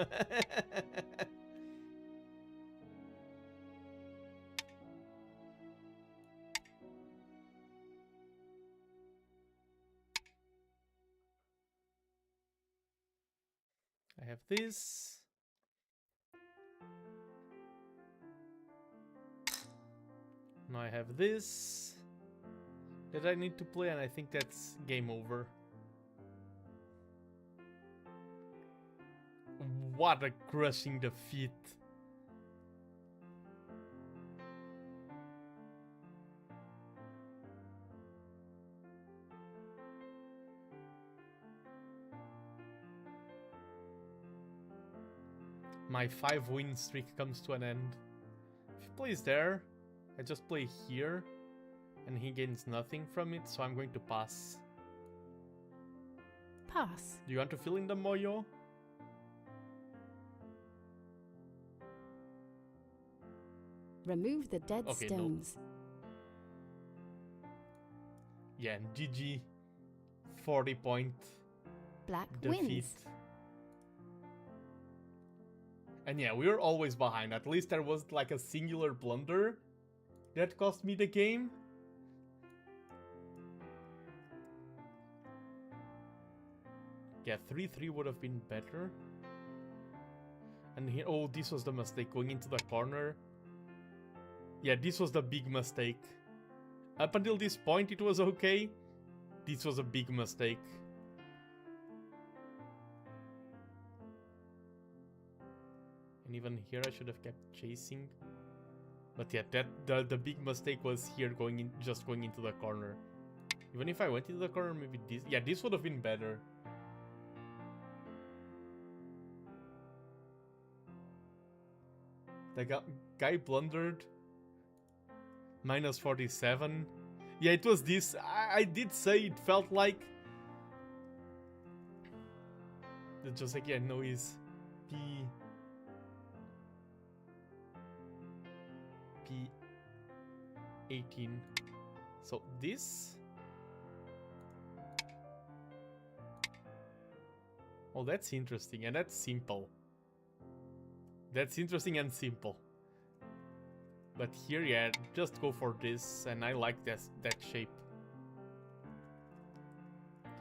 I have this. Now I have this that I need to play, and I think that's game over. What a crushing defeat. My 5-win streak comes to an end. If he plays there, I just play here, and he gains nothing from it, so I'm going to pass. Pass. Do you want to fill in the Moyo? Remove the dead Okay, no. stones. Yeah, and GG. 40-point Black defeat. wins. And yeah, we were always behind. At least there was like a singular blunder that cost me the game. Yeah, 3-3 would have been better. And here, oh, this was the mistake, going into the corner. Yeah, this was the big mistake. Up until this point, it was okay. This was a big mistake. And even here, I should have kept chasing. But yeah, the big mistake was here, just going into the corner. Even if I went into the corner, maybe this... Yeah, this would have been better. The guy blundered. Minus 47. Yeah, it was this. I did say it felt like... Just like, yeah, noise. P18. So this... Oh, that's interesting, and that's simple. That's interesting and simple. But here, yeah, just go for this, and I like that shape.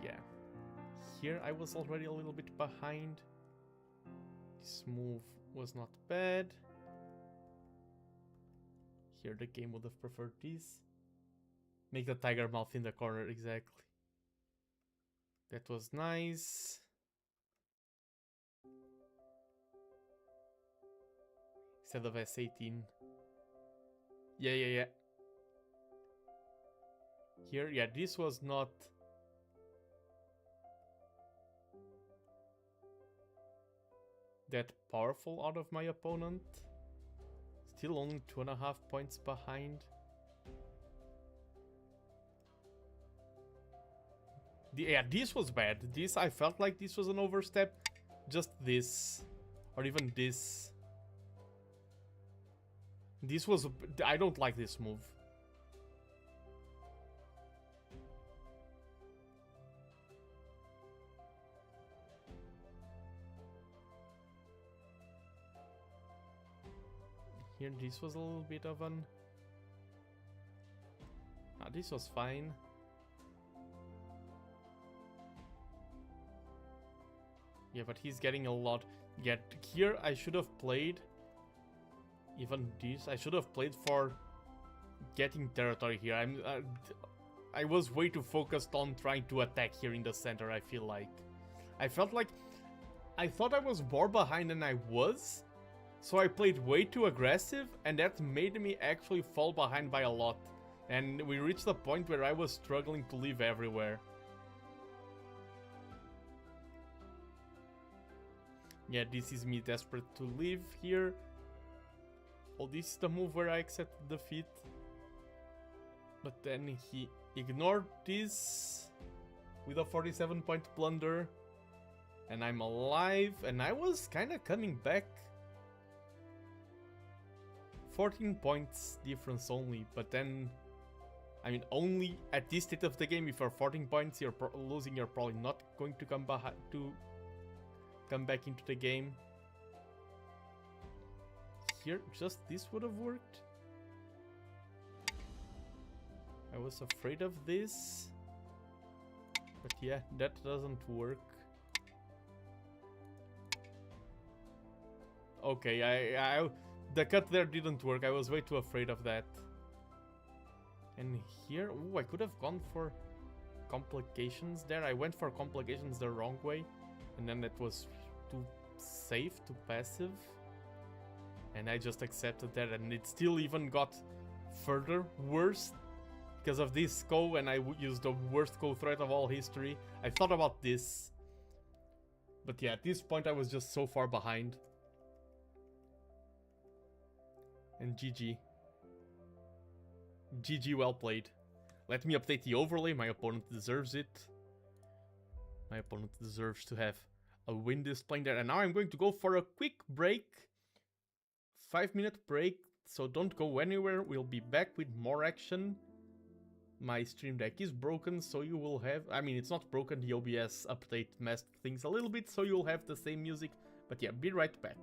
Yeah. Here, I was already a little bit behind. This move was not bad. Here, the game would have preferred this. Make the tiger mouth in the corner, exactly. That was nice. Instead of S18. Yeah. Here, yeah, this was not... that powerful out of my opponent. Still only 2.5 points behind. Yeah, this was bad. This, I felt like this was an overstep. Just this. Or even this. This was... I don't like this move. Here, this was a little bit of an... this was fine. Yeah, but he's getting a lot. Yeah, here I should have played... Even this, I should have played for getting territory here. I was way too focused on trying to attack here in the center, I feel like. I felt like... I thought I was more behind than I was. So I played way too aggressive, and that made me actually fall behind by a lot. And we reached the point where I was struggling to leave everywhere. Yeah, this is me desperate to leave here. Oh, this is the move where I accept defeat. But then he ignored this with a 47-point blunder. And I'm alive, and I was kind of coming back. 14 points difference only, but then... I mean, only at this state of the game, if you're 14 points, you're losing, you're probably not going to come back into the game. Here, just this would have worked. I was afraid of this. But yeah, that doesn't work. Okay, the cut there didn't work. I was way too afraid of that. And here, ooh, I could have gone for complications there. I went for complications the wrong way. And then that was too safe, too passive. And I just accepted that, and it still even got further worse because of this go, and I used the worst go threat of all history. I thought about this, but yeah, at this point I was just so far behind. And GG. GG, well played. Let me update the overlay. My opponent deserves it. My opponent deserves to have a win displaying there. And now I'm going to go for a quick break. 5-minute break so don't go anywhere. We'll be back with more action. My stream deck is broken, so you will have... I mean, it's not broken, the OBS update messed things a little bit, so you'll have the same music. But yeah, be right back.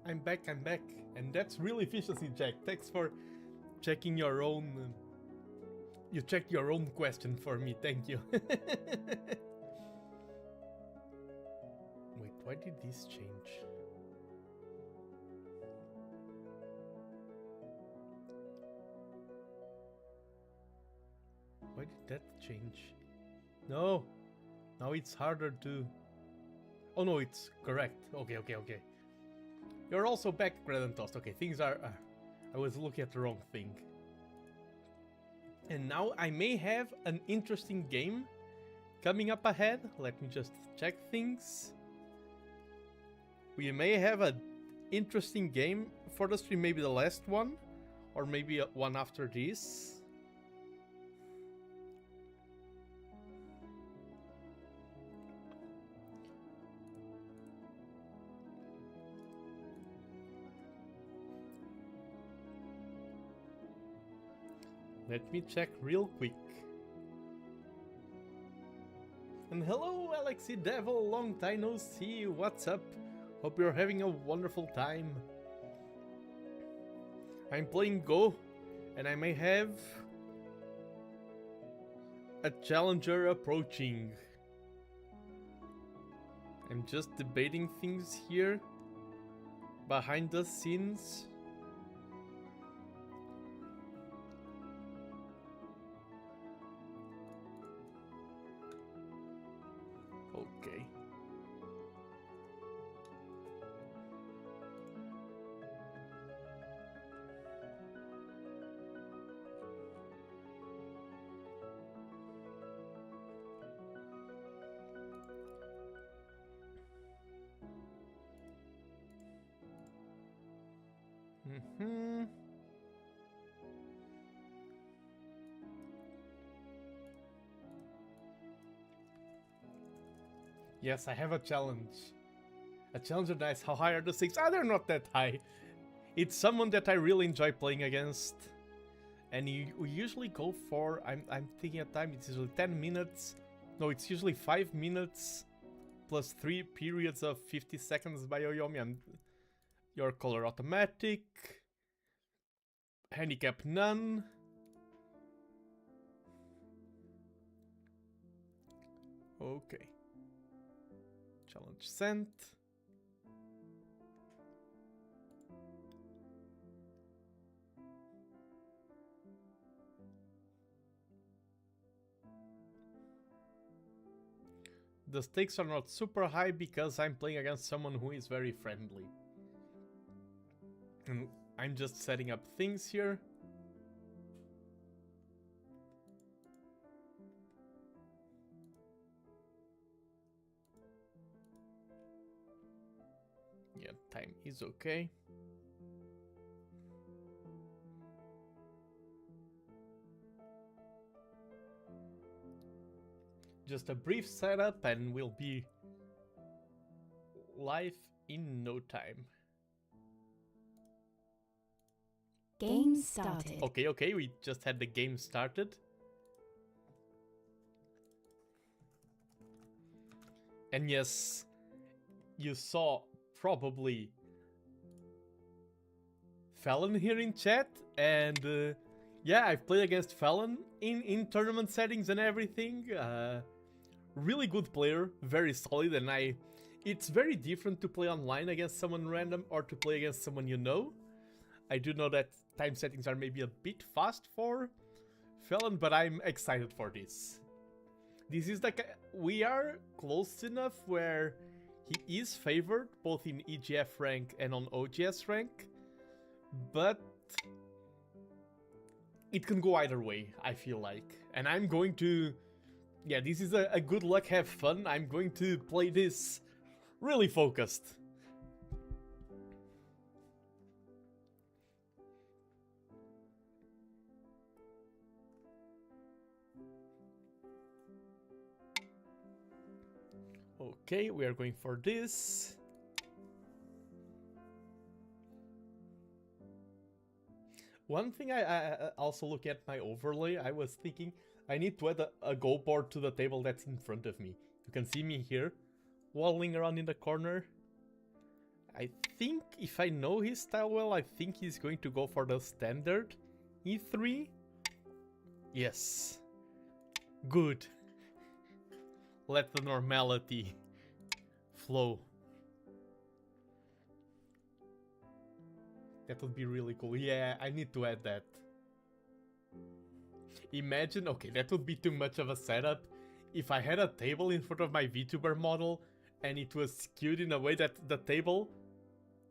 I'm back, and that's real efficiency, Jack. Thanks for checking your own. You checked your own question for me. Thank you. Wait, why did this change? Why did that change? No, now it's harder to. Oh no, it's correct. Okay. You're also back, Gredentost. Okay, things are... I was looking at the wrong thing. And now I may have an interesting game coming up ahead. Let me just check things. We may have an interesting game for the stream, maybe the last one. Or maybe one after this. Let me check real quick. And hello, Alexi Devil, long time no see. What's up? Hope you're having a wonderful time. I'm playing Go, and I may have a challenger approaching. I'm just debating things here behind the scenes. Okay. Mm-hmm. Yes, I have a challenge. A challenge is nice. How high are the stakes? Ah, they're not that high. It's someone that I really enjoy playing against. And we usually go for, I'm thinking at time, it's usually 10 minutes. No, it's usually 5 minutes plus 3 periods of 50 seconds by Oyomi. And your color automatic. Handicap none. Okay. Challenge sent. The stakes are not super high because I'm playing against someone who is very friendly. And I'm just setting up things here. Yeah, time is okay. Just a brief setup and we'll be live in no time. Game started. Okay, we just had the game started. And yes, you saw probably Fallon here in chat, and yeah, I've played against Fallon in tournament settings and everything. Really good player, very solid, and it's very different to play online against someone random or to play against someone you know. I do know that time settings are maybe a bit fast for Fallon, but I'm excited for this. This is like we are close enough where he is favored both in EGF rank and on OGS rank, but it can go either way, I feel like. And I'm going to... Yeah, this is a good luck, have fun. I'm going to play this really focused. Okay, we are going for this. One thing I also look at my overlay, I was thinking I need to add a go board to the table that's in front of me. You can see me here, waddling around in the corner. I think, if I know his style well, I think he's going to go for the standard E3. Yes. Good. Let the normality flow. That would be really cool. Yeah, I need to add that. Imagine, okay, that would be too much of a setup. If I had a table in front of my VTuber model and it was skewed in a way that the table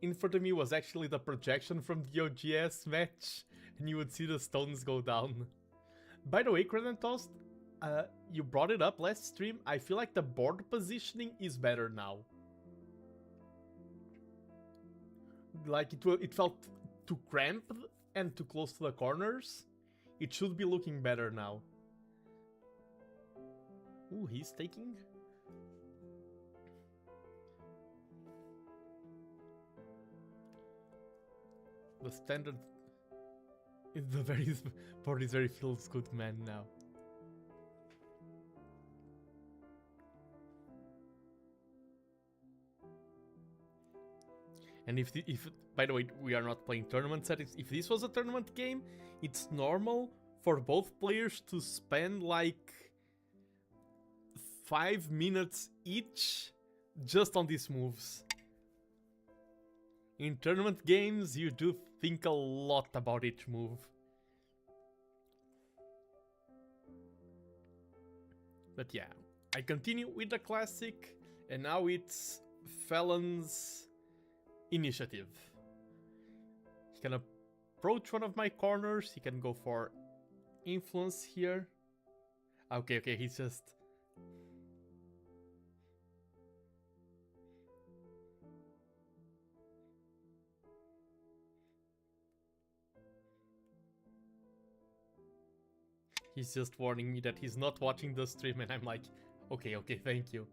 in front of me was actually the projection from the OGS match and you would see the stones go down. By the way, Credentost, you brought it up last stream. I feel like the board positioning is better now. Like it felt too cramped and too close to the corners. It should be looking better now. Ooh, he's taking. The standard. The very board is very feels good man now. And if by the way, we are not playing tournament settings. If this was a tournament game, it's normal for both players to spend like 5 minutes each just on these moves. In tournament games, you do think a lot about each move. But yeah, I continue with the classic, and now it's Felon's initiative. He can approach one of my corners, he can go for influence here. Okay, he's just... He's just warning me that he's not watching the stream, and I'm like, okay, thank you.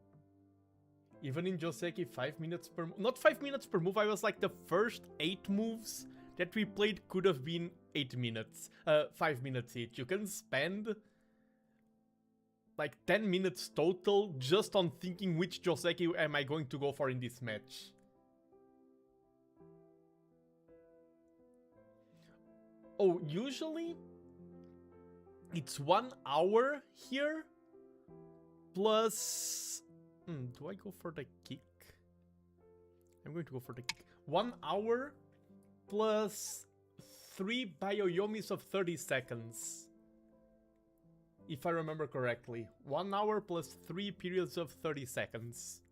Even in Joseki, 5 minutes per... Not 5 minutes per move, I was like, the first 8 moves that we played could have been 8 minutes. 5 minutes each. You can spend like 10 minutes total just on thinking which Joseki am I going to go for in this match. Oh, usually it's 1 hour here plus... do I go for the kick? I'm going to go for the kick. 1 hour plus 3 Bioyomis of 30 seconds. If I remember correctly. 1 hour plus 3 periods of 30 seconds.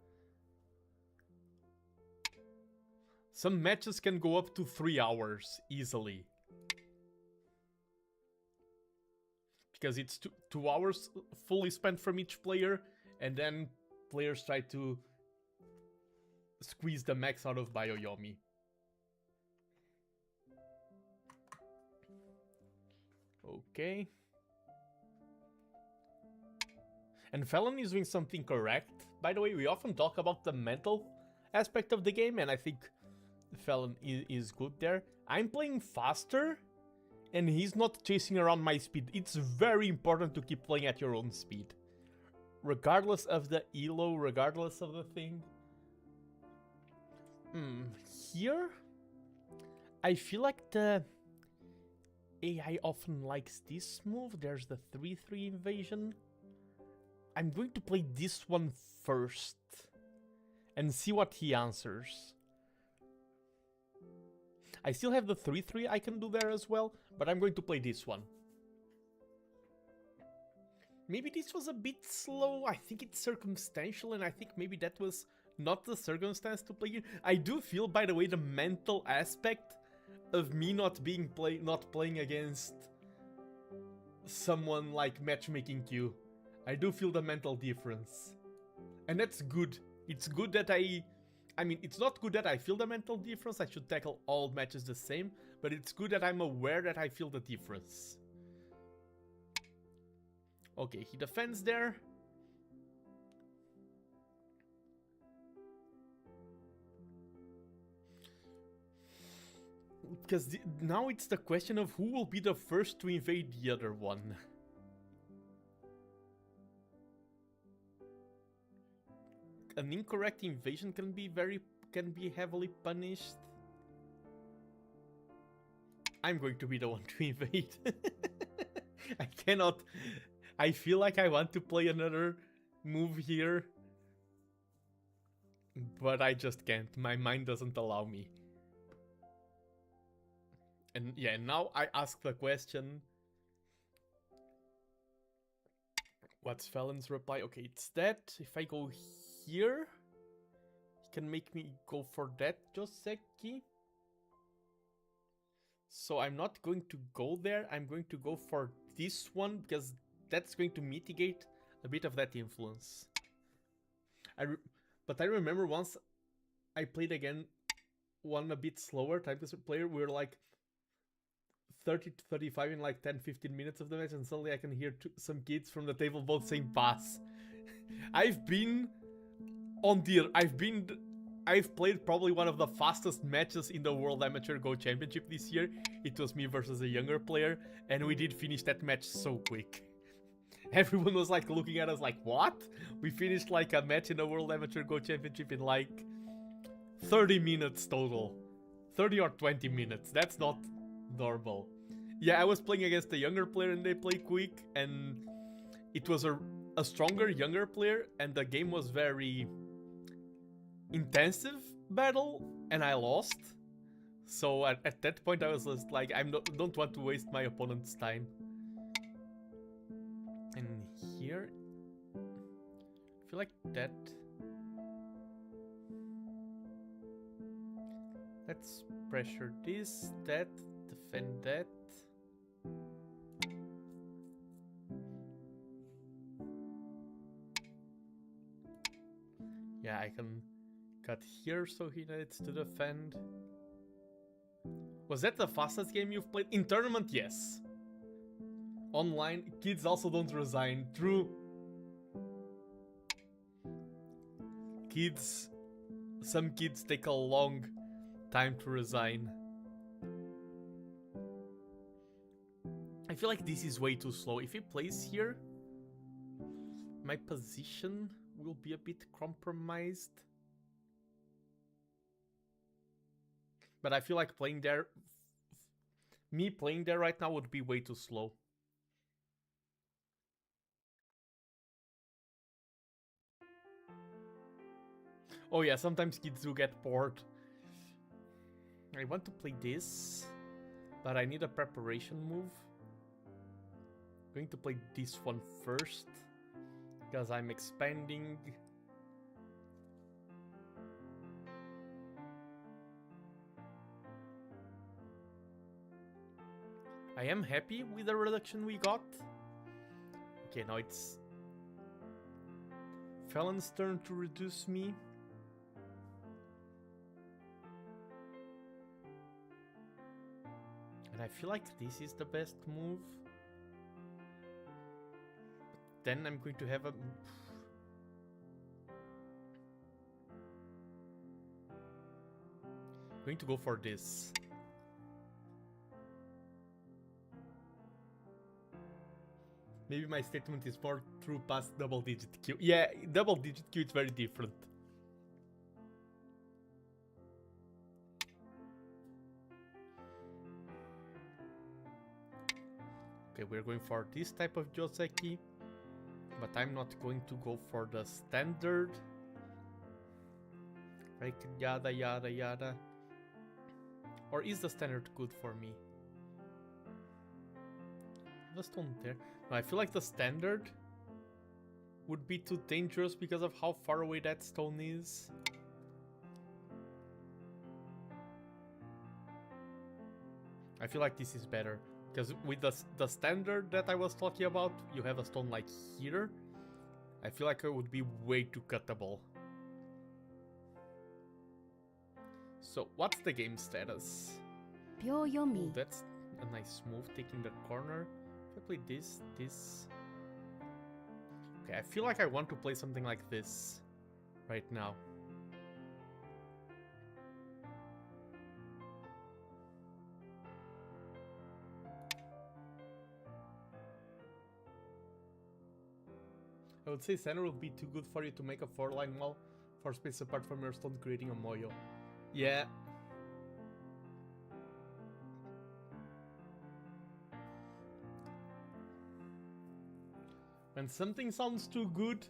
Some matches can go up to 3 hours easily. Because it's 2 hours fully spent from each player, and then players try to squeeze the max out of Bioyomi. Okay. And Felon is doing something correct. By the way, we often talk about the mental aspect of the game, and I think Felon is good there. I'm playing faster, and he's not chasing around my speed. It's very important to keep playing at your own speed. Regardless of the elo, regardless of the thing. Here, I feel like the AI often likes this move. There's the 3-3 invasion. I'm going to play this one first and see what he answers. I still have the 3-3 I can do there as well, but I'm going to play this one. Maybe this was a bit slow. I think it's circumstantial, and I think maybe that was not the circumstance to play it. I do feel, by the way, the mental aspect of me not playing against someone like matchmaking Q. I do feel the mental difference. And that's good. It's good that I mean, it's not good that I feel the mental difference. I should tackle all matches the same. But it's good that I'm aware that I feel the difference. Okay, he defends there. Because now it's the question of who will be the first to invade the other one. An incorrect invasion can be heavily punished. I'm going to be the one to invade. I cannot. I feel like I want to play another move here, but I just can't. My mind doesn't allow me. And yeah, now I ask the question. What's Felon's reply? Okay, it's that. If I go here, he can make me go for that Joseki. So I'm not going to go there. I'm going to go for this one because that's going to mitigate a bit of that influence. But I remember once I played again one a bit slower time to player. We were like 30 to 35 in like 10-15 minutes of the match, and suddenly I can hear some kids from the table both saying pass. I've played probably one of the fastest matches in the World Amateur Go Championship this year. It was me versus a younger player, and we did finish that match so quick. Everyone was like looking at us like, what? We finished like a match in the World Amateur Go Championship in like 30 minutes total. 30 or 20 minutes. That's not normal. Yeah, I was playing against a younger player and they play quick, and it was a stronger younger player, and the game was very intensive battle and I lost. So at that point I was just like, don't want to waste my opponent's time. And here, I feel like that. Let's pressure this, that, defend that. Yeah, I can cut here so he needs to defend. Was that the fastest game you've played? In tournament, yes. Online, kids also don't resign. True. Some kids take a long time to resign. I feel like this is way too slow. If he plays here, my position will be a bit compromised. But I feel like me playing there right now would be way too slow. Oh yeah, sometimes kids do get bored. I want to play this, but I need a preparation move. I'm going to play this one first, because I'm expanding. I am happy with the reduction we got. Okay, now it's Felon's turn to reduce me. And I feel like this is the best move. But then I'm going to have a... I'm going to go for this. Maybe my statement is more true past double-digit Q. Yeah, double-digit Q is very different. Okay, we're going for this type of Joseki, but I'm not going to go for the standard. Right, yada yada yada. Or is the standard good for me? The stone there. No, I feel like the standard would be too dangerous because of how far away that stone is. I feel like this is better. Because with the standard that I was talking about, you have a stone like here. I feel like it would be way too cuttable. So, what's the game status? Pure Yomi. Oh, that's a nice move, taking the corner. If I play this... Okay, I feel like I want to play something like this right now. I would say center would be too good for you to make a 4-line wall for space apart from your stone, creating a moyo. Yeah. When something sounds too good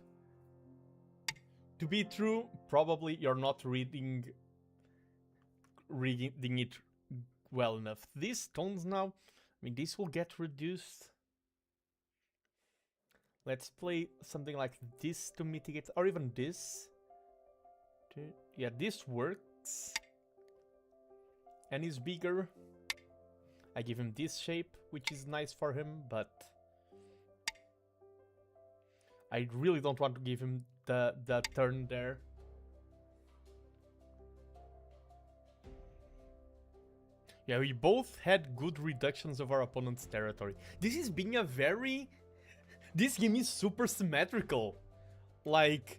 to be true, probably you're not reading it well enough. These stones now, I mean, this will get reduced. Let's play something like this to mitigate, or even this. Yeah, this works. And is bigger. I give him this shape, which is nice for him, but I really don't want to give him the turn there. Yeah, we both had good reductions of our opponent's territory. This is being a very... This game is super symmetrical. Like,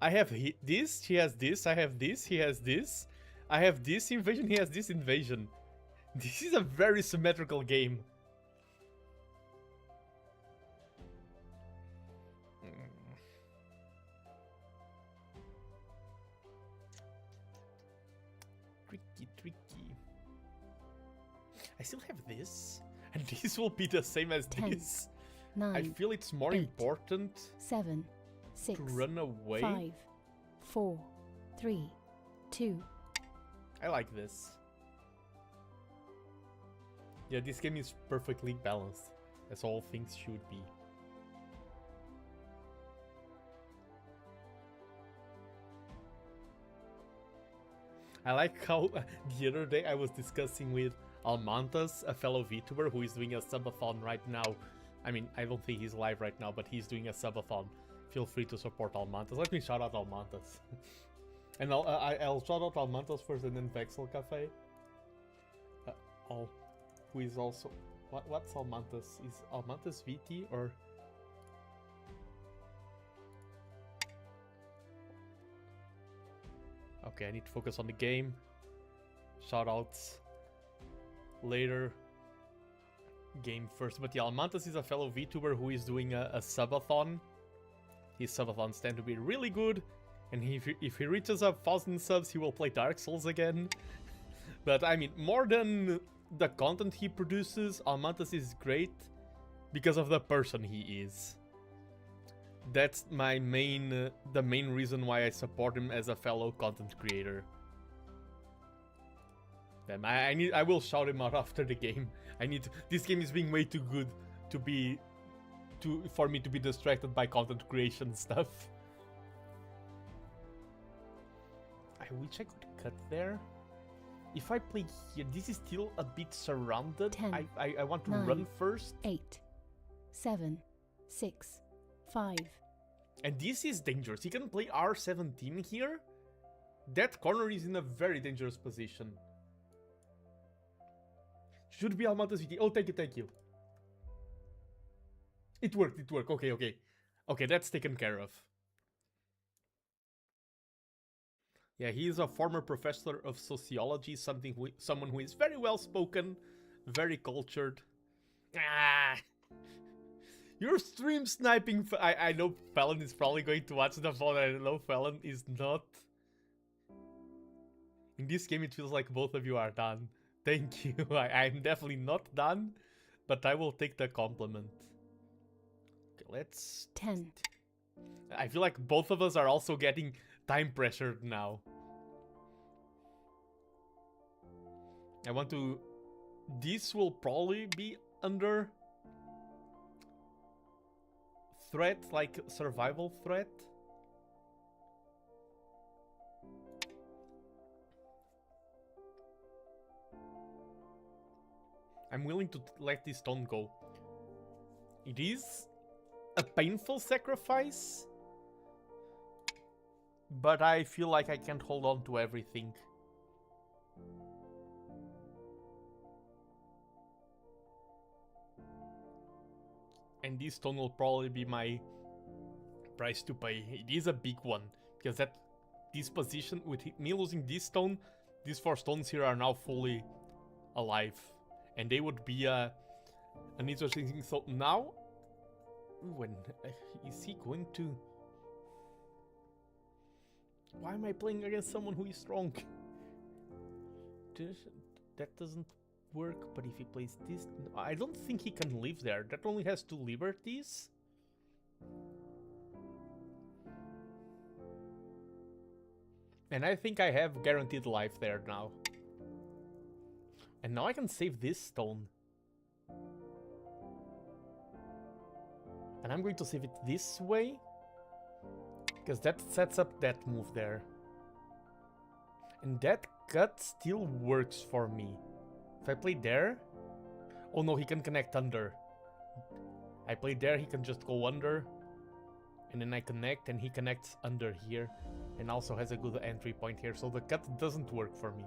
I have this, he has this, I have this, he has this. I have this invasion, he has this invasion. This is a very symmetrical game. Tricky. I still have this, and this will be the same as 10, this. 9, I feel it's more 8, important 7, 6, to run away. 5, 4, 3, 2. I like this. Yeah, this game is perfectly balanced, as all things should be. I like how the other day I was discussing with Almantas, a fellow VTuber who is doing a subathon right now. I mean, I don't think he's live right now, but he's doing a subathon. Feel free to support Almantas. Let me shout out Almantas. And I'll shout out Almantas first and then Vexel Cafe. Who is also... What's Almantas? Is Almantas VT or... Okay, I need to focus on the game. Shoutouts later. Game first. But yeah, Almantas is a fellow VTuber who is doing a subathon. His subathons tend to be really good. And if he reaches 1,000 subs, he will play Dark Souls again. But I mean, more than the content he produces, Almantas is great because of the person he is. That's my the main reason why I support him as a fellow content creator. Damn, I will shout him out after the game. This game is being way too good for me to be distracted by content creation stuff. I wish I could cut there. If I play here, this is still a bit surrounded. 10, I want to 9, run first. 8, 7, 6, 5. And this is dangerous. He can play R17 here. That corner is in a very dangerous position. Should be Almantas VT. Oh, thank you. It worked. Okay, that's taken care of. Yeah, he is a former professor of sociology, someone who is very well spoken, very cultured. Ah! You're stream sniping. I know Fallon is probably going to watch the phone. I know Fallon is not. In this game, it feels like both of you are done. Thank you. I'm definitely not done, but I will take the compliment. Okay, let's... 10. I feel like both of us are also getting time pressured now. I want to... This will probably be under... threat, like survival threat. I'm willing to let this stone go. It is a painful sacrifice, but I feel like I can't hold on to everything. And this stone will probably be my price to pay. It is a big one, because this position, with me losing this stone, these 4 stones here are now fully alive. And they would be an interesting thing. So now, when is he going to... Why am I playing against someone who is strong? That doesn't work, but if he plays this... I don't think he can live there. That only has 2 liberties. And I think I have guaranteed life there now. And now I can save this stone. And I'm going to save it this way, because that sets up that move there. And that cut still works for me. If I play there... Oh no, he can connect under. I play there, he can just go under. And then I connect, and he connects under here. And also has a good entry point here, so the cut doesn't work for me.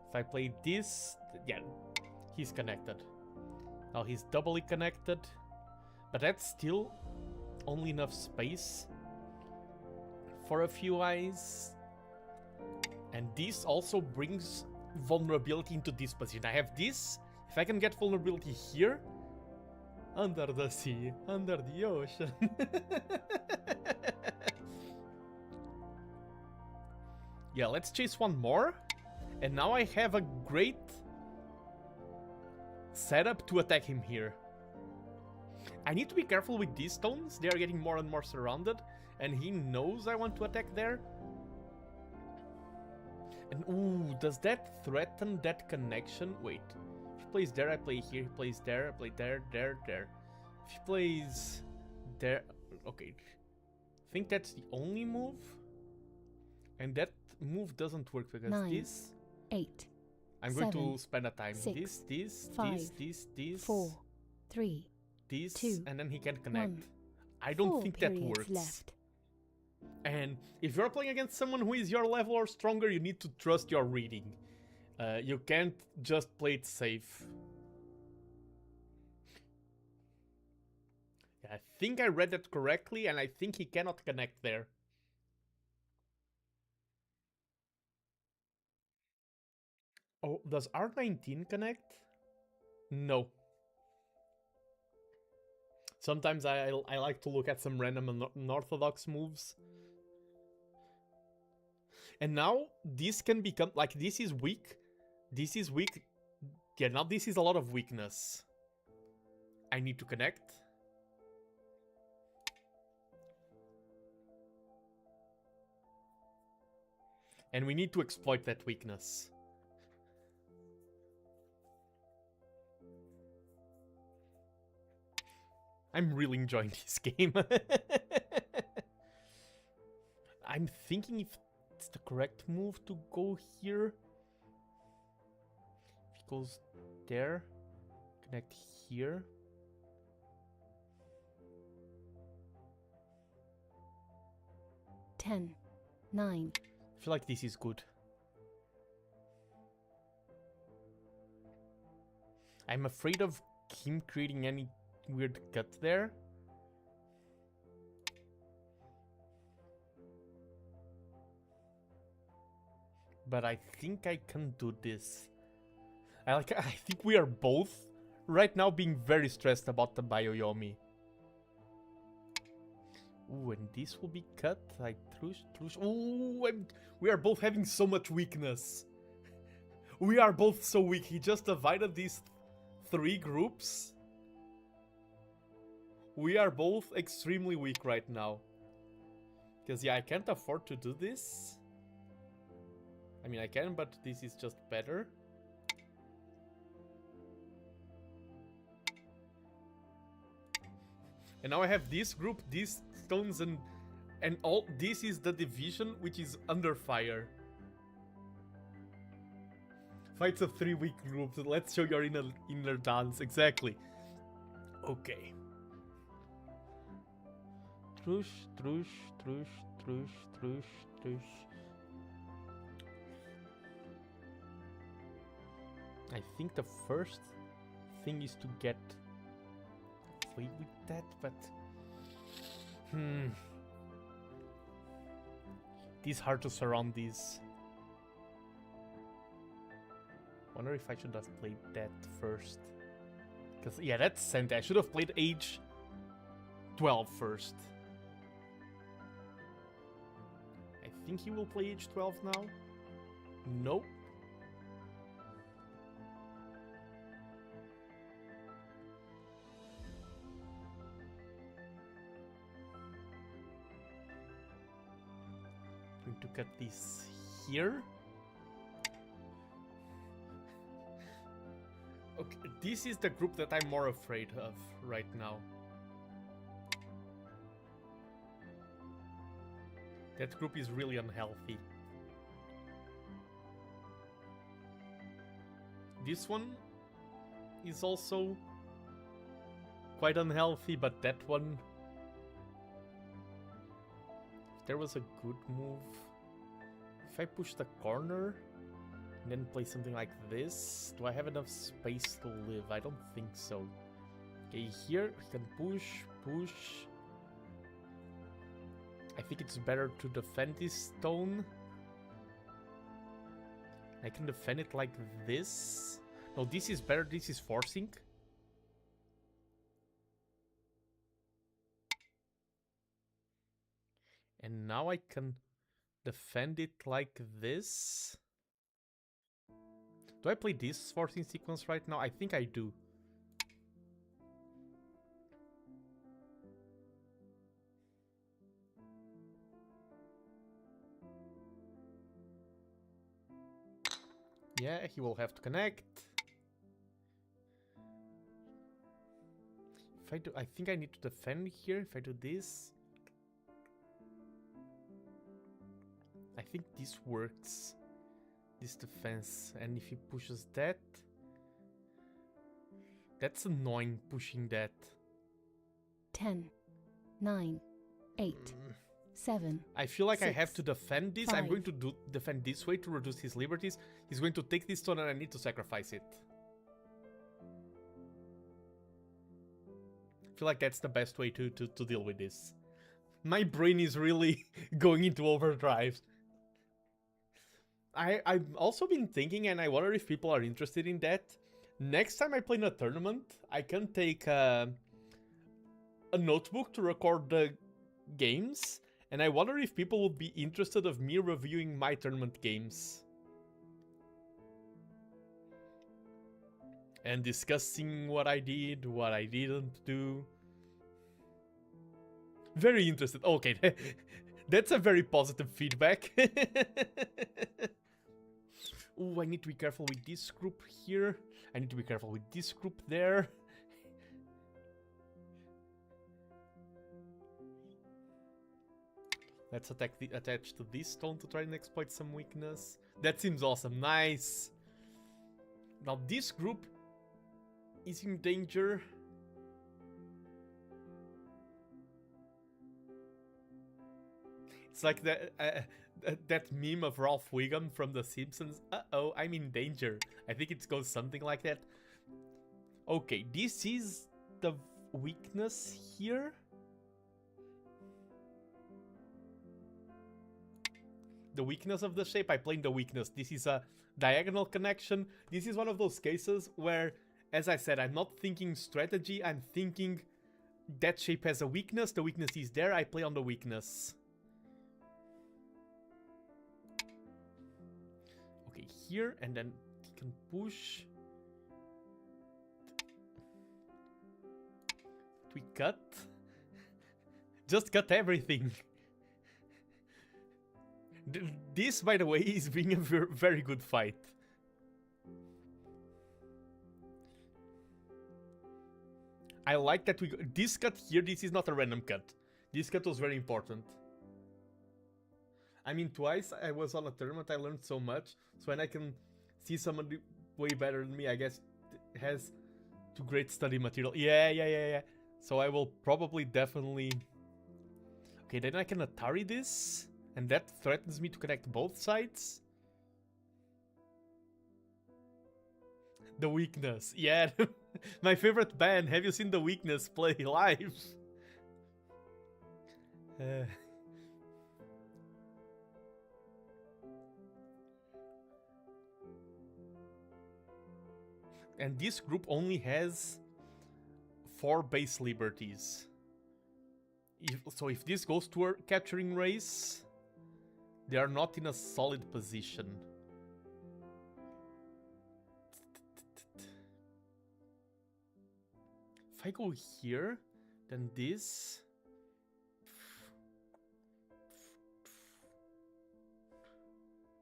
If I play this... Yeah, he's connected. Now he's doubly connected. But that's still only enough space for a few eyes. And this also brings vulnerability into this position. I have this. If I can get vulnerability here, under the sea, under the ocean. Yeah, let's chase one more. And now I have a great setup to attack him here. I need to be careful with these stones. They are getting more and more surrounded. And he knows I want to attack there. And ooh, does that threaten that connection? Wait. If he plays there, I play here. He plays there, I play there, there, there. If he plays there... Okay. I think that's the only move. And that move doesn't work because 9, this... 8, I'm 7, going to spend a time. 6, This, 5, this, 4, 3, this, 2, and then he can connect. 1. I don't 4 think that periods works. left. And if you're playing against someone who is your level or stronger, you need to trust your reading. You can't just play it safe. Yeah, I think I read that correctly, and I think he cannot connect there. Oh, does R19 connect? No. Sometimes I like to look at some random unorthodox moves. And now this can become, like, this is weak. This is weak. Yeah, now this is a lot of weakness. I need to connect. And we need to exploit that weakness. I'm really enjoying this game. I'm thinking if it's the correct move to go here. If he goes there, connect here. Ten, 9. I feel like this is good. I'm afraid of him creating any weird cut there. But I think I can do this. I think we are both right now being very stressed about the Bioyomi. Ooh, and this will be cut. Like trush. Ooh, we are both having so much weakness. We are both so weak. He just divided these 3 groups. We are both extremely weak right now. Because, yeah, I can't afford to do this. I mean, I can, but this is just better. And now I have this group, these stones, and all. This is the division, which is under fire. Fights a 3-week group. Let's show your inner dance. Exactly. Okay. Trush, trush, trush, trush, trush, trush. I think the first thing is to get away with that, but it is hard to surround these. Wonder if I should have played that first. Because, yeah, that's sent. I should have played age 12 first. I think he will play age 12 now. Nope. I'm going to cut this here. Okay, this is the group that I'm more afraid of right now. That group is really unhealthy. This one is also quite unhealthy, but that one... If there was a good move... If I push the corner... and then play something like this. Do I have enough space to live? I don't think so. Okay, here we can push. I think it's better to defend this stone. I can defend it like this. No, this is better. This is forcing. And now I can defend it like this. Do I play this forcing sequence right now? I think I do. Yeah, he will have to connect. If I do, I think I need to defend here. If I do this, I think this works. This defense, and if he pushes that, that's annoying pushing that. 10, 9, 8, 7. I feel like I have 6, to defend this. I'm 5. going to defend this way to reduce his liberties. He's going to take this stone and I need to sacrifice it. I feel like that's the best way to deal with this. My brain is really going into overdrive. I've also been thinking, and I wonder if people are interested in that. Next time I play in a tournament, I can take a notebook to record the games, and I wonder if people would be interested of me reviewing my tournament games. And discussing what I did, what I didn't do. Very interested. Okay, that's a very positive feedback. Ooh, I need to be careful with this group here. I need to be careful with this group there. Let's attach to this stone to try and exploit some weakness. That seems awesome. Nice. Now this group is in danger. It's like that meme of Ralph Wiggum from The Simpsons. Uh-oh, I'm in danger. I think it goes something like that. Okay, this is the weakness here. The weakness of the shape, I played the weakness. This is a diagonal connection. This is one of those cases where, as I said, I'm not thinking strategy, I'm thinking that shape has a weakness, the weakness is there, I play on the weakness. Okay, here, and then he can push. We cut. Just cut everything. This, by the way, is being a very good fight. I like that this cut here, this is not a random cut. This cut was very important. I mean, twice I was on a tournament, I learned so much. So when I can see somebody way better than me, I guess it has too great study material. Yeah. So I will probably definitely... Okay, then I can Atari this. And that threatens me to connect both sides. The weakness. Yeah, my favorite band. Have you seen The Weakness play live? And this group only has 4 base liberties. So if this goes to a capturing race, they are not in a solid position. If I go here, then this...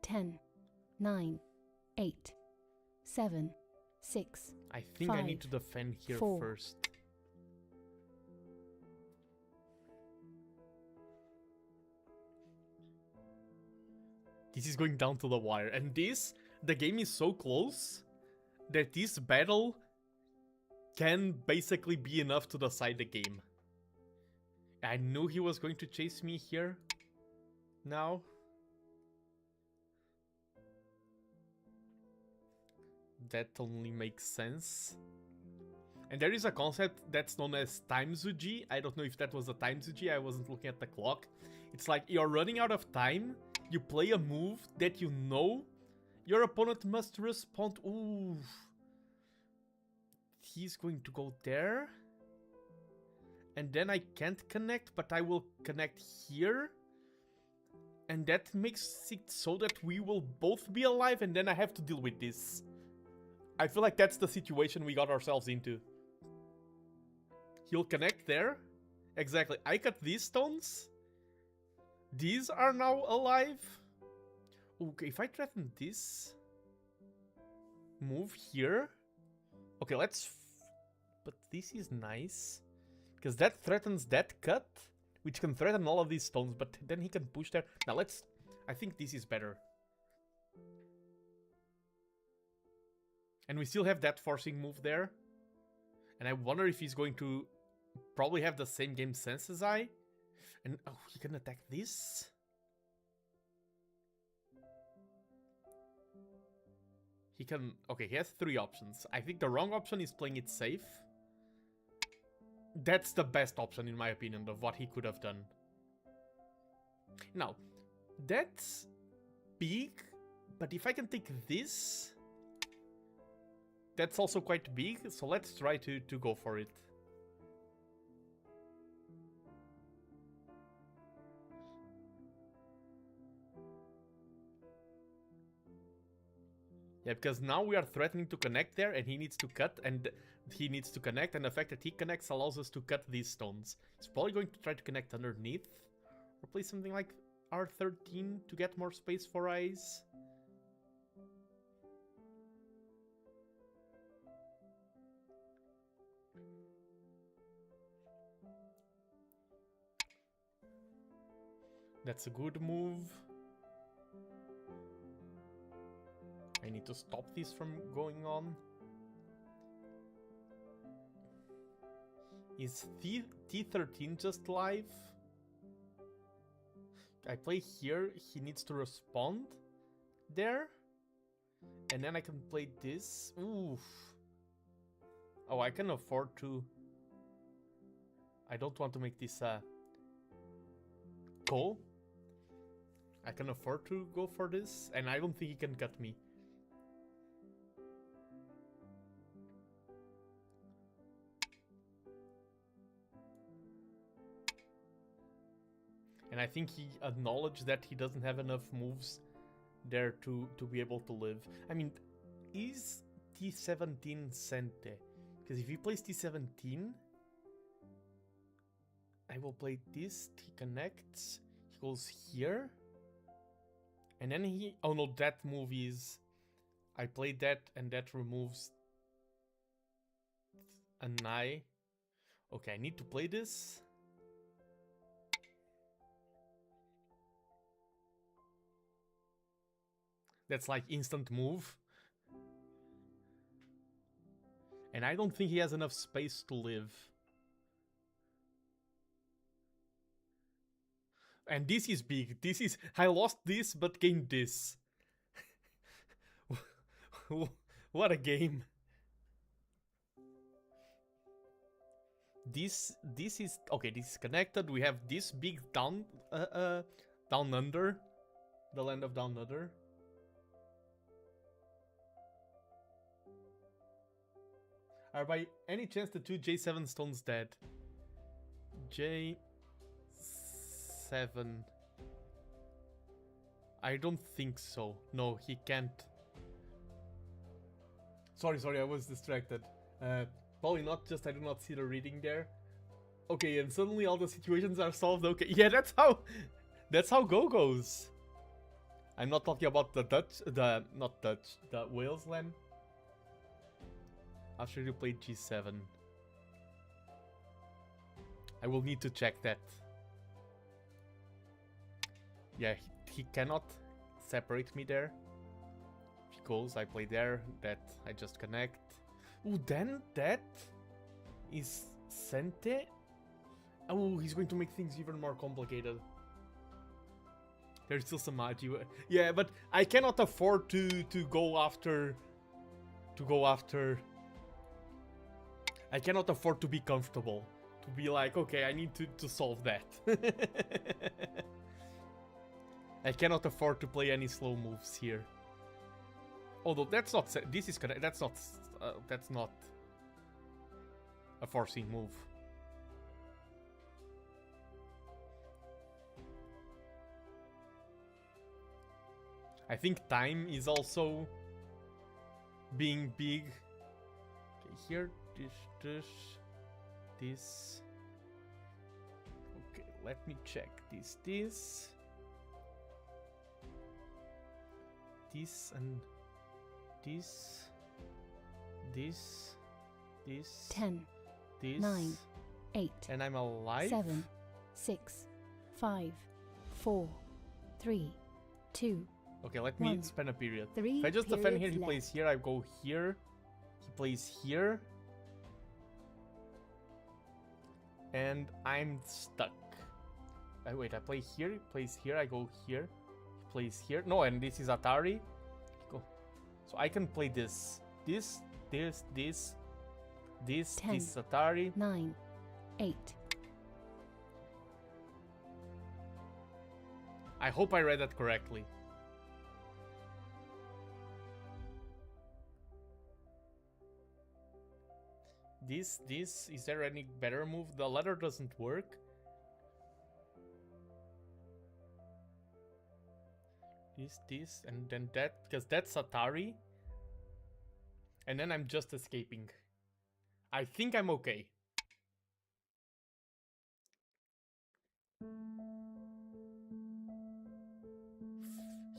Ten, 9, 8, 7, 6. I think 5, I need to defend here 4. first. This is going down to the wire. And the game is so close that this battle can basically be enough to decide the game. I knew he was going to chase me here. Now. That only makes sense. And there is a concept that's known as timezuji. I don't know if that was a timezuji, I wasn't looking at the clock. It's like you're running out of time. You play a move that you know your opponent must respond. Ooh. He's going to go there. And then I can't connect, but I will connect here. And that makes it so that we will both be alive, and then I have to deal with this. I feel like that's the situation we got ourselves into. He'll connect there. Exactly. I cut these stones. These are now alive. Okay, if I threaten this... move here. Okay, let's... But this is nice. Because that threatens that cut, which can threaten all of these stones, but then he can push there. Now let's... I think this is better. And we still have that forcing move there. And I wonder if he's going to probably have the same game sense as I. And, oh, he can attack this? He can... Okay, he has 3 options. I think the wrong option is playing it safe. That's the best option, in my opinion, of what he could have done. Now, that's big, but if I can take this, that's also quite big, so let's try to go for it. Yeah, because now we are threatening to connect there, and he needs to cut, and he needs to connect, and the fact that he connects allows us to cut these stones. He's probably going to try to connect underneath, or play something like R13 to get more space for eyes. That's a good move. I need to stop this from going on. Is T13 just live? I play here, he needs to respond there. And then I can play this. Oof. Oh, I can afford to... I don't want to make this go. I can afford to go for this, and I don't think he can cut me. And I think he acknowledged that he doesn't have enough moves there to be able to live. I mean, is T17 Sente? Because if he plays T17, I will play this, he connects, he goes here. And then he... Oh no, that move is... I played that and that removes an eye. Okay, I need to play this. That's like instant move. And I don't think he has enough space to live. And this is big. This is... I lost this, but gained this. What a game. This is... Okay, this is connected. We have this big down... down under. The land of down under. Are by any chance the 2 J7 stones dead? J7... I don't think so. No, he can't. Sorry, I was distracted. Probably not, just I do not see the reading there. Okay, and suddenly all the situations are solved. Okay, yeah, that's how Go goes. I'm not talking about the Wales land. After you play G7. I will need to check that. Yeah, he cannot separate me there. If he goes, I play there. That I just connect. Ooh, then that is Sente. Oh, he's going to make things even more complicated. There's still some Magi. Yeah, but I cannot afford to go after... I cannot afford to be comfortable. To be like, okay, I need to solve that. I cannot afford to play any slow moves here. Although that's not... This is correct. That's not a forcing move. I think time is also being big. Okay, here, this. Okay, let me check this, this, and this. this, 10, this, 9, 8, and I'm alive. 7, 6, 5, 4, 3, 2. Okay, let me 1. spend a period. 3 If I just defend here, he periods plays left. here, I go here. He plays here. And I'm stuck. Wait, I play here, he plays here, I go here. He plays here. No, and this is Atari. Go. So I can play this. This, 10, this Atari. 9, 8. I hope I read that correctly. This, is there any better move? The ladder doesn't work. This, and then that, because that's Atari. And then I'm just escaping. I think I'm okay.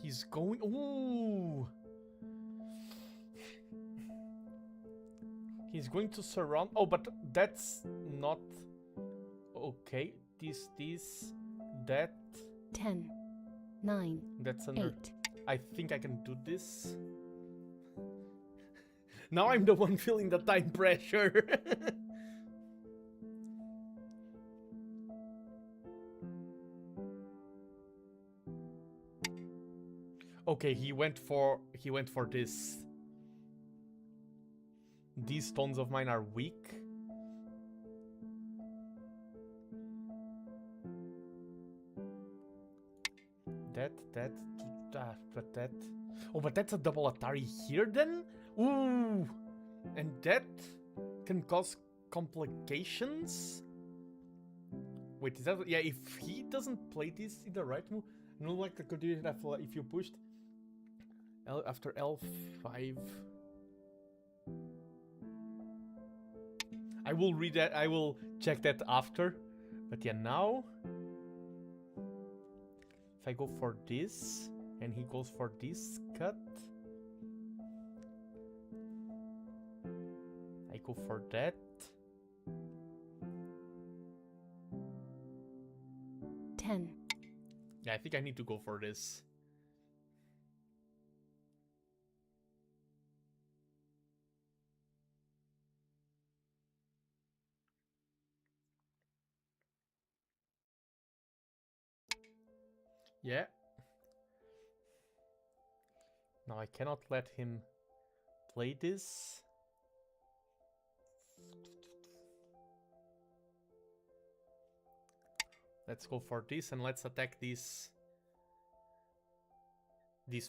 He's going, ooh! He's going to surround. Oh, but that's not okay. This, that. 10, 9, That's under. 8. I think I can do this. Now I'm the one feeling the time pressure. Okay, he went for this. These stones of mine are weak. But that. Oh, but that's a double Atari here then? Ooh! And that can cause complications? Wait, is that... Yeah, if he doesn't play this in the right move... No, like the continuation if you pushed... after L5... I will read that, I will check that after. But yeah, now... If I go for this, and he goes for this cut... I go for that. Yeah, I think I need to go for this. Yeah. Now I cannot let him play this. Let's go for this and let's attack this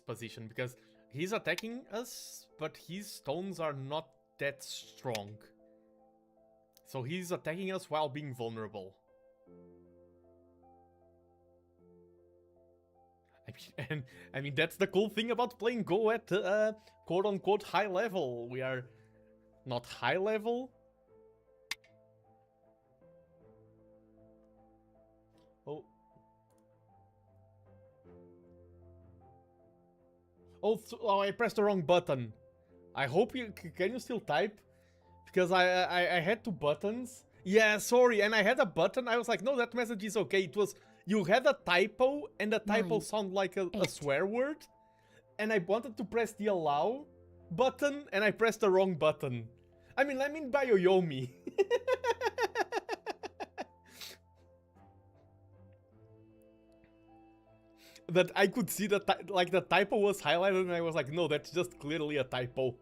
position, because he's attacking us, but his stones are not that strong. So he's attacking us while being vulnerable. I mean that's the cool thing about playing Go at quote-unquote high level. We are not high level. Oh. Oh, I pressed the wrong button. I hope you... Can you still type? Because I had two buttons. Yeah, sorry. And I had a button. I was like, no, that message is okay. It was... You had a typo, and the typo sounded like a swear word. And I wanted to press the allow button, and I pressed the wrong button. I mean by Yoyomi. That I could see that like the typo was highlighted, and I was like, no, that's just clearly a typo.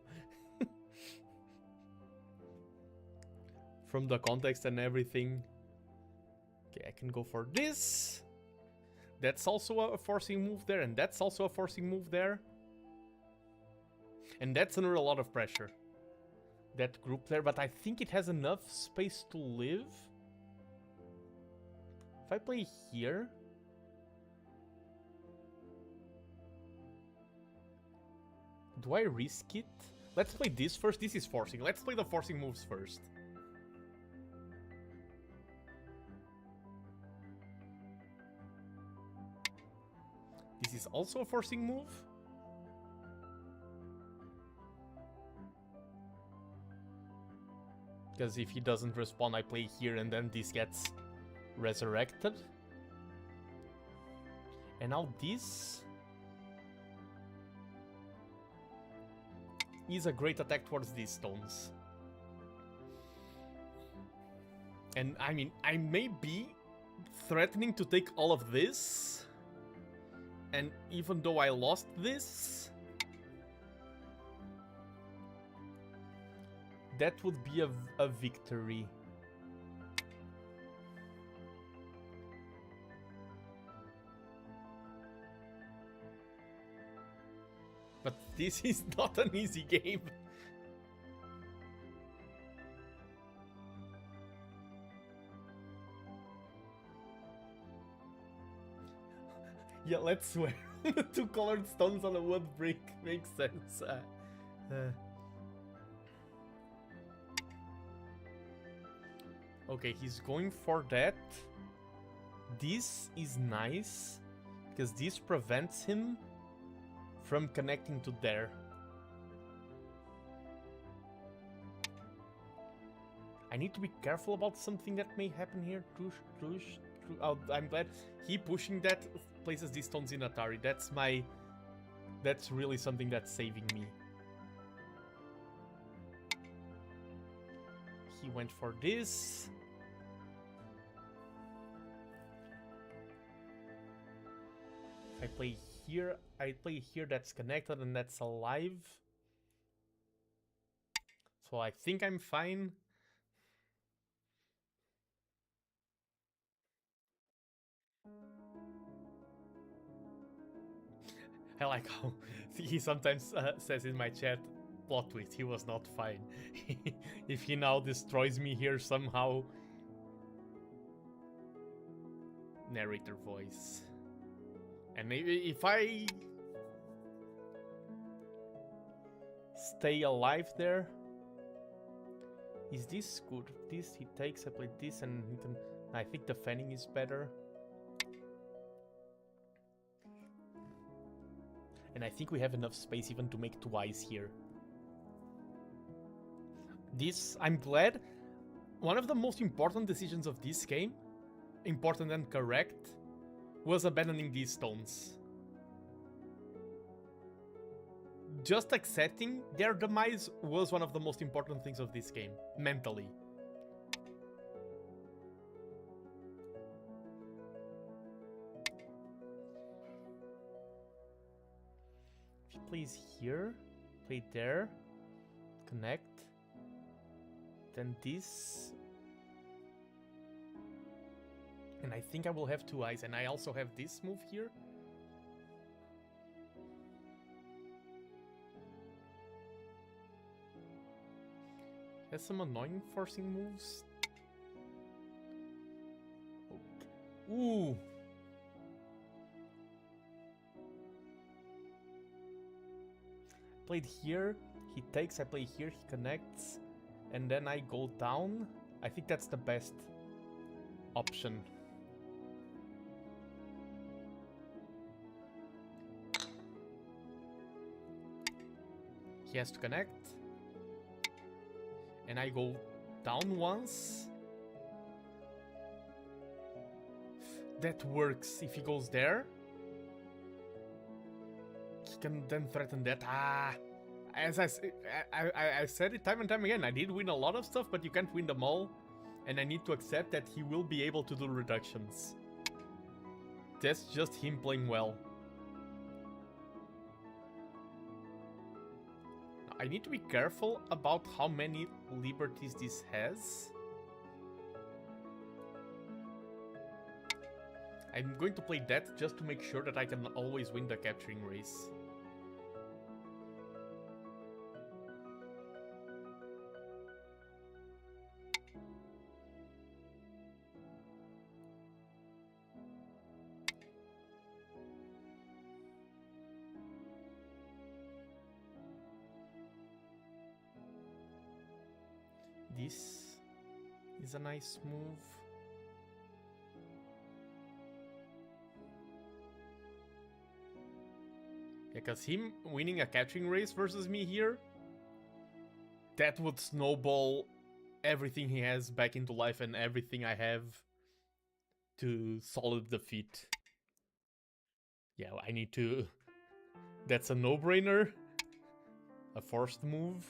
From the context and everything. Okay, I can go for this. That's also a forcing move there, and that's also a forcing move there. And that's under a lot of pressure. That group there, but I think it has enough space to live. If I play here... Do I risk it? Let's play this first. This is forcing. Let's play the forcing moves first. This is also a forcing move. Because if he doesn't respawn, I play here and then this gets resurrected. And now this is a great attack towards these stones. And I mean, I may be threatening to take all of this. And even though I lost this, that would be a victory. But this is not an easy game. Yeah, let's swear. The two colored stones on a wood brick makes sense. Okay, he's going for that. This is nice, because this prevents him from connecting to there. I need to be careful about something that may happen here. Oh, I'm glad he pushing that places these stones in Atari. That's really something that's saving me. He went for this. If I play here, that's connected and that's alive. So I think I'm fine. I like how he sometimes says in my chat, plot twist, he was not fine. If he now destroys me here somehow. Narrator voice. And maybe if I stay alive there. Is this good? This he takes, I play this and he can... I think the fanning is better. And I think we have enough space even to make two eyes here. This, I'm glad. One of the most important decisions of this game, important and correct, was abandoning these stones. Just accepting their demise was one of the most important things of this game, mentally. If he plays here, play there, connect, then this... And I think I will have two eyes, and I also have this move here. Has some annoying forcing moves. Okay. Ooh! Played here, he takes, I play here, he connects, and then I go down. I think that's the best option. He has to connect. And I go down once. That works. If he goes there, he can then threaten that. Ah! As I said it time and time again, I did win a lot of stuff, but you can't win them all. And I need to accept that he will be able to do reductions. That's just him playing well. I need to be careful about how many liberties this has. I'm going to play that just to make sure that I can always win the capturing race. This is a nice move. Because him winning a catching race versus me here, that would snowball everything he has back into life and everything I have to solid defeat. Yeah, I need to... That's a no-brainer. A forced move.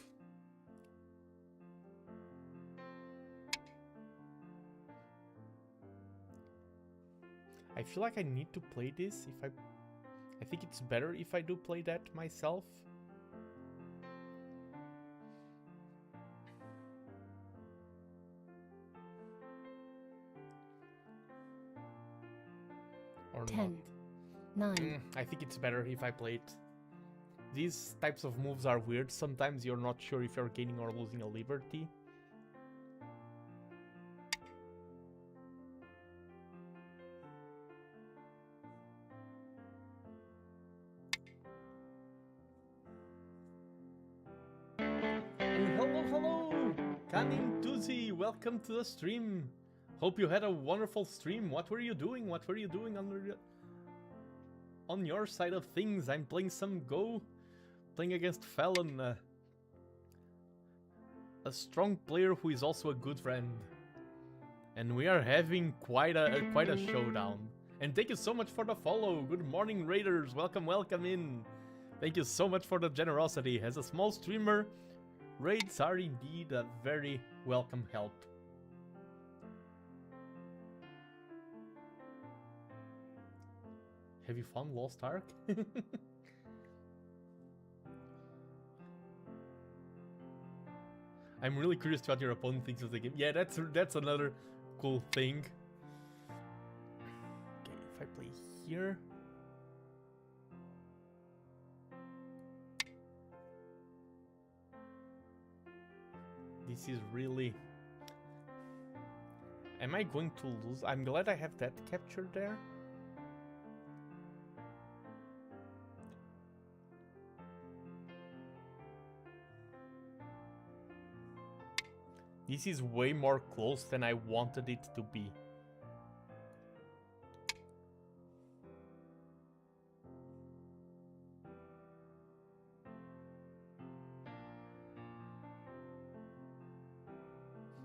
I feel like I need to play this if I think it's better if I do play that myself. Or 10, not. 9, I think it's better if I play it. These types of moves are weird. Sometimes you're not sure if you're gaining or losing a liberty. And hello! Kanin Tuzi, welcome to the stream. Hope you had a wonderful stream. What were you doing? What were you doing on your side of things? I'm playing some Go. Playing against Fallon. A strong player who is also a good friend. And we are having quite a showdown. And thank you so much for the follow. Good morning, Raiders. Welcome in. Thank you so much for the generosity. As a small streamer, raids are indeed a very welcome help. Have you found Lost Ark? I'm really curious to what your opponent thinks of the game. Yeah, that's another cool thing. Okay, if I play here... This is really... Am I going to lose? I'm glad I have that captured there. This is way more close than I wanted it to be.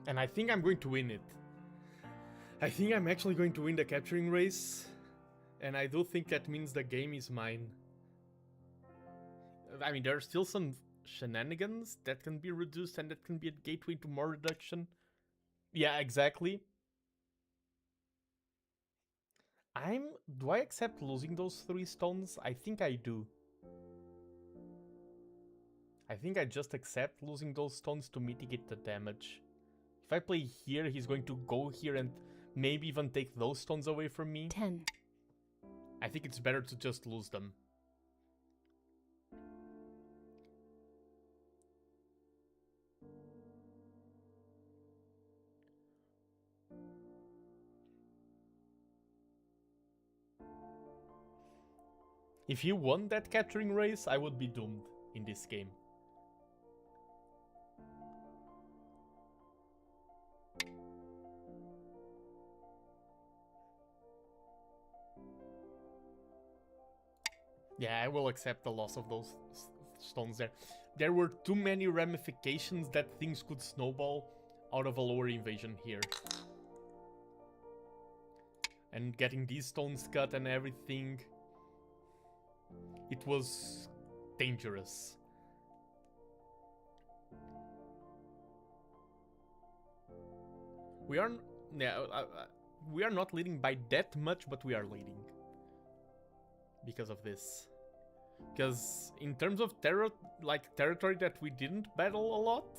And I think I'm going to win it. I think I'm actually going to win the capturing race. And I do think that means the game is mine. I mean, there are still some shenanigans that can be reduced and that can be a gateway to more reduction. Yeah, exactly. Do I accept losing those 3 stones? I think I do. I think I just accept losing those stones to mitigate the damage. If I play here, he's going to go here and maybe even take those stones away from me. 10. I think it's better to just lose them. If he won that capturing race, I would be doomed in this game. Yeah, I will accept the loss of those stones there. There were too many ramifications that things could snowball out of a lower invasion here. And getting these stones cut and everything... It was dangerous. We are not leading by that much, but we are leading because of this. Because in terms of territory that we didn't battle a lot,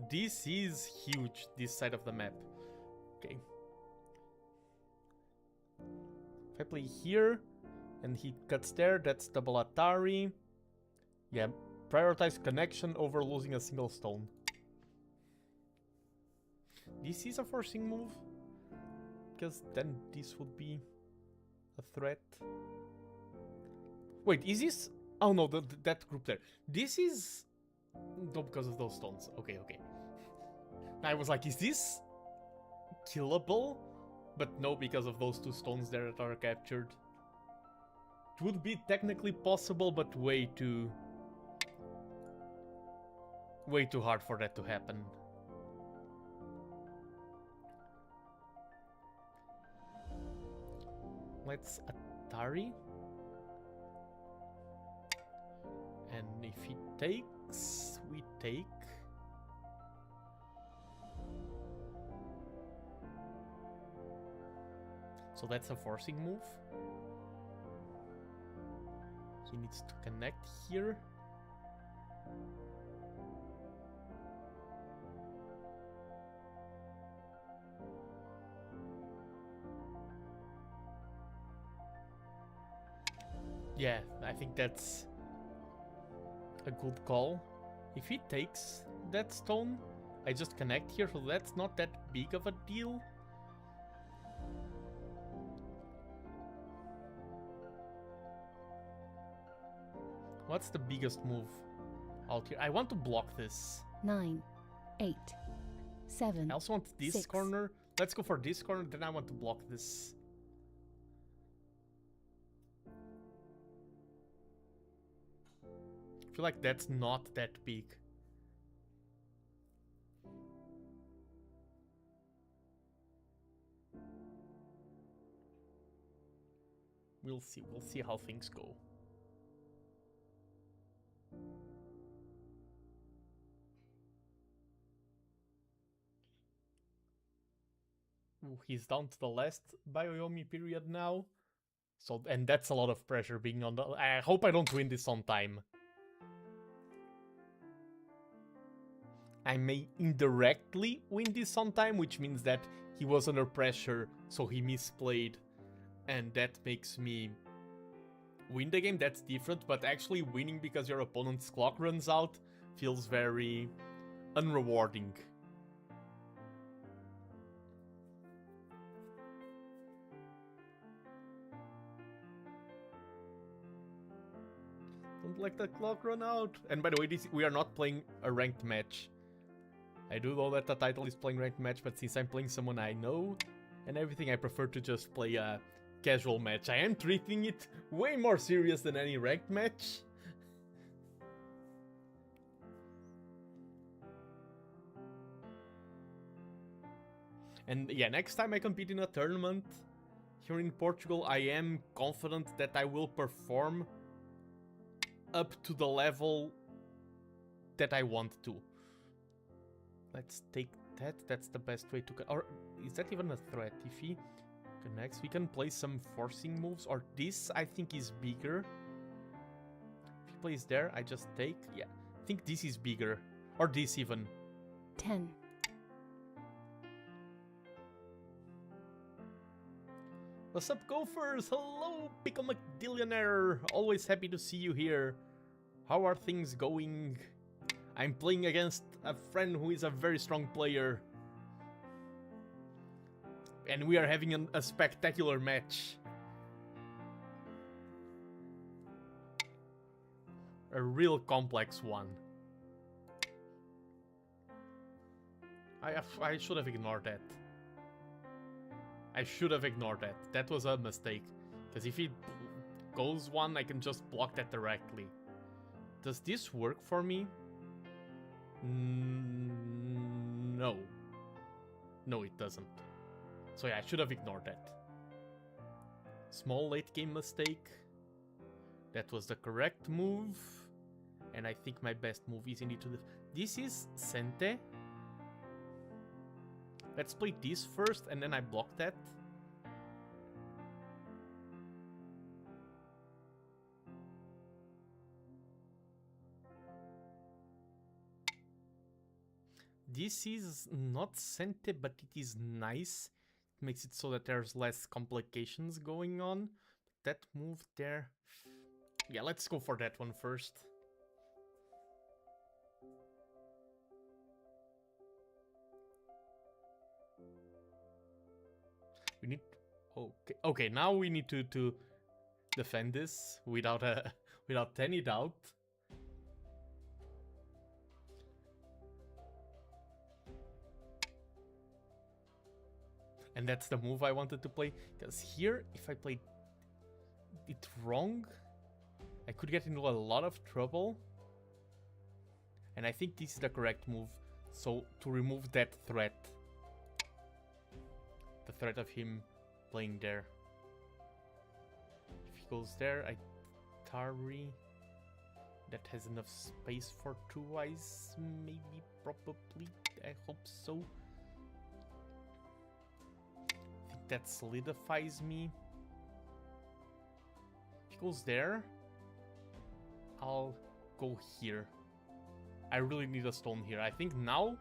this is huge. This side of the map. Okay. If I play here. And he cuts there, that's double Atari. Yeah, prioritize connection over losing a single stone. This is a forcing move. Because then this would be a threat. Wait, is this... Oh no, that group there. This is... No, because of those stones. Okay. I was like, is this killable? But no, because of those 2 stones there that are captured. It would be technically possible, but way too hard for that to happen. Let's Atari. And if he takes, we take. So that's a forcing move. He needs to connect here. Yeah, I think that's a good call. If he takes that stone, I just connect here, so that's not that big of a deal. What's the biggest move out here? I want to block this. 9, 8, 7. I also want this 6. corner. Let's go for this corner, then I want to block this. I feel like that's not that big. We'll see how things go. Ooh, he's down to the last Bioyomi period now. So, and that's a lot of pressure being on the... I hope I don't win this on time. I may indirectly win this on time, which means that he was under pressure, so he misplayed. And that makes me win the game. That's different, but actually winning because your opponent's clock runs out feels very unrewarding. Don't let the clock run out. And by the way, we are not playing a ranked match. I do know that the title is playing ranked match, but since I'm playing someone I know and everything, I prefer to just play a casual match. I am treating it way more serious than any ranked match. And yeah, next time I compete in a tournament here in Portugal, I am confident that I will perform up to the level that I want to. Let's take that. That's the best way to... Or is that even a threat? If he connects, we can play some forcing moves. Or this, I think, is bigger. If he plays there, I just take. Yeah, I think this is bigger. Or this even. 10. What's up, Gophers? Hello, Pickle McDillionaire. Always happy to see you here. How are things going? I'm playing against a friend who is a very strong player. And we are having a spectacular match. A real complex one. I should have ignored that. I should have ignored that. That was a mistake. Because if he goes one, I can just block that directly. Does this work for me? No. No, it doesn't. So yeah, I should have ignored that. Small late game mistake. That was the correct move. And I think my best move is indeed to the... This is Sente. Let's play this first and then I block that. This is not Sente, but it is nice. It makes it so that there's less complications going on. That move there... Yeah, let's go for that one first. We need... Okay, now we need to defend this without any doubt. And that's the move I wanted to play. Because here, if I play it wrong, I could get into a lot of trouble. And I think this is the correct move. So, to remove that threat. The threat of him playing there. goes there. I carry. That has enough space for 2 eyes, maybe, probably. I hope so. I think that solidifies me. If he goes there, I'll go here. I really need a stone here. I think now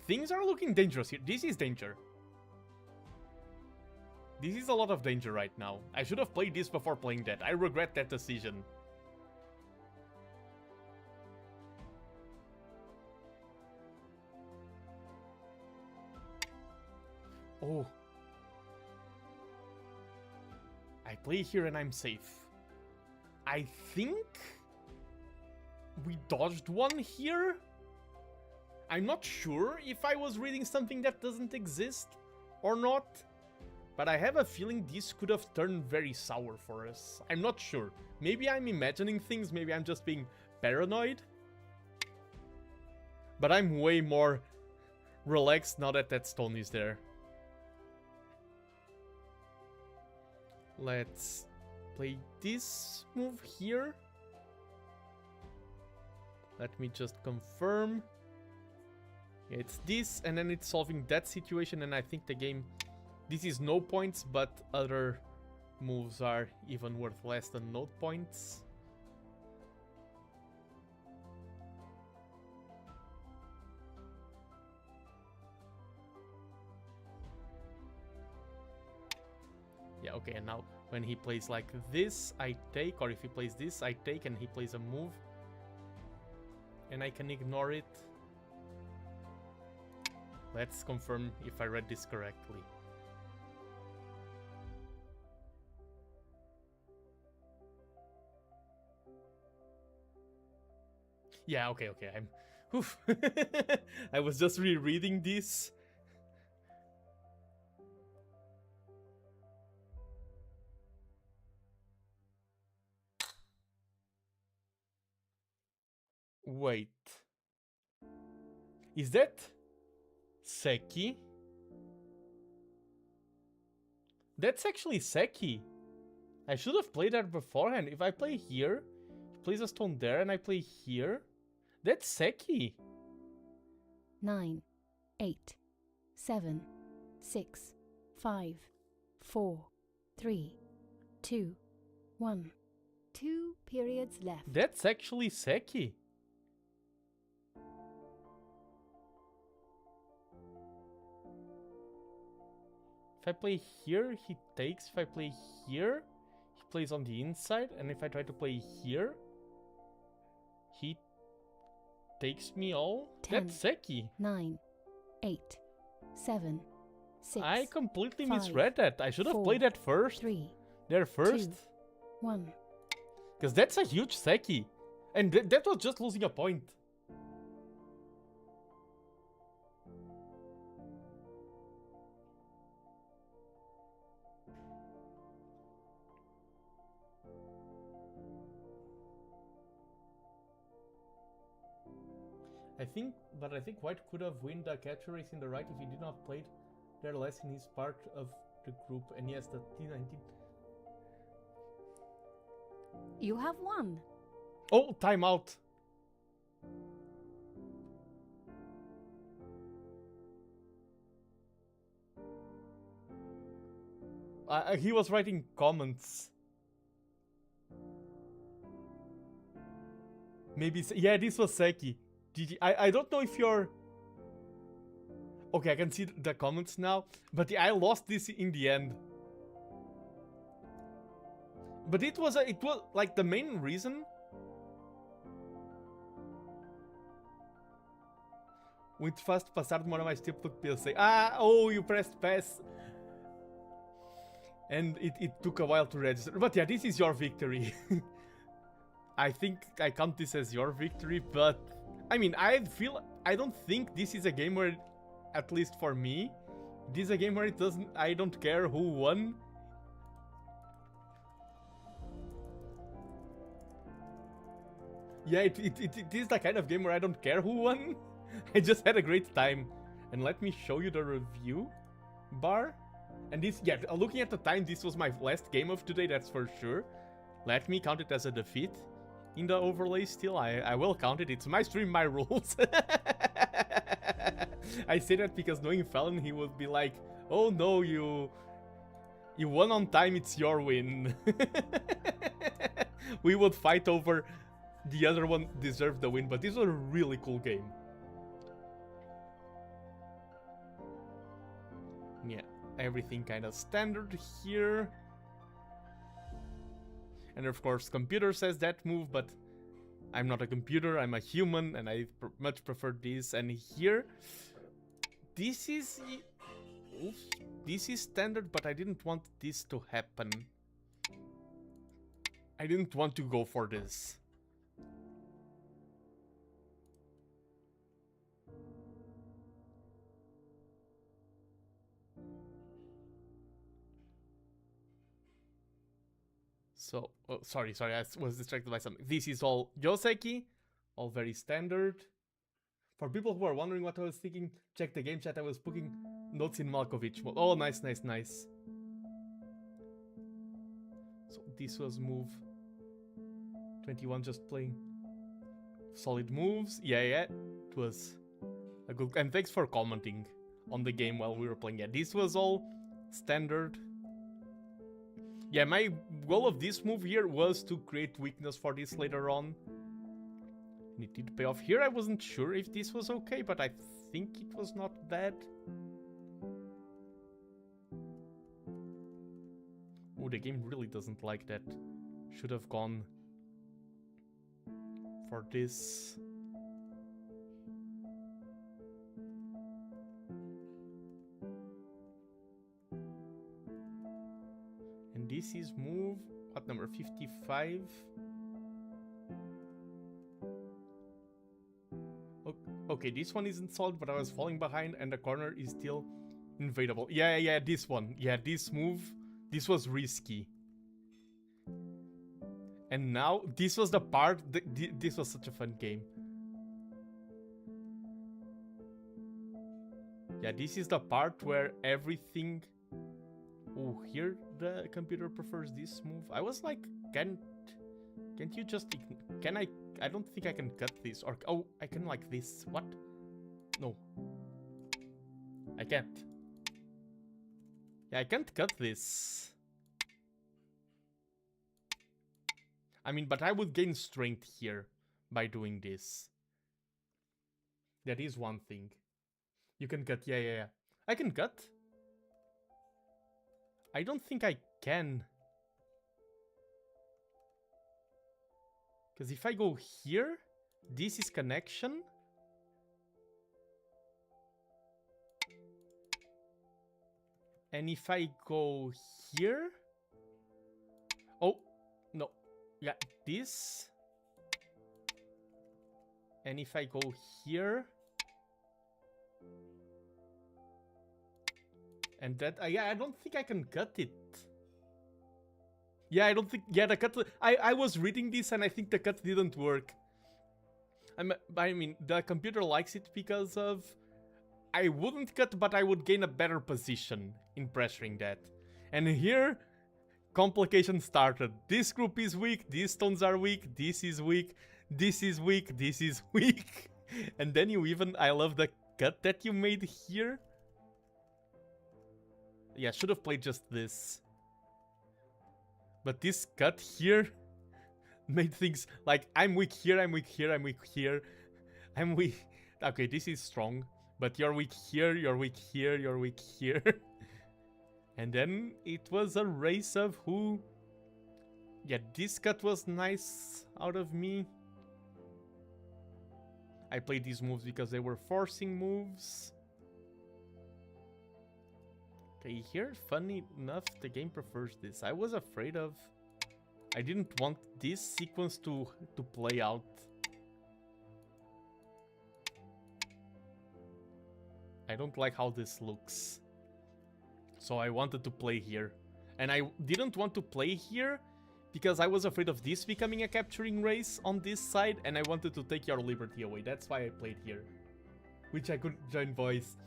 things are looking dangerous here. This is danger. This is a lot of danger right now. I should have played this before playing that. I regret that decision. Oh. I play here and I'm safe. I think we dodged one here. I'm not sure if I was reading something that doesn't exist or not, but I have a feeling this could have turned very sour for us. I'm not sure. Maybe I'm imagining things, maybe I'm just being paranoid. But I'm way more relaxed now that that stone is there. Let's play this move here. Let me just confirm. It's this, and then it's solving that situation, and I think the game... This is no points, but other moves are even worth less than no points. Yeah, okay, and now when he plays like this, I take, or if he plays this, I take, and he plays a move. And I can ignore it. Let's confirm if I read this correctly. Yeah, okay, I'm... Oof. I was just rereading this. Wait. Is that Seki? That's actually Seki. I should have played that beforehand. If I play here, he plays a stone there, and I play here, that's Seki. 9, 8, 7, 6, 5, 4, 3, 2, 1. 2 periods left. That's actually Seki. If I play here, he takes. If I play here, he plays on the inside. And if I try to play here, he takes me all. 10, That's Seki. 9, 8, 7, 6. I completely 5, misread that. I should have 4, played that first. 3, There first. 2, 1. Because that's a huge Seki. And that was just losing a point. I think White could have won the catcher race in the right if he did not played there less in his part of the group. And yes, the T19. You have won. Oh, timeout. He was writing comments. Maybe, yeah, this was Seki. GG. I don't know if you're... Okay, I can see the comments now. But I lost this in the end. But it was like the main reason. Muito fácil de passar, demora mais tempo do que pensei. Ah, oh, you pressed pass. And it took a while to register. But yeah, this is your victory. I think I count this as your victory, but... I mean, I don't think this is a game where, at least for me, this is a game where I don't care who won. Yeah, it is the kind of game where I don't care who won. I just had a great time. And let me show you the review bar. And this, yeah, looking at the time, this was my last game of today, that's for sure. Let me count it as a defeat in the overlay still. I will count it. It's my stream, my rules. I say that because knowing Fallon, he would be like, oh no, you won on time, it's your win. We would fight over the other one deserved the win, but this was a really cool game. Yeah, everything kind of standard here. And of course, computer says that move, but I'm not a computer, I'm a human, and I much prefer this. And here, this is standard, but I didn't want this to happen. I didn't want to go for this. So, oh, sorry, I was distracted by something. This is all Joseki, all very standard. For people who are wondering what I was thinking, check the game chat. I was putting notes in Malkovich. Oh, nice, nice, nice. So this was move 21, just playing solid moves. Yeah, it was a good. And thanks for commenting on the game while we were playing. Yeah, this was all standard. Yeah, my goal of this move here was to create weakness for this later on. And it did pay off. Here I wasn't sure if this was okay, but I think it was not bad. Oh, the game really doesn't like that. Should have gone for this. And this is move, what number, 55? Okay, this one isn't solid, but I was falling behind and the corner is still invadable. Yeah, this one. Yeah, this move, this was risky. And now, this was the part, this was such a fun game. Yeah, this is the part where everything... Oh, here the computer prefers this move. I was like, can't you just... Can I don't think I can cut this. Or, oh, I can like this. What? No. I can't. Yeah, I can't cut this. I mean, but I would gain strength here by doing this. That is one thing. You can cut. Yeah. I can cut. I don't think I can. Because if I go here, this is connection. And if I go here... Oh, no. Yeah, this. And if I go here... And that... yeah, I don't think I can cut it. Yeah, I don't think... Yeah, the cut... I was reading this and I think the cut didn't work. I mean, the computer likes it because of... I wouldn't cut, but I would gain a better position in pressuring that. And here, complications started. This group is weak, these stones are weak, this is weak, this is weak, this is weak. And then you even... I love the cut that you made here. Yeah, should have played just this. But this cut here made things like, I'm weak here, I'm weak here, I'm weak here. I'm weak... Okay, this is strong. But you're weak here, you're weak here, you're weak here. And then it was a race of who... Yeah, this cut was nice out of me. I played these moves because they were forcing moves. Okay, here, funny enough, the game prefers this. I was afraid of... I didn't want this sequence to play out. I don't like how this looks. So I wanted to play here. And I didn't want to play here because I was afraid of this becoming a capturing race on this side and I wanted to take your liberty away. That's why I played here. Which I could join voice.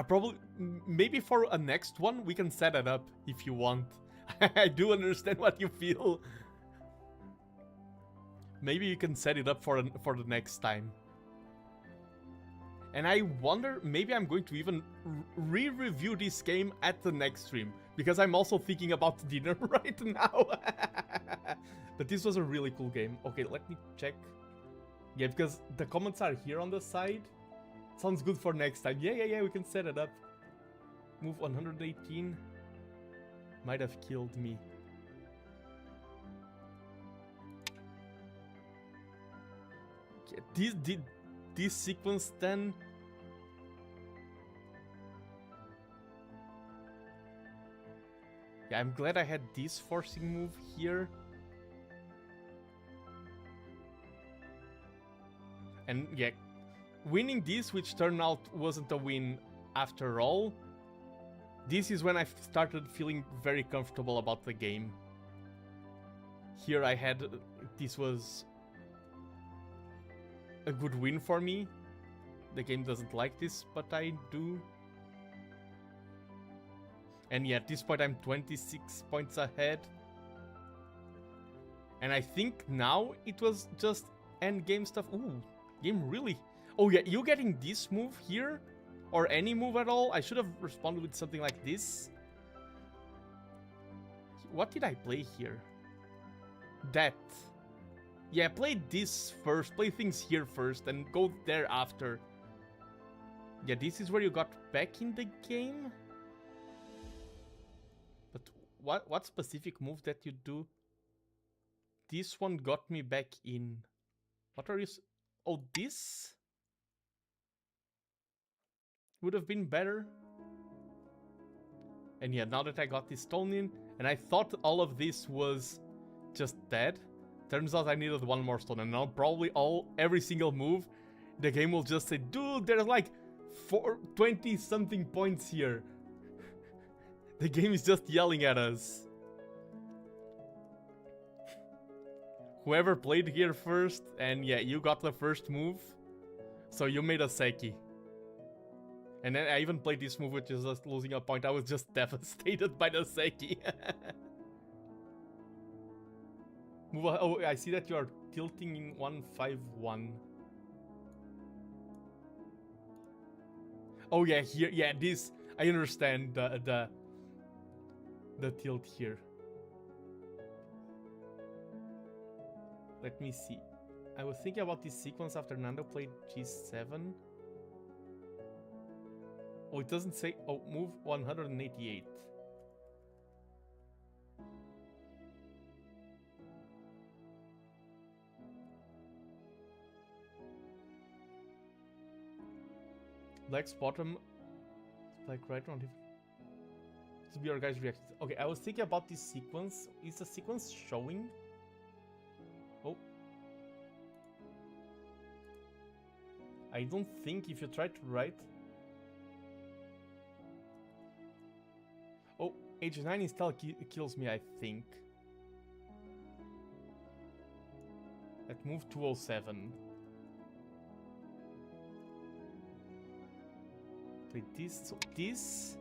Probably, maybe for a next one we can set it up if you want. I do understand what you feel. Maybe you can set it up for the next time. And I wonder, maybe I'm going to even re-review this game at the next stream, because I'm also thinking about dinner right now. But this was a really cool game. Okay, let me check. Yeah, because the comments are here on the side. Sounds good for next time. Yeah, we can set it up. Move 118. Might have killed me. Okay, this sequence then... Yeah, I'm glad I had this forcing move here. And yeah, winning this, which turned out wasn't a win after all, this is when I started feeling very comfortable about the game. Here I had... this was a good win for me. The game doesn't like this, but I do. And yeah, at this point I'm 26 points ahead. And I think now it was just end game stuff. Ooh, game really... Oh yeah, you getting this move here? Or any move at all? I should have responded with something like this. What did I play here? That. Yeah, play this first. Play things here first and go there after. Yeah, this is where you got back in the game? But what specific move that you do? This one got me back in. What are you... Oh, this? Would have been better. And yeah, now that I got this stone in, and I thought all of this was just dead, turns out I needed one more stone, and now probably every single move, the game will just say, dude, there's like 20 something points here. The game is just yelling at us. Whoever played here first, and yeah, you got the first move, so you made a Seki. And then I even played this move, which is just losing a point. I was just devastated by the Seki. Move. Oh, I see that you are tilting in 151. Oh yeah, here, yeah, this, I understand the tilt here. Let me see. I was thinking about this sequence after Nando played G7. Oh, it doesn't say... Oh, move 188. Black's bottom... Like right on it. This will be our guys' reactions. Okay, I was thinking about this sequence. Is the sequence showing? Oh. I don't think if you try to write... Oh, H9 install kills me, I think. At move 207. Play this, so this.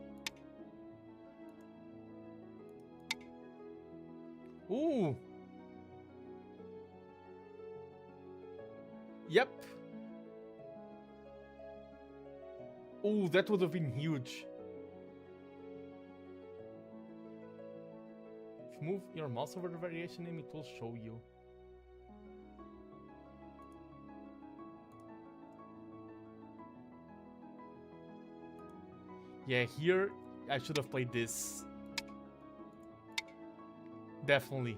Ooh! Yep. Ooh, that would have been huge. Move your mouse over the variation name, it will show you. Yeah, here I should have played this. Definitely.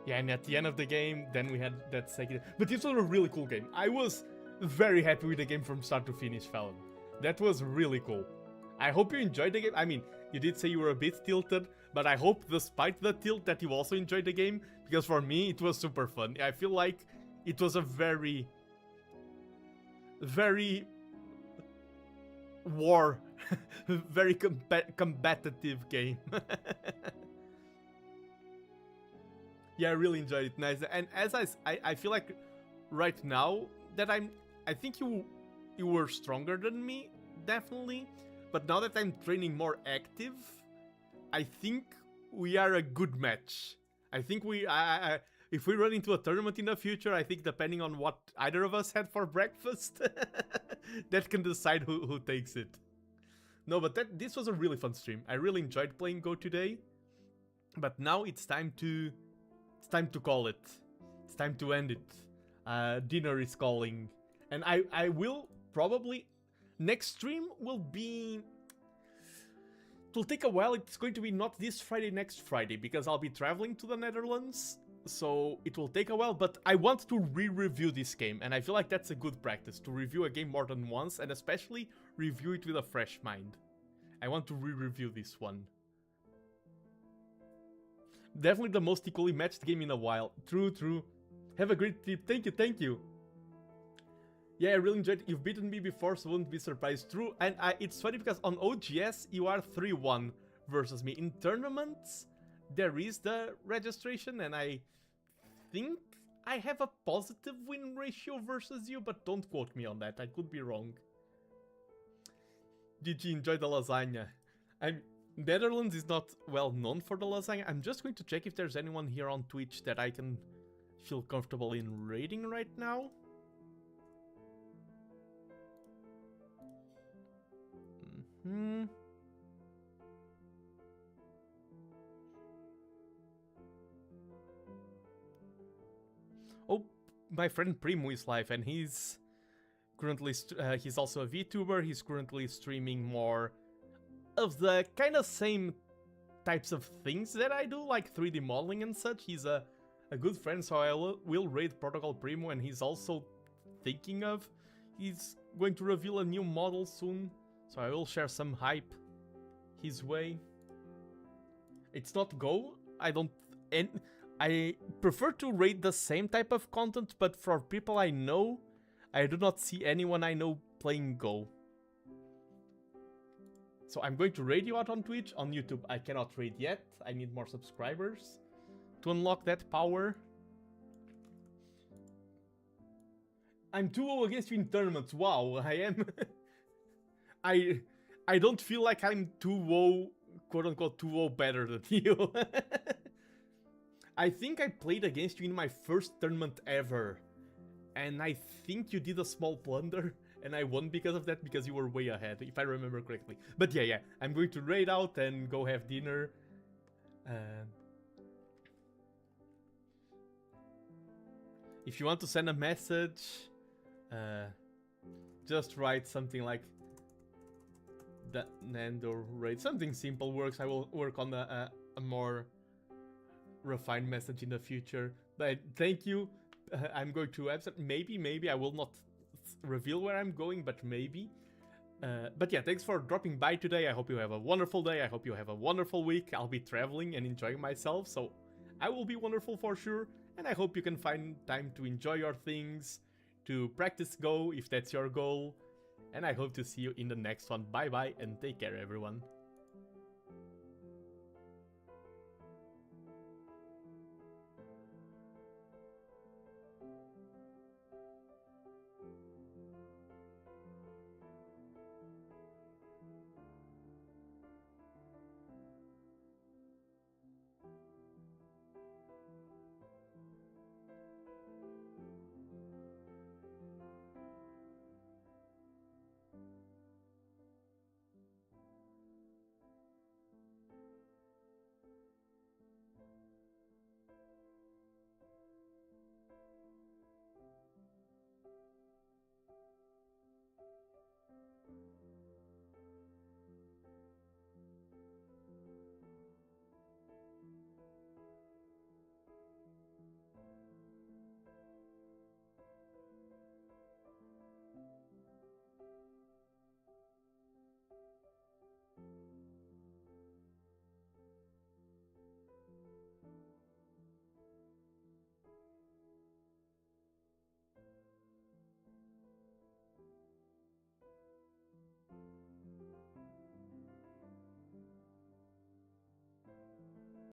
Yeah, and at the end of the game, then we had that second. But this was a really cool game. I was very happy with the game from start to finish, Fallon. That was really cool. I hope you enjoyed the game. I mean, you did say you were a bit tilted, but I hope despite the tilt that you also enjoyed the game, because for me it was super fun. I feel like it was a very very combative game. Yeah, I really enjoyed it. Nice. And as I feel like right now that I think you you were stronger than me, definitely. But now that I'm training more active, I think we are a good match. I think if we run into a tournament in the future, I think depending on what either of us had for breakfast, that can decide who takes it. No, but this was a really fun stream. I really enjoyed playing Go today. But now it's time to call it. It's time to end it. Dinner is calling. And I will probably... Next stream will be... It'll take a while. It's going to be not this Friday, next Friday, because I'll be traveling to the Netherlands. So it will take a while, but I want to re-review this game. And I feel like that's a good practice, to review a game more than once, and especially review it with a fresh mind. I want to re-review this one. Definitely the most equally matched game in a while. True, true. Have a great trip. Thank you, thank you. Yeah, I really enjoyed it. You've beaten me before, so wouldn't be surprised. True, and it's funny because on OGS, you are 3-1 versus me. In tournaments, there is the registration, and I think I have a positive win ratio versus you, but don't quote me on that. I could be wrong. Did you enjoy the lasagna? Netherlands is not well known for the lasagna. I'm just going to check if there's anyone here on Twitch that I can feel comfortable in raiding right now. Oh, my friend Primo is live, and he's currently he's also a VTuber. He's currently streaming more of the kind of same types of things that I do, like 3D modeling and such. He's a good friend, so I will raid Protocol Primo, and he's also thinking of... He's going to reveal a new model soon, so I will share some hype his way. It's not Go. I prefer to raid the same type of content, but for people I know, I do not see anyone I know playing Go. So I'm going to raid you out on Twitch. On YouTube, I cannot raid yet. I need more subscribers to unlock that power. I'm 2-0 against you in tournaments. Wow, I am... I don't feel like I'm 2-0, quote-unquote 2-0 better than you. I think I played against you in my first tournament ever. And I think you did a small blunder. And I won because of that, because you were way ahead, if I remember correctly. But yeah, I'm going to raid out and go have dinner. If you want to send a message, just write something like TheNando raid. Something simple works. I will work on a more refined message in the future. But thank you. I'm going to absent. Maybe I will not reveal where I'm going, but maybe. But yeah, thanks for dropping by today. I hope you have a wonderful day. I hope you have a wonderful week. I'll be traveling and enjoying myself, so I will be wonderful for sure. And I hope you can find time to enjoy your things, to practice Go if that's your goal. And I hope to see you in the next one. Bye bye and take care, everyone.